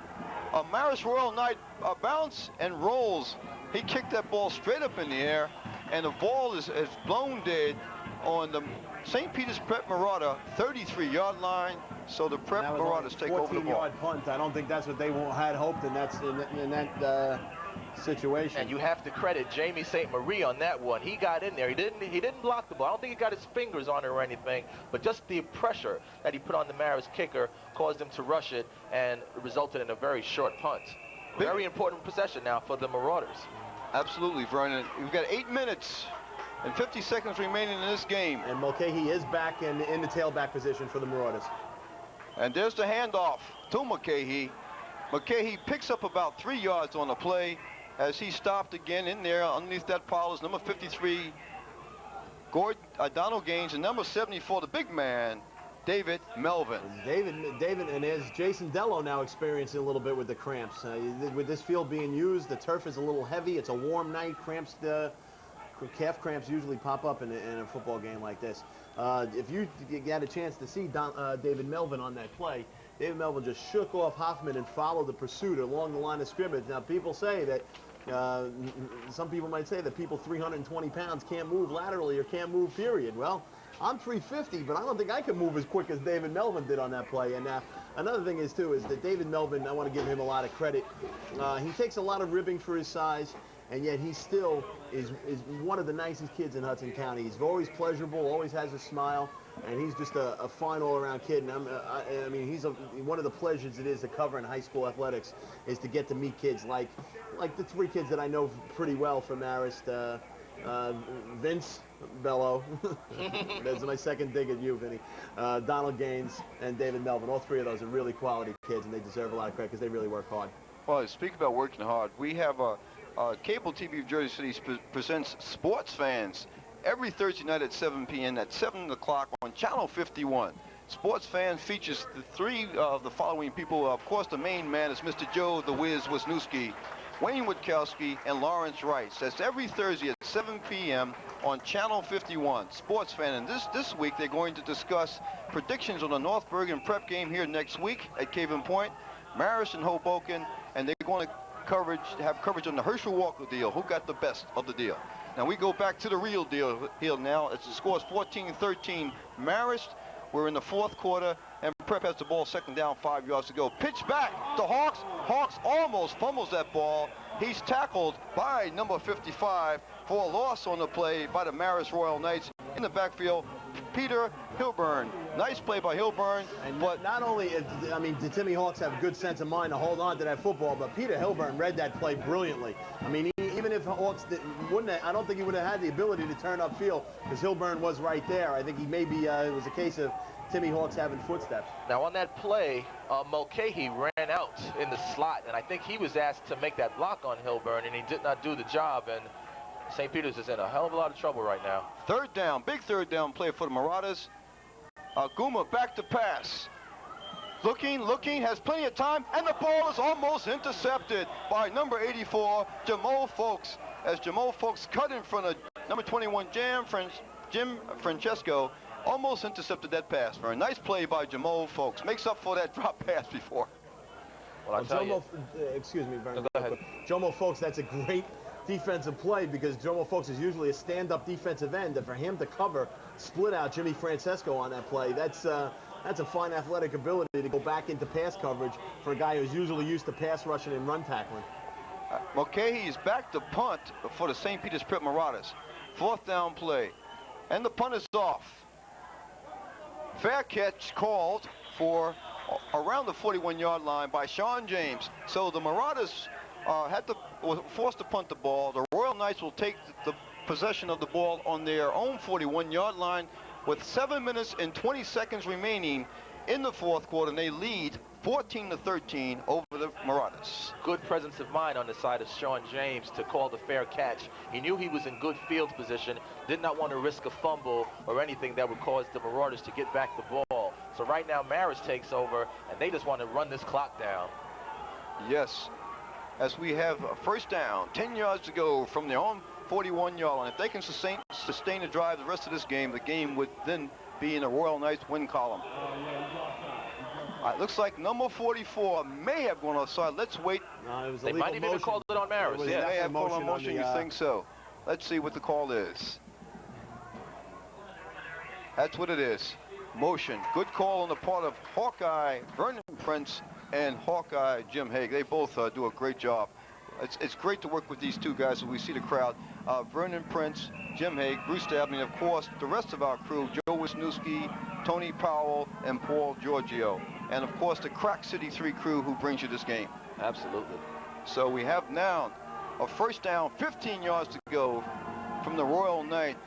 a Marist Royal Knight bounce and rolls. He kicked that ball straight up in the air, and the ball is blown dead on the St. Peter's Prep Marauder 33-yard line. So the Prep Marauders take over the ball. 14-yard punt. I don't think that's what they had hoped, and that's in that situation. And you have to credit Jamie St. Marie on that one. He got in there. He didn't block the ball. I don't think he got his fingers on it or anything, but just the pressure that he put on the Marist kicker caused him to rush it, and it resulted in a very short punt. Very important possession now for the Marauders. Absolutely, Vernon. We've got 8 minutes and 50 seconds remaining in this game. And Mulcahy is back in the tailback position for the Marauders. And there's the handoff to Mulcahy. Mulcahy picks up about 3 yards on the play as he stopped again in there underneath that pile is number 53, Donald Gaines, and number 74, the big man, David Melvin. David, and as Jason Dello now experiencing a little bit with the cramps. With this field being used, the turf is a little heavy. It's a warm night. Calf cramps usually pop up in a football game like this. If you got a chance to see David Melvin on that play, David Melvin just shook off Hoffman and followed the pursuit along the line of scrimmage. Now, people say that, some people might say that people 320 pounds can't move laterally or can't move, period. Well, I'm 350, but I don't think I can move as quick as David Melvin did on that play. And another thing is, too, is that David Melvin, I want to give him a lot of credit. He takes a lot of ribbing for his size, and yet he still is one of the nicest kids in Hudson County. He's always pleasurable, always has a smile, and he's just a fine all-around kid. And I mean, he's one of the pleasures it is to cover in high school athletics is to get to meet kids like the 3 kids that I know pretty well from Marist. Vince Bello, that's my second dig at you, Vinny. Donald Gaines and David Melvin. All 3 of those are really quality kids, and they deserve a lot of credit because they really work hard. Well, speak about working hard. We have Cable TV of Jersey City presents Sports Fans every Thursday night at 7 p.m. at 7 o'clock on Channel 51. Sports Fans features the 3 of the following people. Of course, the main man is Mr. Joe the Wiz Wisniewski, Wayne Witkowski, and Lawrence Rice. That's every Thursday at 7 p.m. on Channel 51. Sports Fan. And this week they're going to discuss predictions on the North Bergen Prep game here next week at Caven Point, Marist and Hoboken, and they're going to have coverage on the Herschel Walker deal. Who got the best of the deal? Now we go back to the real deal here now. As the score is 14-13 Marist. We're in the 4th quarter, and Prep has the ball, 2nd down, 5 yards to go. Pitch back to Hawks. Hawks almost fumbles that ball. He's tackled by number 55 for a loss on the play by the Marist Royal Knights. In the backfield, Peter Hilburn. Nice play by Hilburn. But not only, I mean, the Timmy Hawks have a good sense of mind to hold on to that football, but Peter Hilburn read that play brilliantly. I mean, even if Hawks I don't think he would have had the ability to turn upfield because Hilburn was right there. I think he maybe it was a case of Timmy Hawks having footsteps. Now on that play, Mulcahy ran out in the slot, and I think he was asked to make that block on Hilburn, and he did not do the job, and St. Peter's is in a hell of a lot of trouble right now. 3rd down, big 3rd down play for the Marauders. Guma back to pass. Looking, has plenty of time, and the ball is almost intercepted by number 84, Jamal Folks. As Jamal Folks cut in front of number 21, Jim Francesco, almost intercepted that pass. For a nice play by Jamal Folks. Makes up for that drop pass before. Well, I tell you. Excuse me, Vernon. Go ahead. Jomo Folks, that's a great defensive play because Jomo Folks is usually a stand-up defensive end, and for him to cover, split out Jimmy Francesco on that play, that's a fine athletic ability to go back into pass coverage for a guy who's usually used to pass rushing and run tackling. Mulcahy is back to punt for the St. Peter's Prep Marauders. 4th down play, and the punt is off. Fair catch called around the 41-yard line by Sean James. So the Marauders were forced to punt the ball. The Royal Knights will take the possession of the ball on their own 41-yard line with 7 minutes and 20 seconds remaining in the 4th quarter, and they lead 14-13 over the Marauders. Good presence of mind on the side of Sean James to call the fair catch. He knew he was in good field position, did not want to risk a fumble or anything that would cause the Marauders to get back the ball. So right now Marist takes over, and they just want to run this clock down. Yes, as we have a 1st down, 10 yards to go from their own 41-yard line. If they can sustain the drive the rest of this game, the game would then be in the Royal Knights win column. It looks like number 44 may have gone offside. Let's wait. They might have even called it on Marist. Yeah, they have called on motion. motion. You think so? Let's see what the call is. That's what it is. Motion. Good call on the part of Hawkeye Vernon Prince and Hawkeye Jim Haig. They both do a great job. It's great to work with these two guys as we see the crowd. Vernon Prince, Jim Haig, Bruce Dabney, of course, the rest of our crew, Joe Wisniewski, Tony Powell, and Paul Giorgio. And, of course, the Crack City 3 crew who brings you this game. Absolutely. So we have now a first down, 15 yards to go from the Royal Knight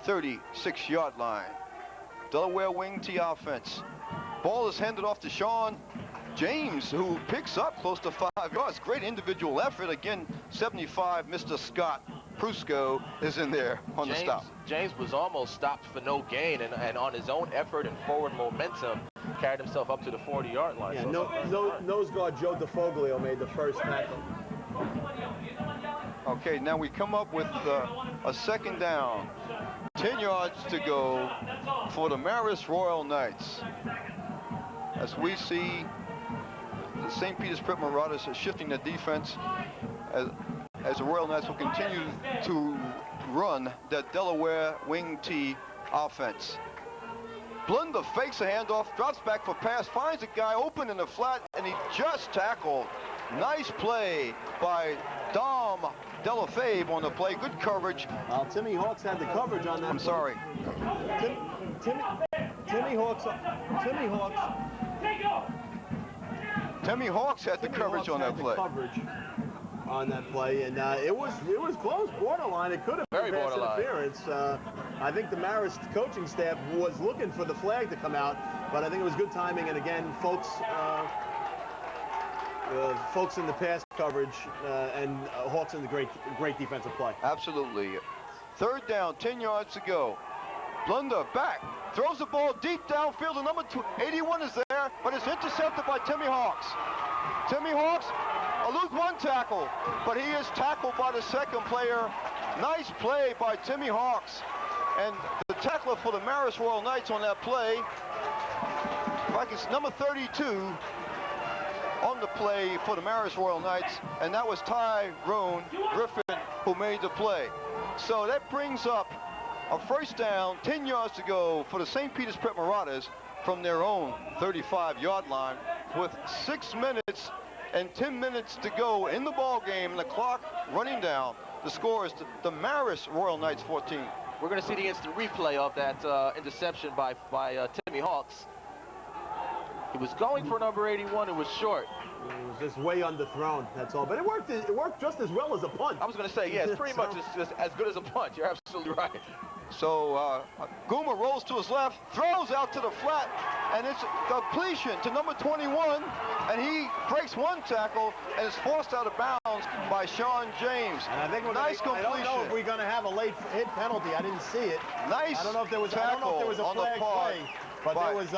36-yard line. Delaware wing T offense. Ball is handed off to Sean James, who picks up close to 5 yards. Great individual effort. Again, 75, Mr. Scott Prusco is in there on the stop. James was almost stopped for no gain, and on his own effort and forward momentum, carried himself up to the 40-yard line. Yeah, nose guard Joe DeFoglio made the first tackle. Okay, now we come up with a second down. 10 yards to go for the Marist Royal Knights. As we see the St. Peter's Prep Marauders are shifting the defense as the Royal Knights will continue to run that Delaware wing T offense. Blunder fakes a handoff, drops back for pass, finds a guy open in the flat, and he just tackled. Nice play by Dom Delafave on the play. Good coverage. Well, Timmy Hawks had the coverage on that. I'm sorry. Timmy Hawks had the coverage on that play. On that play, and it was close, borderline. It could have been pass interference. I think the Marist coaching staff was looking for the flag to come out, but I think it was good timing. And again, folks in the pass coverage and Hawks in the great defensive play. Absolutely. Third down, 10 yards to go. Blunder back, throws the ball deep downfield. The number 81 is there, but it's intercepted by Timmy Hawks. Timmy Hawks eludes one tackle, but he is tackled by the second player. Nice play by Timmy Hawks. And the tackler for the Marist Royal Knights on that play, like it's number 32 on the play for the Marist Royal Knights, and that was Tyrone Griffin who made the play. So that brings up a first down, 10 yards to go for the St. Peter's Prep Marauders from their own 35-yard line with 6 minutes and 10 minutes to go in the ball game, and the clock running down. The score is the Marist Royal Knights 14. We're going to see the instant replay of that interception by Timmy Hawks. He was going for number 81. It was short. It was just way underthrown, that's all. But it worked just as well as a punt. I was going to say, yeah, it's pretty much just as good as a punt. You're absolutely right. So Guma rolls to his left, throws out to the flat, and it's completion to number 21, and he breaks one tackle and is forced out of bounds by Sean James. And I think nice completion. I don't know if we're going to have a late hit penalty. I didn't see it. Nice. I don't know if there was a flag play, but there was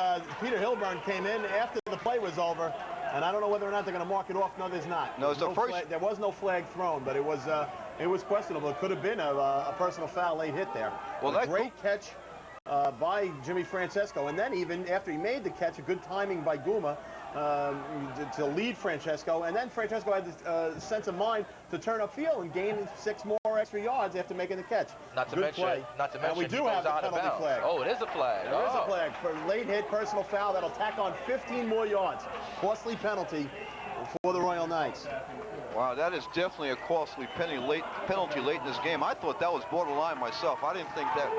Peter Hilburn came in after the play was over, and I don't know whether or not they're going to mark it off. No, there's not. No, it's the first. There was no flag thrown, but it was questionable. It could have been a personal foul late hit there. Well, a great catch by Jimmy Francesco, and then even after he made the catch, a good timing by Guma to lead Francesco, and then Francesco had the sense of mind to turn upfield and gain 6 more extra yards after making the catch. Not to mention, and we do have the penalty flag. Oh, it is a flag. There is a flag for late hit personal foul that'll tack on 15 more yards. Costly penalty for the Royal Knights. Wow, that is definitely a costly penalty late in this game. I thought that was borderline myself. I didn't think that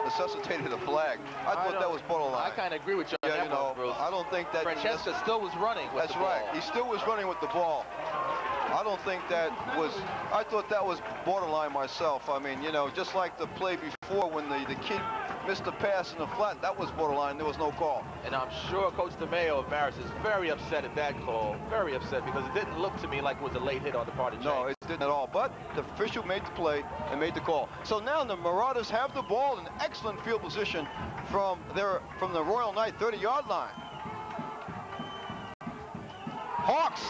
necessitated a flag. I thought that was borderline. I kind of agree with you on that one, Bruce. I don't think that... Francesco still was running with the ball. That's right. He still was running with the ball. I don't think that was... I thought that was borderline myself. I mean, you know, just like the play before when the kid missed the pass in the flat, that was borderline. There was no call. And I'm sure Coach DeMayo of Marist is very upset at that call. Very upset, because it didn't look to me like it was a late hit on the part of James. No, it didn't at all. But the official made the play and made the call. So now the Marauders have the ball in excellent field position from the Royal Knight 30-yard line. Hawks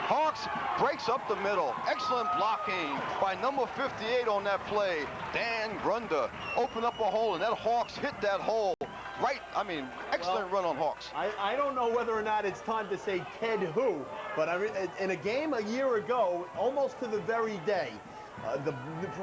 Hawks breaks up the middle. Excellent blocking by number 58 on that play. Dan Grunder opened up a hole, and that Hawks hit that hole. Right, I mean, excellent run on Hawks. I don't know whether or not it's time to say Ted who, but in a game a year ago, almost to the very day, the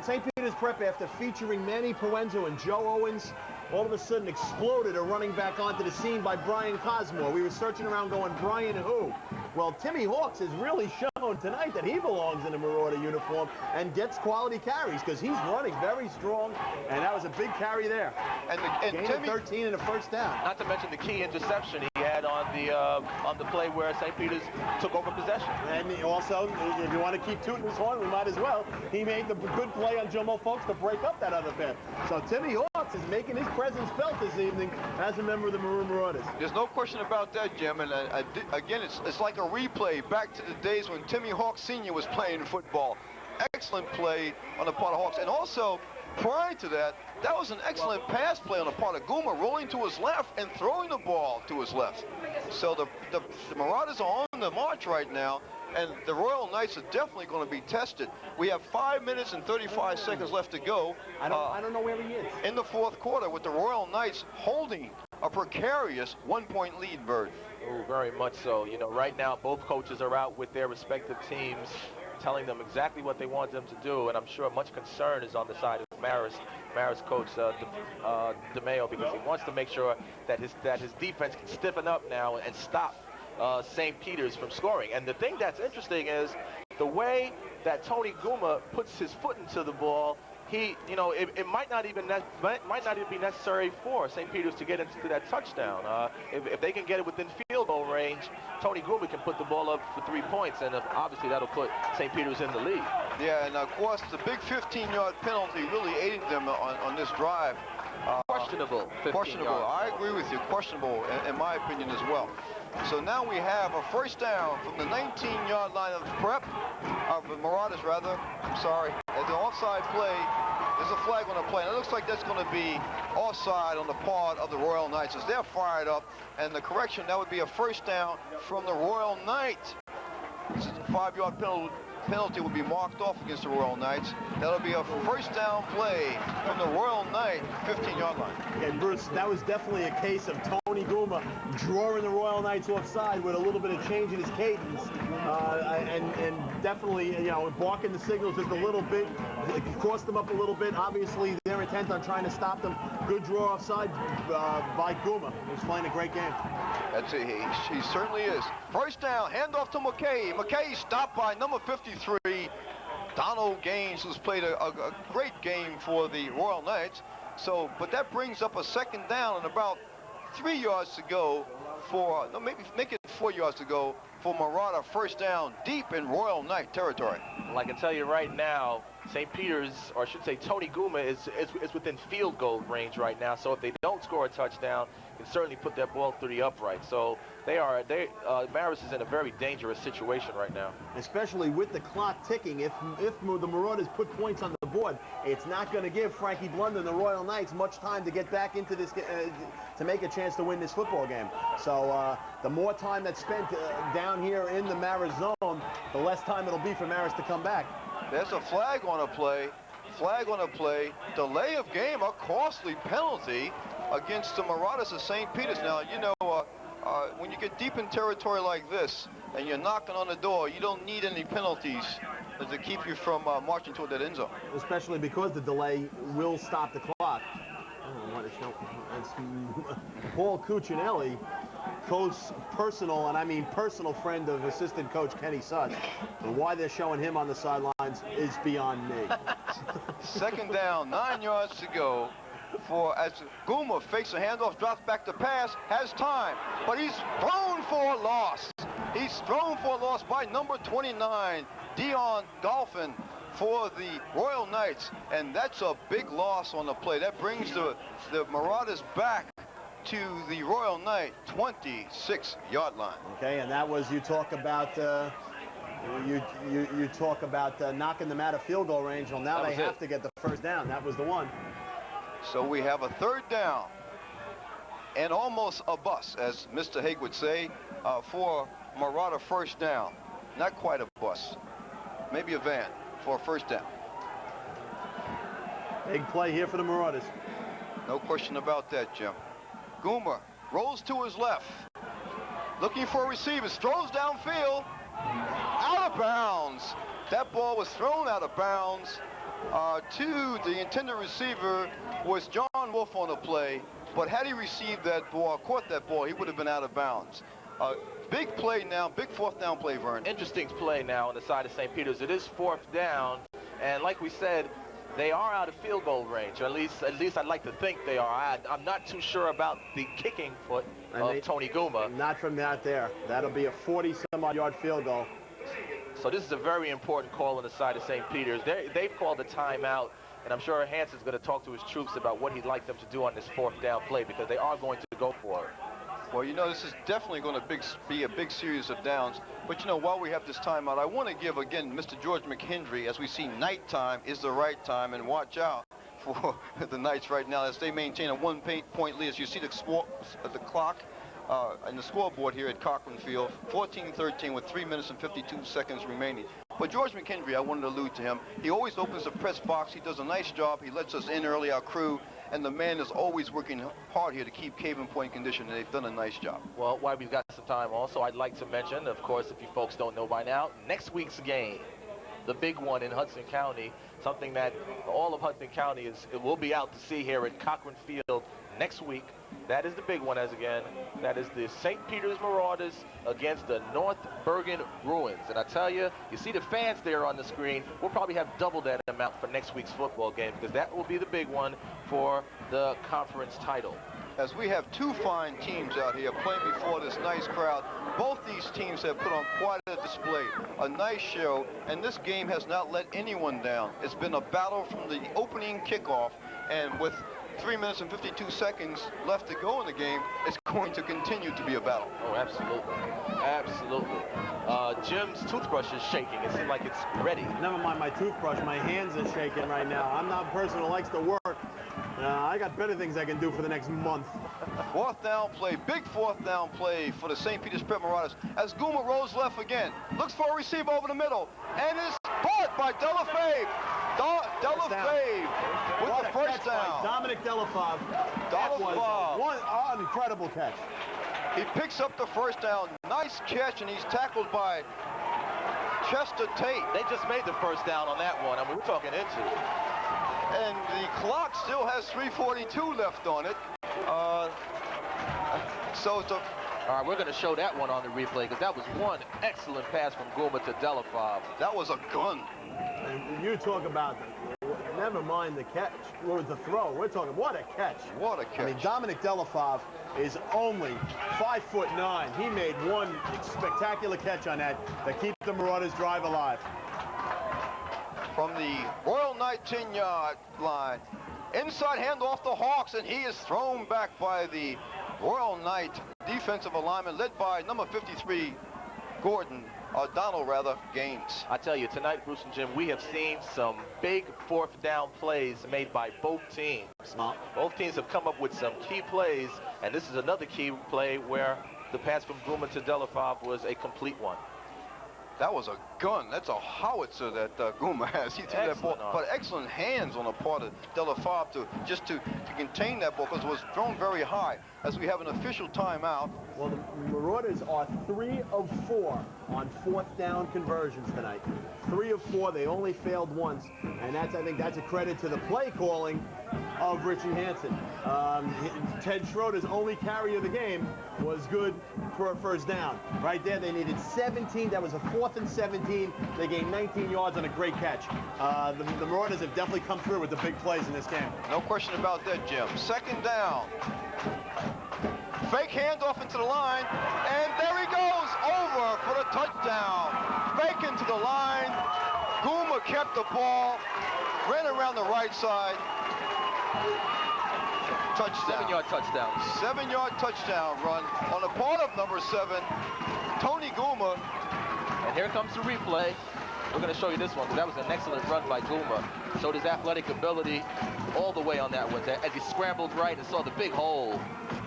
St. Peter's Prep, after featuring Manny Proenzo and Joe Owens, all of a sudden exploded a running back onto the scene by Brian Cosmore. We were searching around going, Brian who? Well, Timmy Hawks has really shown tonight that he belongs in a Marauder uniform and gets quality carries because he's running very strong, and that was a big carry there. And gain of 13 and a first down. Not to mention the key interception he had on the play where St. Peter's took over possession. And also, if you want to keep tooting his horn, we might as well. He made the good play on Jomo Folks to break up that other pass. So Timmy Hawks is making his presence felt this evening as a member of the Maroon Marauders. There's no question about that, Jim. And again, it's like a replay back to the days when Timmy Hawks Sr. was playing football. Excellent play on the part of Hawks. And also, prior to that, that was an excellent pass play on the part of Guma, rolling to his left and throwing the ball to his left. So the Marauders are on the march right now, and the Royal Knights are definitely going to be tested. We have 5 minutes and 35 seconds left to go. I don't know where he is. In the fourth quarter, with the Royal Knights holding a precarious 1-point lead, Bird. Oh, very much so. You know, right now both coaches are out with their respective teams, telling them exactly what they want them to do, and I'm sure much concern is on the side of Marist coach DeMayo, because he wants to make sure that his defense can stiffen up now and stop St. Peter's from scoring. And the thing that's interesting is the way that Tony Guma puts his foot into the ball. It might not even be necessary for St. Peter's to get into that touchdown. If they can get it within field goal range, Tony Guma can put the ball up for 3 points, and obviously that'll put St. Peter's in the lead. Yeah, and of course the big 15-yard penalty really aided them on this drive. Questionable. Questionable. I agree with you. Questionable, in my opinion, as well. So now we have a first down from the 19-yard line of Prep, of the Marauders, rather. I'm sorry. At the offside play, there's a flag on the play. And it looks like that's going to be offside on the part of the Royal Knights as they're fired up. And the correction, that would be a first down from the Royal Knights. This is a 5-yard penalty will be marked off against the Royal Knights. That'll be a first down play from the Royal Knight 15-yard line. And Bruce, that was definitely a case of Tony Guma drawing the Royal Knights offside with a little bit of change in his cadence, and definitely, balking the signals just a little bit. It cost them up a little bit. Obviously, they're intent on trying to stop them. Good draw offside by Guma. He's playing a great game. That's it. He certainly is. First down, handoff to McKay. McKay stopped by number 53, Donald Gaines, who's played a great game for the Royal Knights. So, but that brings up a second down and about 3 yards to go for, no, maybe make it 4 yards to go for Marauder. First down deep in Royal Knight territory. Well, I can tell you right now, St. Peter's, or I should say Tony Guma, is within field goal range right now. So if they don't score a touchdown, can certainly put that ball through the upright. So Marist is in a very dangerous situation right now. Especially with the clock ticking. If the Marauders put points on the board, it's not going to give Frankie Blunder and the Royal Knights much time to get back into this, to make a chance to win this football game. So the more time that's spent down here in the Marist zone, the less time it'll be for Marist to come back. There's a flag on a play. Flag on a play. Delay of game, a costly penalty against the Marauders of St. Peter's. Now, when you get deep in territory like this and you're knocking on the door, you don't need any penalties to keep you from marching toward that end zone. Especially because the delay will stop the clock. It's Paul Cuccinelli, close personal, and I mean personal friend of assistant coach Kenny Such. And why they're showing him on the sidelines is beyond me. Second down, 9 yards to go. As Guma fakes a handoff, drops back to pass, has time, but he's thrown for a loss. He's thrown for a loss by number 29, Dion Dolphin, for the Royal Knights, and that's a big loss on the play. That brings the Marauders back to the Royal Knight 26-yard line. Okay, and that was, you talk about knocking them out of field goal range. Well, now they have to get the first down. That was the one. So we have a third down and almost a bus, as Mr. Haig would say, for Marauder first down. not quite a bus, maybe a van for a first down. Big play here for the Marauders. No question about that, Jim. Goomer rolls to his left, looking for receivers, throws downfield, out of bounds. That ball was thrown out of bounds to the intended receiver was John Wolf on the play, but had he received that ball, caught that ball, he would have been out of bounds. Big play now, big fourth down play, Vern. Interesting play now on the side of St. Peter's. It is fourth down, and like we said, they are out of field goal range, or at least I'd like to think they are. I'm not too sure about the kicking foot of Tony Goomer. Not from that there. That'll be a 40-some-odd yard field goal. So this is a very important call on the side of St. Peter's. They've called a timeout, and I'm sure Hanson's going to talk to his troops about what he'd like them to do on this fourth down play, because they are going to go for it. Well, you know, this is definitely going to be a big series of downs. But, you know, while we have this timeout, I want to give, again, Mr. George McHenry, as we see nighttime is the right time, and watch out for the Knights right now as they maintain a one-point lead. As you see the clock and the scoreboard here at Cochrane Field, 14-13 with 3 minutes and 52 seconds remaining. But George McHenry, I wanted to allude to him. He always opens the press box. He does a nice job. He lets us in early, our crew. And the man is always working hard here to keep Caven Point condition, and they've done a nice job. Well, while we've got some time also, I'd like to mention, of course, if you folks don't know by now, next week's game, the big one in Hudson County, something that all of Hudson County will be out to see here at Cochrane Field next week. That is the big one, as again, that is the St. Peter's Marauders against the North Bergen Bruins. And I tell you, you see the fans there on the screen. We'll probably have double that amount for next week's football game, because that will be the big one for the conference title. As we have two fine teams out here playing before this nice crowd, both these teams have put on quite a display, a nice show, and this game has not let anyone down. It's been a battle from the opening kickoff, and with 3 minutes and 52 seconds left to go in the game, it's going to continue to be a battle. Oh, absolutely. Absolutely. Jim's toothbrush is shaking. It seems like it's ready. Never mind my toothbrush. My hands are shaking right now. I'm not a person who likes to work. I got better things I can do for the next month. Fourth down play, big fourth down play for the St. Peter's Prep Marauders as Goomer rolls left again. Looks for a receiver over the middle, and is caught by Delafave. Delafave with the first down. Dominic Delafave. That was one incredible catch. He picks up the first down. Nice catch, and he's tackled by Chester Tate. They just made the first down on that one. I mean, we're talking into. And the clock still has 3:42 left on it. So it's a... All right, we're going to show that one on the replay, because that was one excellent pass from Goomer to Delafave. That was a gun. And you talk about, never mind the catch, or the throw. We're talking, what a catch. What a catch. I mean, Dominic Delafave is only 5'9". He made one spectacular catch on that to keep the Marauders' drive alive. From the Royal Knight 10-yard line, inside handoff to Hawks, and he is thrown back by the Royal Knight defensive alignment led by number 53, Donald Gaines. I tell you, tonight, Bruce and Jim, we have seen some big fourth down plays made by both teams. Both teams have come up with some key plays, and this is another key play where the pass from Goomer to Delafave was a complete one. That was a gun. That's a howitzer that Goomer has. He threw that ball, but excellent hands on the part of Delafave to contain that ball, because it was thrown very high. As we have an official timeout. Well, the Marauders are 3 of 4 on fourth down conversions tonight. 3 of 4. They only failed once, and I think that's a credit to the play calling of Richie Hansen. Ted Schroeder's only carry of the game was good for a first down. Right there, they needed 17. That was a 4th and 17. They gained 19 yards on a great catch. The Marauders have definitely come through with the big plays in this game. No question about that, Jim. Second down. Fake handoff into the line, and there he goes, over for the touchdown. Fake into the line. Goomer kept the ball, ran around the right side. Touchdown. 7-yard touchdown. 7-yard touchdown run on the part of number 7, Tony Goomer. And here comes the replay. We're going to show you this one, because that was an excellent run by Goomer. Showed his athletic ability all the way on that one. As he scrambled right and saw the big hole.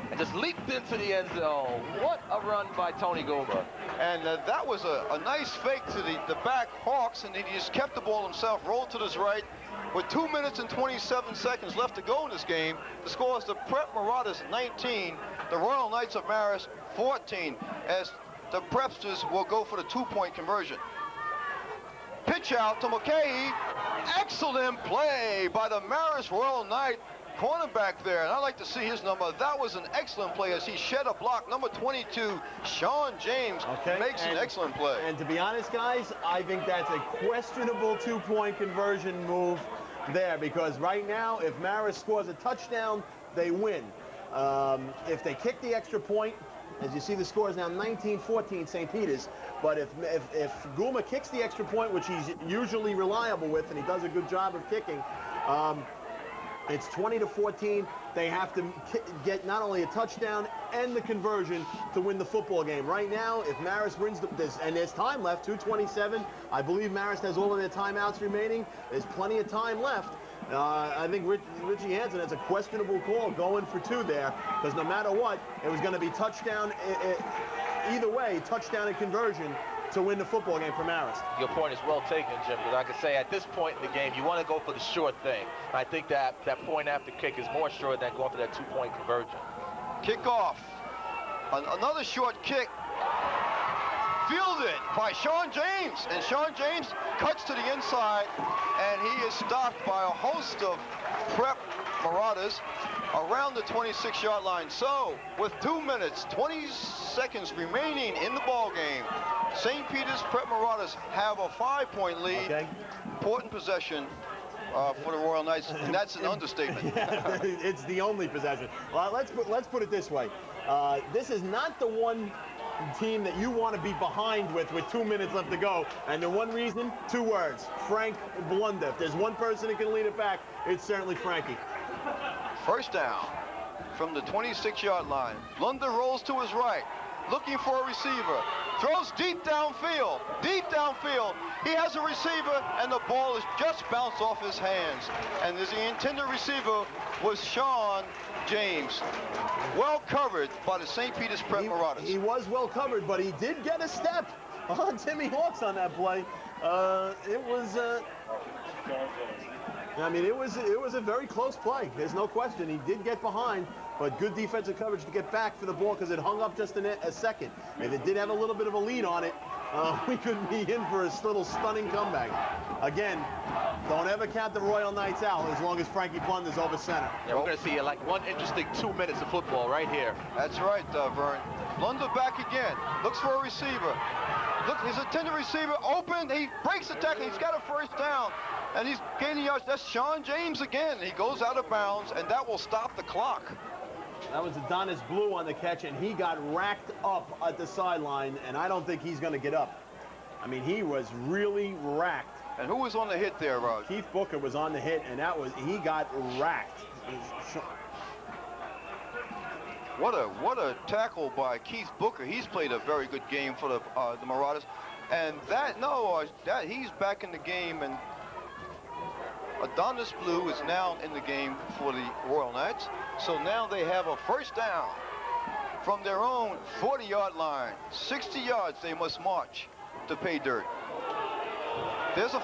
And and just leaped into the end zone. What a run by Tony Guma. And that was a nice fake to the back Hawks, and he just kept the ball himself, rolled to his right. With 2 minutes and 27 seconds left to go in this game, the score is the Prep Marauders 19, the Royal Knights of Marist 14, as the Prepsters will go for the 2-point conversion. Pitch out to McKay. Excellent play by the Marist Royal Knight cornerback there, and I'd like to see his number. That was an excellent play as he shed a block. Number 22, Sean James, makes an excellent play. And to be honest, guys, I think that's a questionable 2-point conversion move there, because right now, if Marist scores a touchdown, they win. If they kick the extra point, as you see, the score is now 19-14 St. Peter's. But if Guma kicks the extra point, which he's usually reliable with, and he does a good job of kicking, it's 20-14. They have to get not only a touchdown and the conversion to win the football game. Right now, if Marist wins, and there's time left, 2:27. I believe Marist has all of their timeouts remaining. There's plenty of time left. I think Richie Hansen has a questionable call going for 2 there, because no matter what, it was going to be touchdown. Either way, touchdown and conversion to win the football game for Marist. Your point is well taken, Jim, because I could say at this point in the game, you want to go for the sure thing. I think that point after kick is more sure than going for that 2-point conversion. Kickoff. Another short kick. Fielded by Sean James, and Sean James cuts to the inside, and he is stopped by a host of Prep Marauders around the 26-yard line. So, with 2 minutes, 20 seconds remaining in the ball game, St. Peter's Prep Marauders have a 5-point lead. Important possession for the Royal Knights, and that's an understatement. Yeah, it's the only possession. Well, let's put it this way. This is not the one team that you want to be behind with 2 minutes left to go. And the one reason, 2 words, Frank Blunder. If there's one person that can lead it back, it's certainly Frankie. First down from the 26-yard line. Blunder rolls to his right, looking for a receiver. Throws deep downfield. He has a receiver, and the ball is just bounced off his hands. And the intended receiver was Sean James. Well covered by the St. Peter's Prep Marauders. He was well covered, but he did get a step on Timmy Hawks on that play. It was a very close play. There's no question. He did get behind, but good defensive coverage to get back for the ball, because it hung up just a second. If it did have a little bit of a lead on it, we could be in for a little stunning comeback. Again, don't ever count the Royal Knights out as long as Frankie Blunder's over center. Yeah, we're going to see like one interesting 2 minutes of football right here. That's right, Vern. Blunder back again. Looks for a receiver. Look, his intended receiver open. He breaks the tackle. He's got a first down. And he's gaining yards. That's Sean James again. He goes out of bounds, and that will stop the clock. That was Adonis Blue on the catch, and he got racked up at the sideline, and I don't think he's going to get up. I mean, he was really racked. And who was on the hit there, Rod? Keith Booker was on the hit, and he got racked. What a tackle by Keith Booker. He's played a very good game for the Marauders. And he's back in the game, and Adonis Blue is now in the game for the Royal Knights. So now they have a first down from their own 40-yard line. 60 yards they must march to pay dirt. There's a